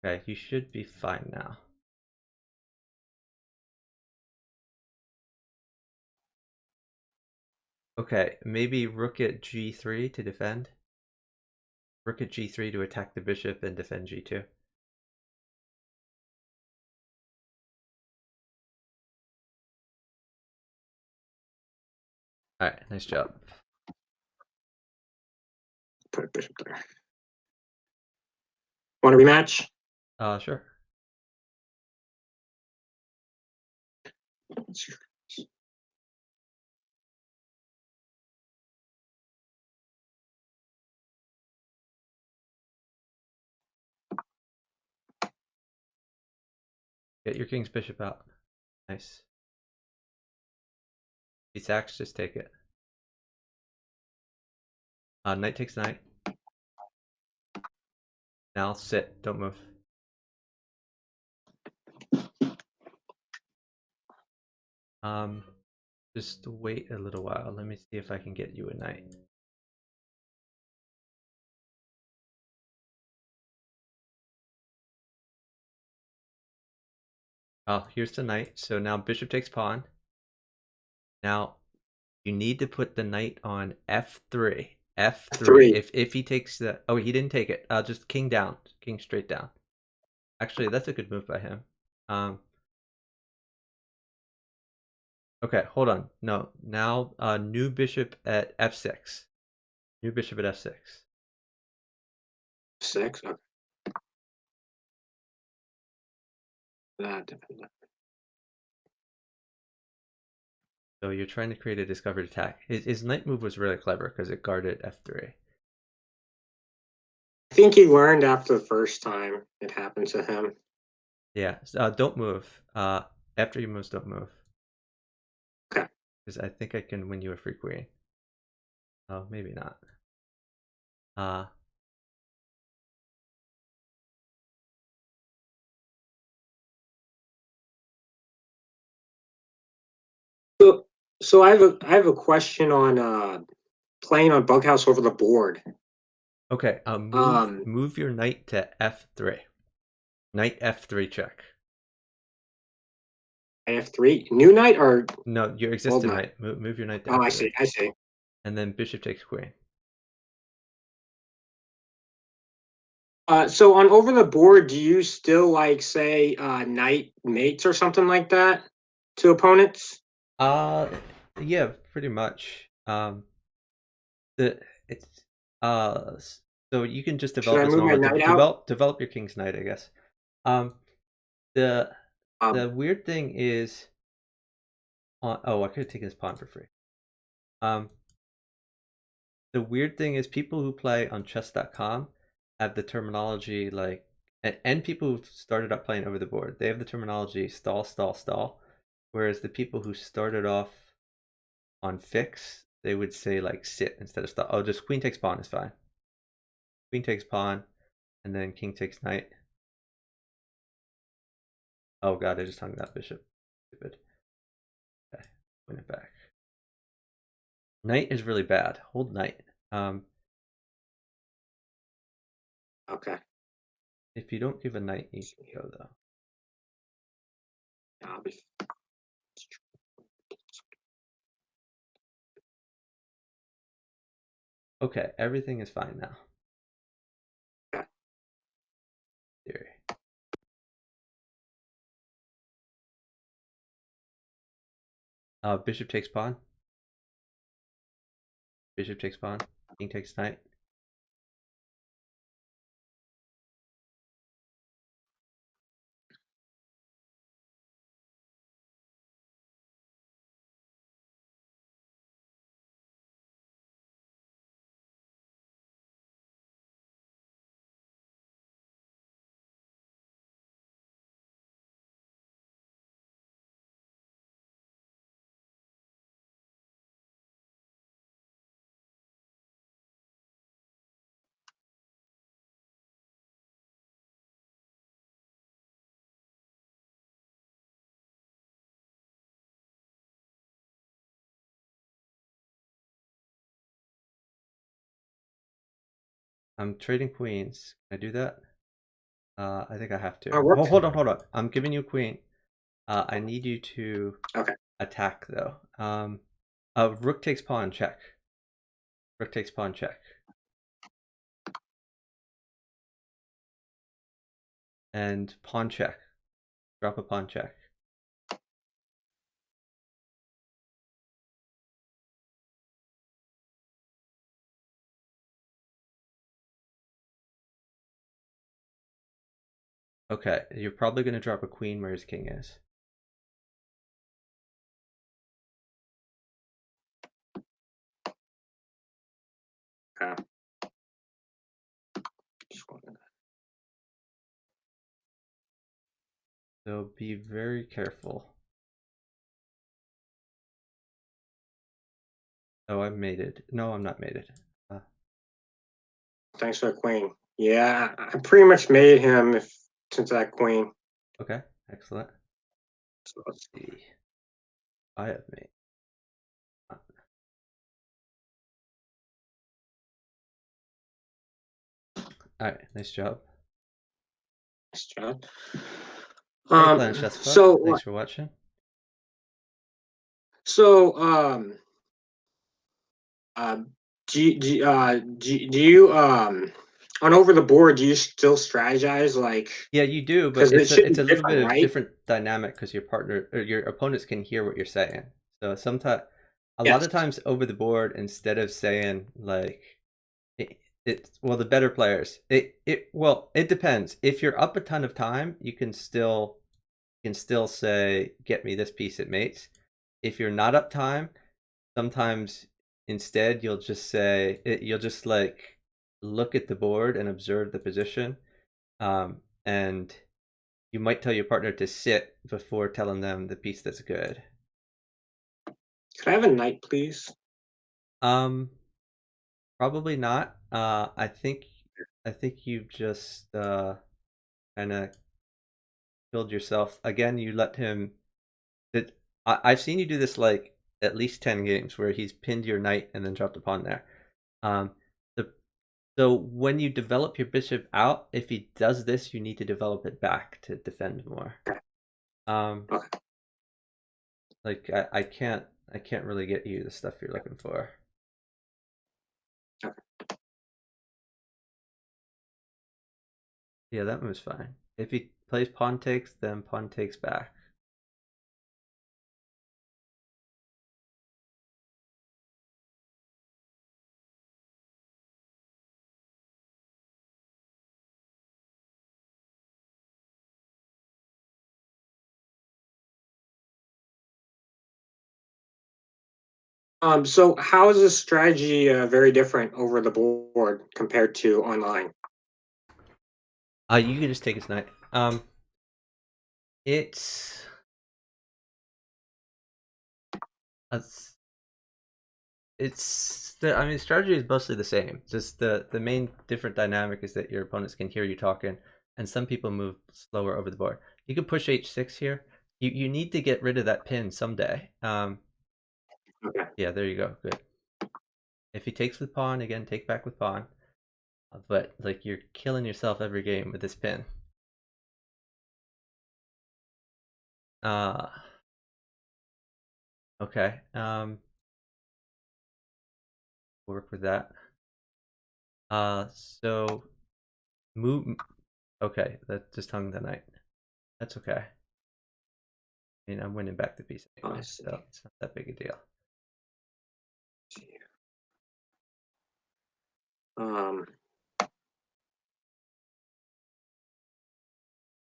Okay, you should be fine now. Okay, maybe rook at g3 to defend. Rook at g3 to attack the bishop and defend g2. Alright, nice job. Put a bishop there. Want a rematch? Sure. Get your king's bishop out. Nice. He sacks, just take it. Knight takes knight. Now sit, don't move. Just wait a little while. Let me see if I can get you a knight. Oh, here's the knight. So now bishop takes pawn. Now you need to put the knight on f3. F3. If he takes the he didn't take it. Just king down, king straight down. Actually, that's a good move by him. Okay, hold on. No, now new bishop at f6. New bishop at f6. 6. Okay. That. So you're trying to create a discovered attack. His knight move was really clever because it guarded f3. I think he learned after the first time it happened to him. Yeah, don't move. After he moves, don't move. Okay. Because I think I can win you a free queen. Oh, maybe not. So I have a question on playing on bughouse over the board. Okay, move your knight to f3. Knight f3 check. f3 new knight or no, your existing knight. Move your knight to f3. I see. And then bishop takes queen. So on over the board, do you still like say knight mates or something like that to opponents? Yeah, pretty much. So you can just develop as normal. Develop your king's knight, I guess. The weird thing is, I could have taken his pawn for free. The weird thing is people who play on chess.com have the terminology like, and people who've started up playing over the board, they have the terminology stall, stall, stall. Whereas the people who started off on fix, they would say like sit instead of stall. Oh, just queen takes pawn is fine. Queen takes pawn, and then king takes knight. Oh god, I just hung that bishop. Stupid. Okay, win it back. Knight is really bad. Hold knight. Okay. If you don't give a knight, you can go though. Okay, everything is fine now. Theory. Bishop takes pawn. Bishop takes pawn. King takes knight. I'm trading queens. Can I do that? I think I have to. Oh, hold on. I'm giving you a queen. I need you to attack though. Rook takes pawn, check. Rook takes pawn, check. And pawn check. Drop a pawn check. Okay, you're probably going to drop a queen where his king is. Okay. So be very careful. Oh, I'm mated. No, I'm not mated. thanks for the queen. Yeah, I pretty much made him since that queen. Okay, excellent. So Let's see. I have made. All right, nice job. nice job. Hey, Planet Chess Club. So Thanks for watching. So do you on over the board? Do you still strategize like? Yeah, you do, but Because it should it's be a little bit different, of right? different dynamic because your partner or your opponents can hear what you're saying. So sometimes, a lot Yes. of times over the board, instead of saying like well, the better players, it depends. If you're up a ton of time, you can still say, "Get me this piece at mates." If you're not up time, sometimes instead you'll just say you'll just like look at the board and observe the position, and you might tell your partner to sit before telling them the piece that's good. Could I have a knight, please? Probably not. I think you've just kind of killed yourself again. You let him. I've seen you do this like at least 10 games where he's pinned your knight and then dropped a pawn there. Um, the So when you develop your bishop out, if he does this, you need to develop it back to defend more. Okay. Like I can't really get you the stuff you're looking for. Okay. Yeah, that move's fine. If he plays pawn takes, then pawn takes back. So how is this strategy very different over the board compared to online? You can just take his knight. It's I mean, strategy is mostly the same. Just the main different dynamic is that your opponents can hear you talking, and some people move slower over the board. You can push h6 here. You need to get rid of that pin someday. Okay. Yeah, there you go. Good. If he takes with pawn, again, take back with pawn. But like you're killing yourself every game with this pin. Okay. Work with that. So move. Okay, that just hung the knight. That's okay. I mean, I'm winning back the piece anyway, so it's not that big a deal.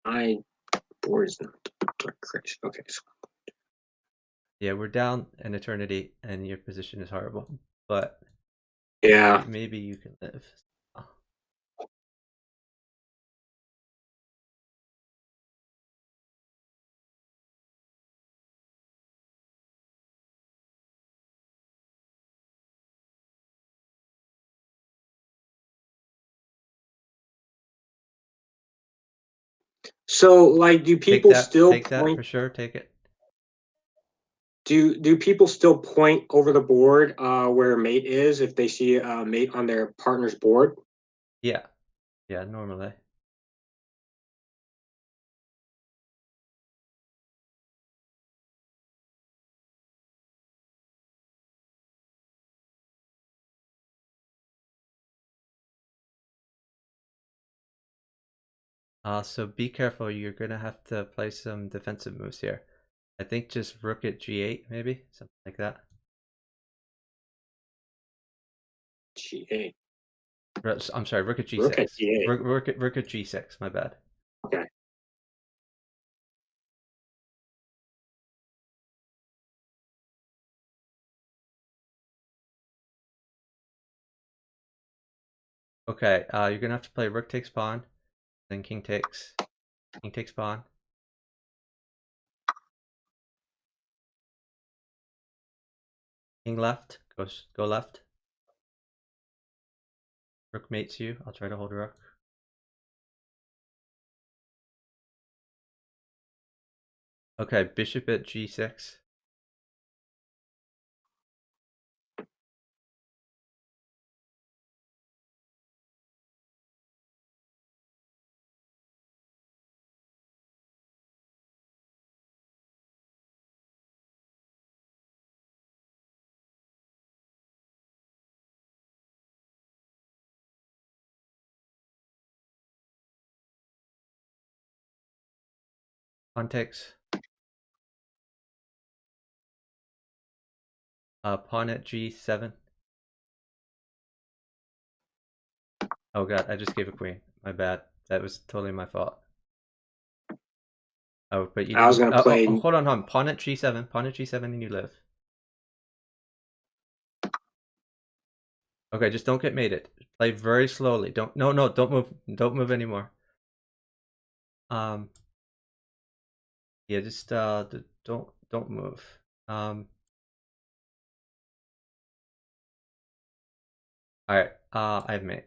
My board is not crazy. Okay. So. Yeah, we're down an eternity, and your position is horrible. But Yeah. maybe you can live. So, like, do people still Take that point? for sure. Take it. Do people still point over the board where mate is if they see a mate on their partner's board? Yeah, yeah, normally. So be careful. You're gonna have to play some defensive moves here. I think just rook at g8, maybe something like that. G8. I'm sorry, rook at g6. Rook at G8. Rook at g6. My bad. Okay. Okay. You're gonna have to play rook takes pawn, then king takes pawn. King left. Go left. Rook mates you. I'll try to hold rook. Okay, bishop at g6. Pawn takes. Pawn at g7. Oh god, I just gave a queen. My bad. That was totally my fault. Oh, but you didn't. I was gonna play. Hold on. Pawn at g7. Pawn at g7 and you live. Okay, just don't get mated. Play very slowly. Don't don't move. Don't move anymore. Yeah, just don't move. Alright, I've mate.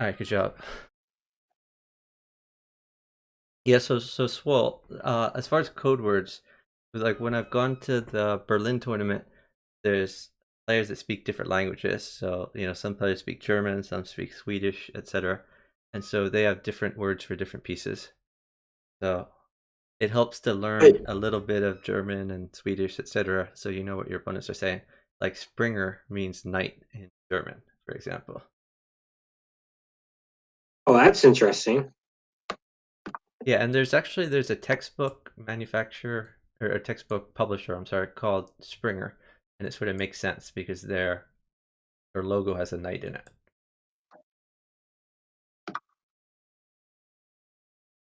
Alright, good job. Yeah, so Swole, as far as code words, like when I've gone to the Berlin tournament, there's players that speak different languages. So, you know, some players speak German, some speak Swedish, etc. And so they have different words for different pieces. So it helps to learn a little bit of German and Swedish, etc. So you know what your opponents are saying. Like Springer means knight in German, for example. Oh, that's interesting. Yeah, and there's a textbook manufacturer or a textbook publisher, I'm sorry, called Springer, and it sort of makes sense because their logo has a knight in it.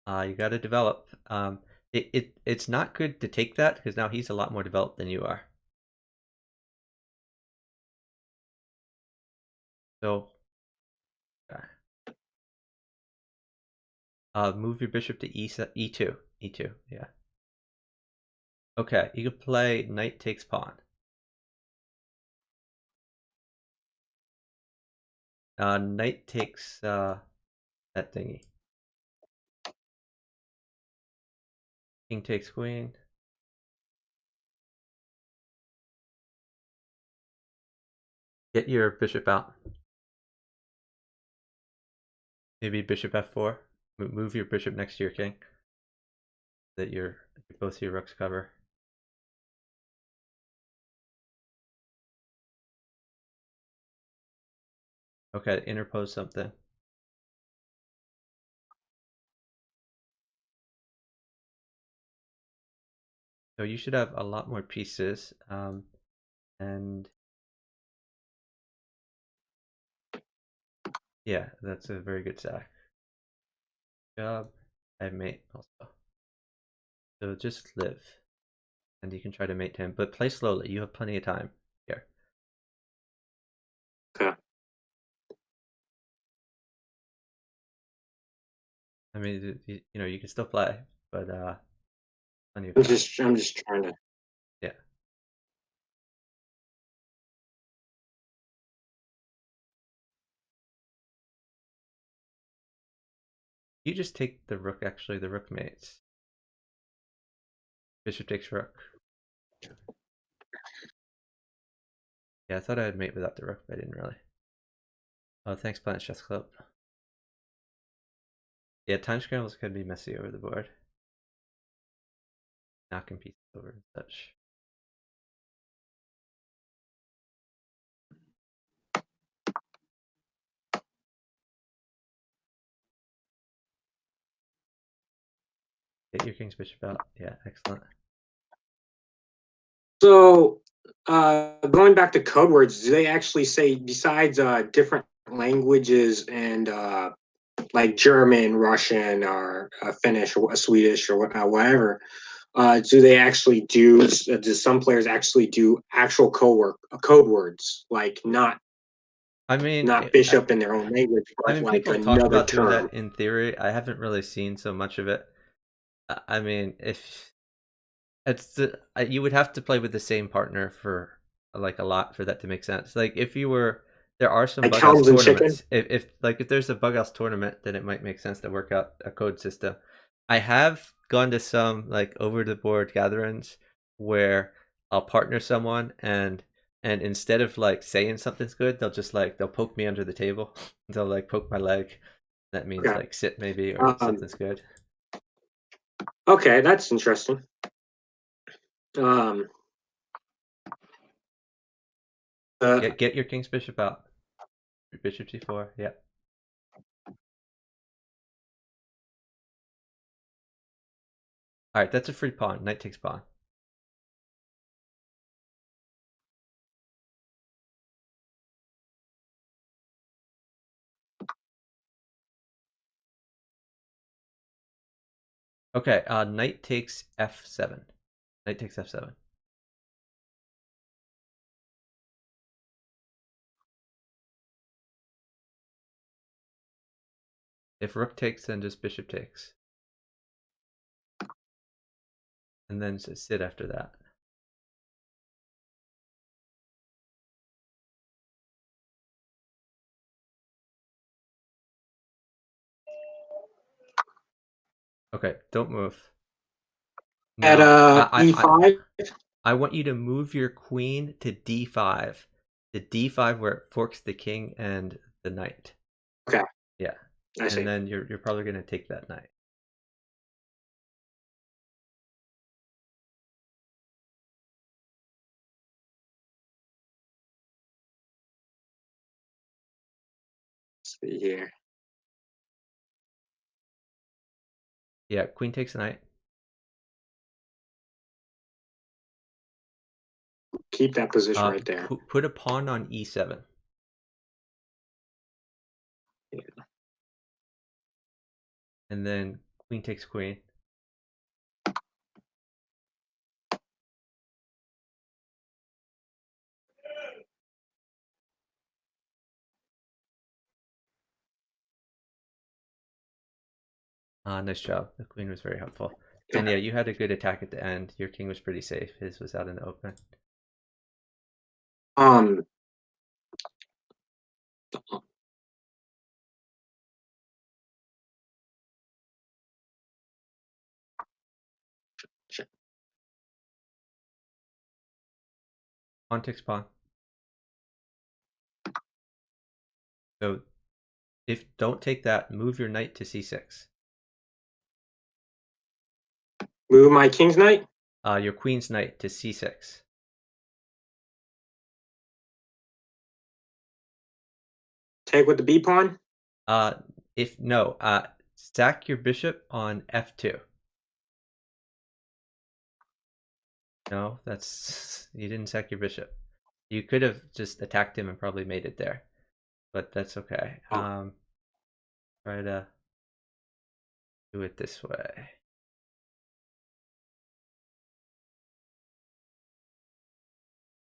You got to develop. It's not good to take that because now he's a lot more developed than you are. So, move your bishop to e2. E2, yeah. Okay, you could play knight takes pawn. Knight takes that thingy. King takes queen. Get your bishop out. Maybe bishop f4. Move your bishop next to your king. That both your rooks cover. Okay, interpose something. So you should have a lot more pieces. And yeah, that's a very good sack. Good job. I have mate also. So just live. And you can try to mate him, but play slowly. You have plenty of time here. Okay. I mean, you know, you can still play, but plenty of I'm time. just trying to. Yeah. You just take the rook, actually, the rook mates. Bishop takes rook. Yeah, I thought I'd mate without the rook, but I didn't really. Oh, thanks, Planet Chess Club. Yeah, time scrambles can be messy over the board. Knocking pieces over and such. Get your king's bishop out. Yeah, excellent. So, going back to code words, do they actually say besides different languages and like German, Russian, or Finnish, or Swedish, or whatever? Do they actually do? Do some players actually do actual code words, like not I mean, bishop in their own language, I but mean, like people have talked another about doing term? that in theory. I haven't really seen so much of it. I mean, if it's you would have to play with the same partner for like a lot for that to make sense. Like if you were there are some Like bughouse Helms and Chicken? tournaments. If there's a bughouse tournament, then it might make sense to work out a code system. I have gone to some like over the board gatherings where I'll partner someone and instead of like saying something's good, they'll poke me under the table. They'll like poke my leg. That means Okay. like sit maybe or something's good. Okay, that's interesting. Get your king's bishop out. Bishop c4, yeah. Alright, that's a free pawn. Knight takes pawn. Okay, knight takes f7. Knight takes f7. If rook takes, then just bishop takes. And then just sit after that. Okay, don't move. At E5? I want you to move your queen to D5. The D5 where it forks the king and the knight. Okay. Yeah. I see. And then you're probably going to take that knight. Let's see here. Yeah, queen takes knight. Keep that position right there. Put a pawn on E7. Yeah. And then queen takes queen. Nice job. The queen was very helpful. And yeah, you had a good attack at the end. Your king was pretty safe. His was out in the open. Pawn takes pawn. So if don't take that, move your knight to c6. Move my king's knight? Your queen's knight to c6. Take with the B pawn? Stack your bishop on f2. No, you didn't sack your bishop. You could have just attacked him and probably made it there, but that's okay. Try to do it this way.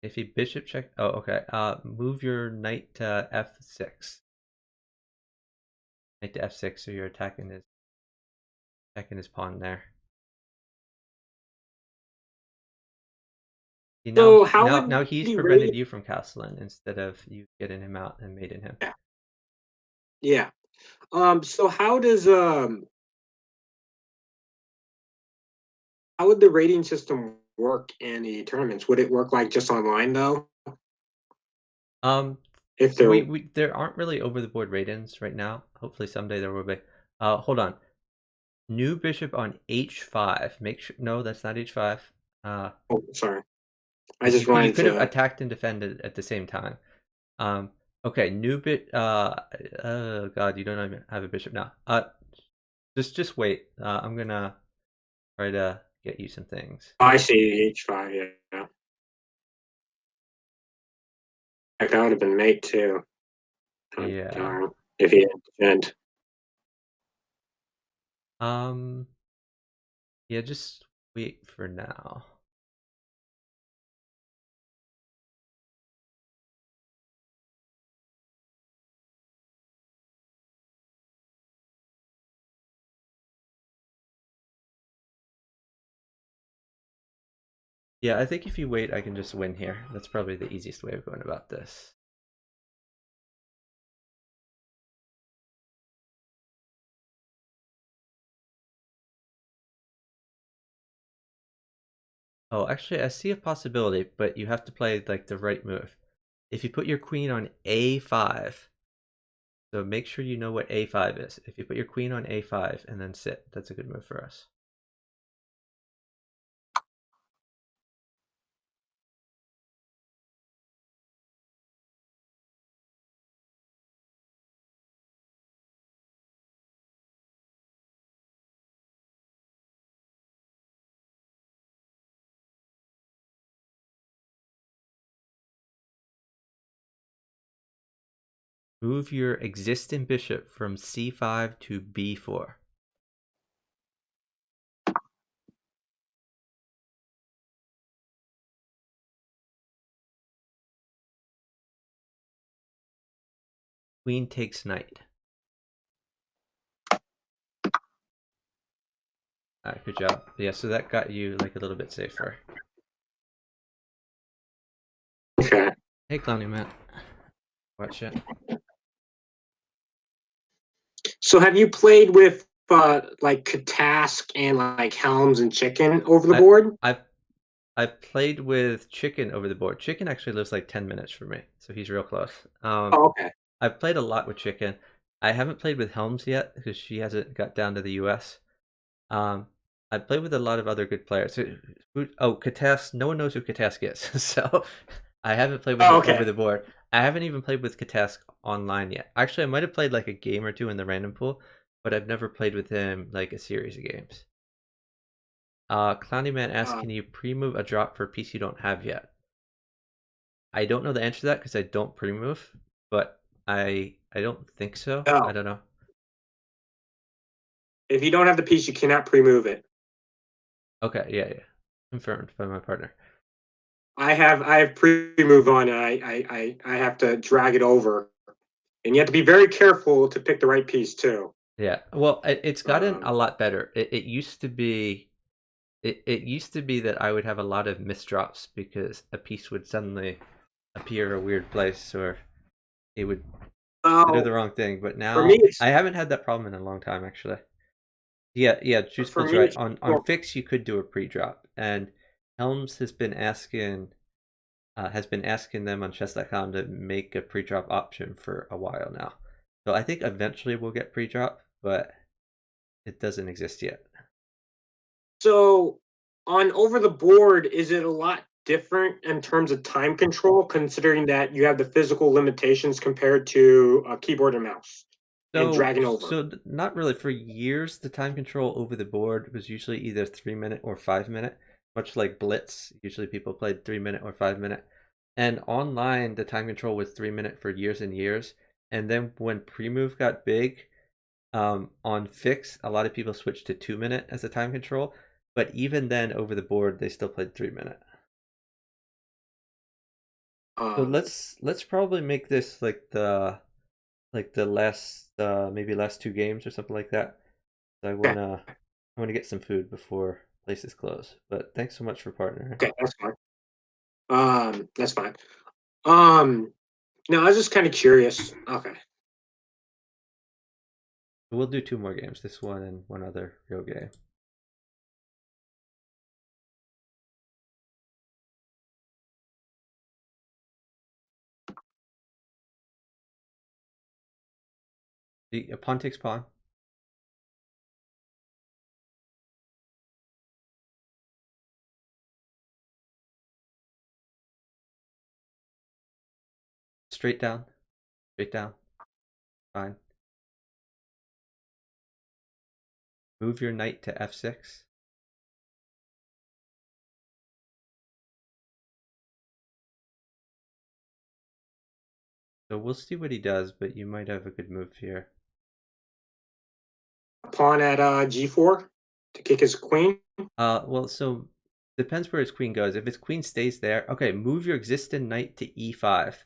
If he bishop check, oh okay. Move your knight to f6. Knight to f6, so you're attacking his pawn there. See, now he's prevented you from castling instead of you getting him out and mating him. Yeah. So how would the rating system work in the tournaments? Would it work like just online though? If there aren't really over the board ratings right now. Hopefully someday there will be. Hold on. New bishop on h5. Make sure. No, that's not h5. Oh, sorry. You could have attacked and defended at the same time. Okay. New bit. Oh God, you don't even have a bishop now. Just wait. I'm gonna try to get you some things. I see h5. Yeah. Heck, that would have been mate too. Yeah. Darn, if he didn't defend. Yeah, just wait for now. Yeah, I think if you wait, I can just win here. That's probably the easiest way of going about this. Oh, actually, I see a possibility, but you have to play like the right move. If you put your queen on A5, so make sure you know what A5 is. If you put your queen on A5 and then sit, that's a good move for us. Move your existing bishop from C5 to B4. Queen takes knight. Alright, good job. Yeah, so that got you like a little bit safer. Okay. Hey, Clowny Man. Watch it. So have you played with like Katask and like Helms and Chicken over the I, board? I've played with Chicken over the board. Chicken actually lives like 10 minutes from me, so he's real close. Oh, okay. I've played a lot with Chicken. I haven't played with Helms yet because she hasn't got down to the US. Um, I've played with a lot of other good players. Oh, Katask. No one knows who Katask is, so I haven't played with Oh, him over okay. the board. I haven't even played with Katask online yet. Actually, I might have played like a game or two in the random pool, but I've never played with him like a series of games. Clowny Man asks, can you pre-move a drop for a piece you don't have yet? I don't know the answer to that because I don't pre-move, but I don't think so. I No. don't know. If you don't have the piece, you cannot pre-move it. Okay, yeah. Confirmed by my partner. I have pre-move on, and I have to drag it over, and you have to be very careful to pick the right piece too. Yeah. Well, it's gotten a Um, lot better. It used to be it used to be that I would have a lot of misdrops because a piece would suddenly appear a weird place or it would do the well, wrong thing. But for me, now it's I haven't had that problem in a long time actually. Yeah, for Juiceful's me, right. it's On well, fix you could do a pre-drop, and Helms has been asking them on chess.com to make a pre-drop option for a while now. So I think eventually we'll get pre-drop, but it doesn't exist yet. so on over the board, is it a lot different in terms of time control, considering that you have the physical limitations compared to a keyboard and mouse and So, dragging over? so not really. For years, the time control over the board was usually either 3 minute or 5 minute, much like Blitz. Usually, people played 3 minute or 5 minute. And online, the time control was 3 minute for years and years. And then when pre-move got big, on fix, a lot of people switched to 2 minute as a time control. But even then, over the board, they still played 3 minute. So Um, let's probably make this like the last maybe last two games or something like that. I okay, wanna get some food before places close. But thanks so much for partnering. okay, that's fine. That's fine. Um, no, I was just kind of curious. Okay. We'll do two more games, this one and one other real game. The pawn takes pawn. Straight down. Straight down. Fine. Move your knight to f6. So we'll see what he does, but you might have a good move here. Pawn at g4 to kick his queen. Well, so depends where his queen goes. If his queen stays there, okay, move your existing knight to e5.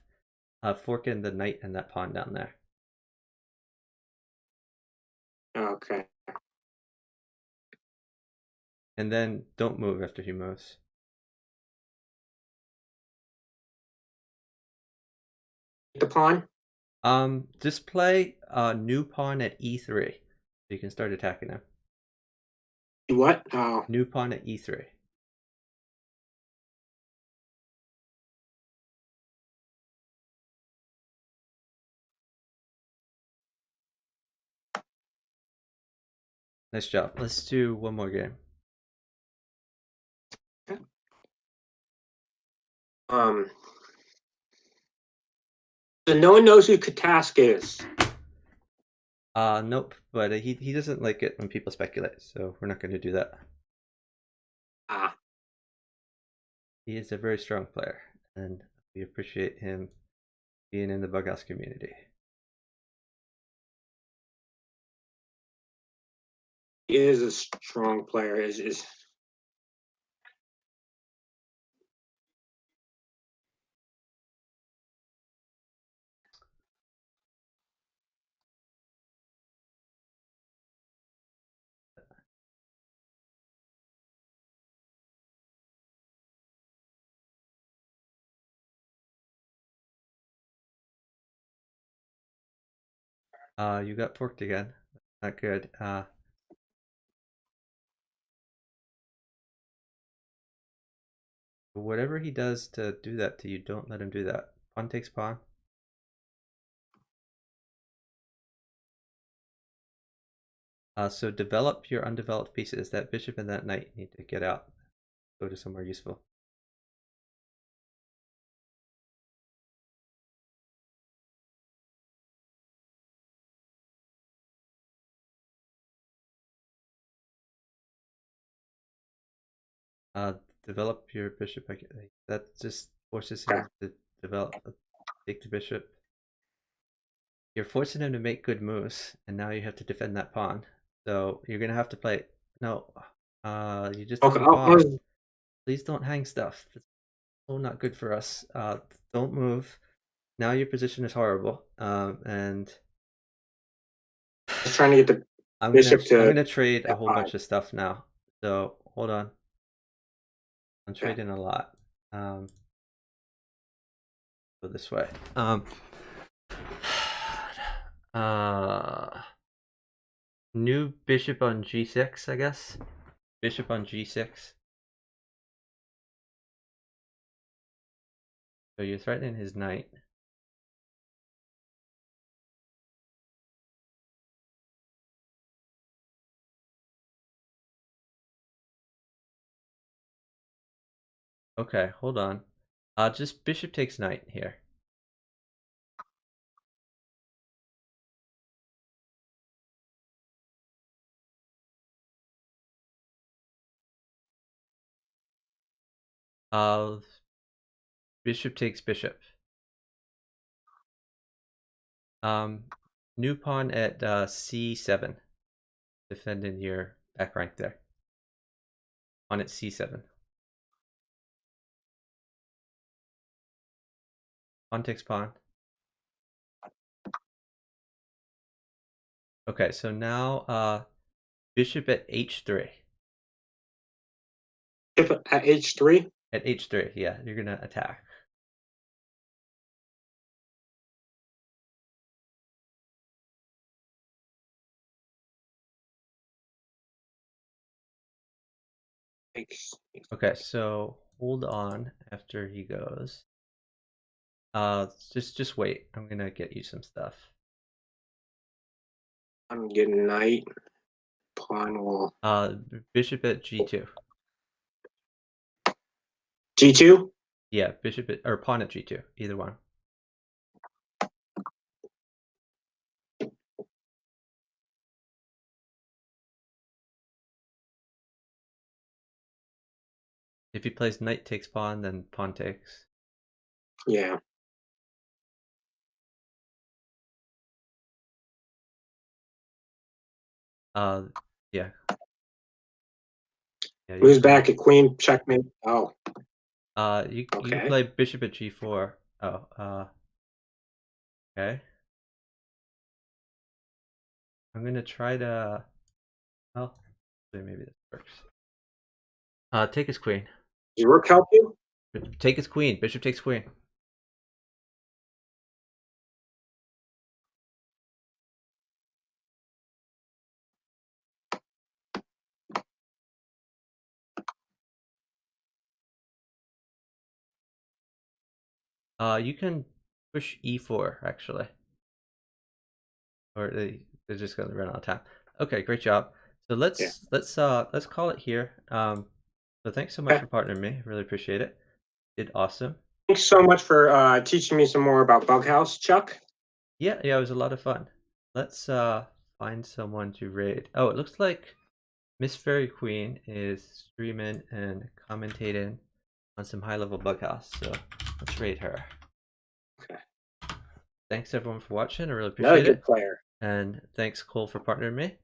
Fork in the knight and that pawn down there. Okay. And then don't move after he moves. The pawn. Just play new pawn at e3. So you can start attacking him. What? Oh, New pawn at e3. Nice job. Let's do one more game. So no one knows who Katask is. Nope, but he doesn't like it when people speculate, so we're not going to do that. Ah, He is a very strong player, and we appreciate him being in the bughouse community. he is a strong player. Is You got forked again. Not good. Whatever he does to do that to you, don't let him do that. Pawn takes pawn. So develop your undeveloped pieces. That bishop and that knight need to get out. Go to somewhere useful. Develop your bishop. That just forces him to develop. Take the bishop. You're forcing him to make good moves, and now you have to defend that pawn. So you're gonna have to play. No, you just hung okay? a pawn. Please don't hang stuff. It's so not good for us. Don't move. Now your position is horrible. And Just trying to get the I'm bishop to gonna trade a whole F5. bunch of stuff now. So hold on. I'm Okay. trading a lot. Go this way. New bishop on g6, I guess. Bishop on g6. So you're threatening his knight. Okay, hold on. Just bishop takes knight here. Bishop takes bishop. New pawn at c7. Defending your back rank there. Pawn at c7. Pawn takes pawn. Okay, so now bishop at h3. Bishop at h3. At h3, yeah, you're gonna attack. Okay, so hold on after he goes. Just wait. I'm gonna get you some stuff. I'm getting knight. Pawn will. Bishop at g2. G2. Yeah, bishop at, or pawn at g2. Either one. If he plays knight takes pawn, then pawn takes. Yeah. Yeah. Yeah. Moves back at queen. Checkmate. Oh. You Okay. play bishop at g4. Oh. Okay. I'm gonna try to. Well, maybe this works. Take his queen. Does rook help you? Take his queen. Bishop takes queen. You can push e4 actually, or they're just gonna run out of time. Okay, great job. So let's call it here. So thanks so much Okay. for partnering me. Really appreciate it. Did awesome. Thanks so much for teaching me some more about Bughouse, Chuck. Yeah, it was a lot of fun. Let's find someone to raid. Oh, it looks like Miss Fairy Queen is streaming and commentating on some high-level bughouse. So let's raid her. Okay. Thanks everyone for watching. I really Another appreciate good it. player. And thanks Cole for partnering me.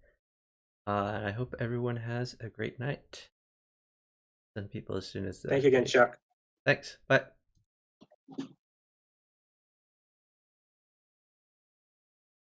And I hope everyone has a great night. Send people as soon as Thank you again, Chuck. Thanks. Bye.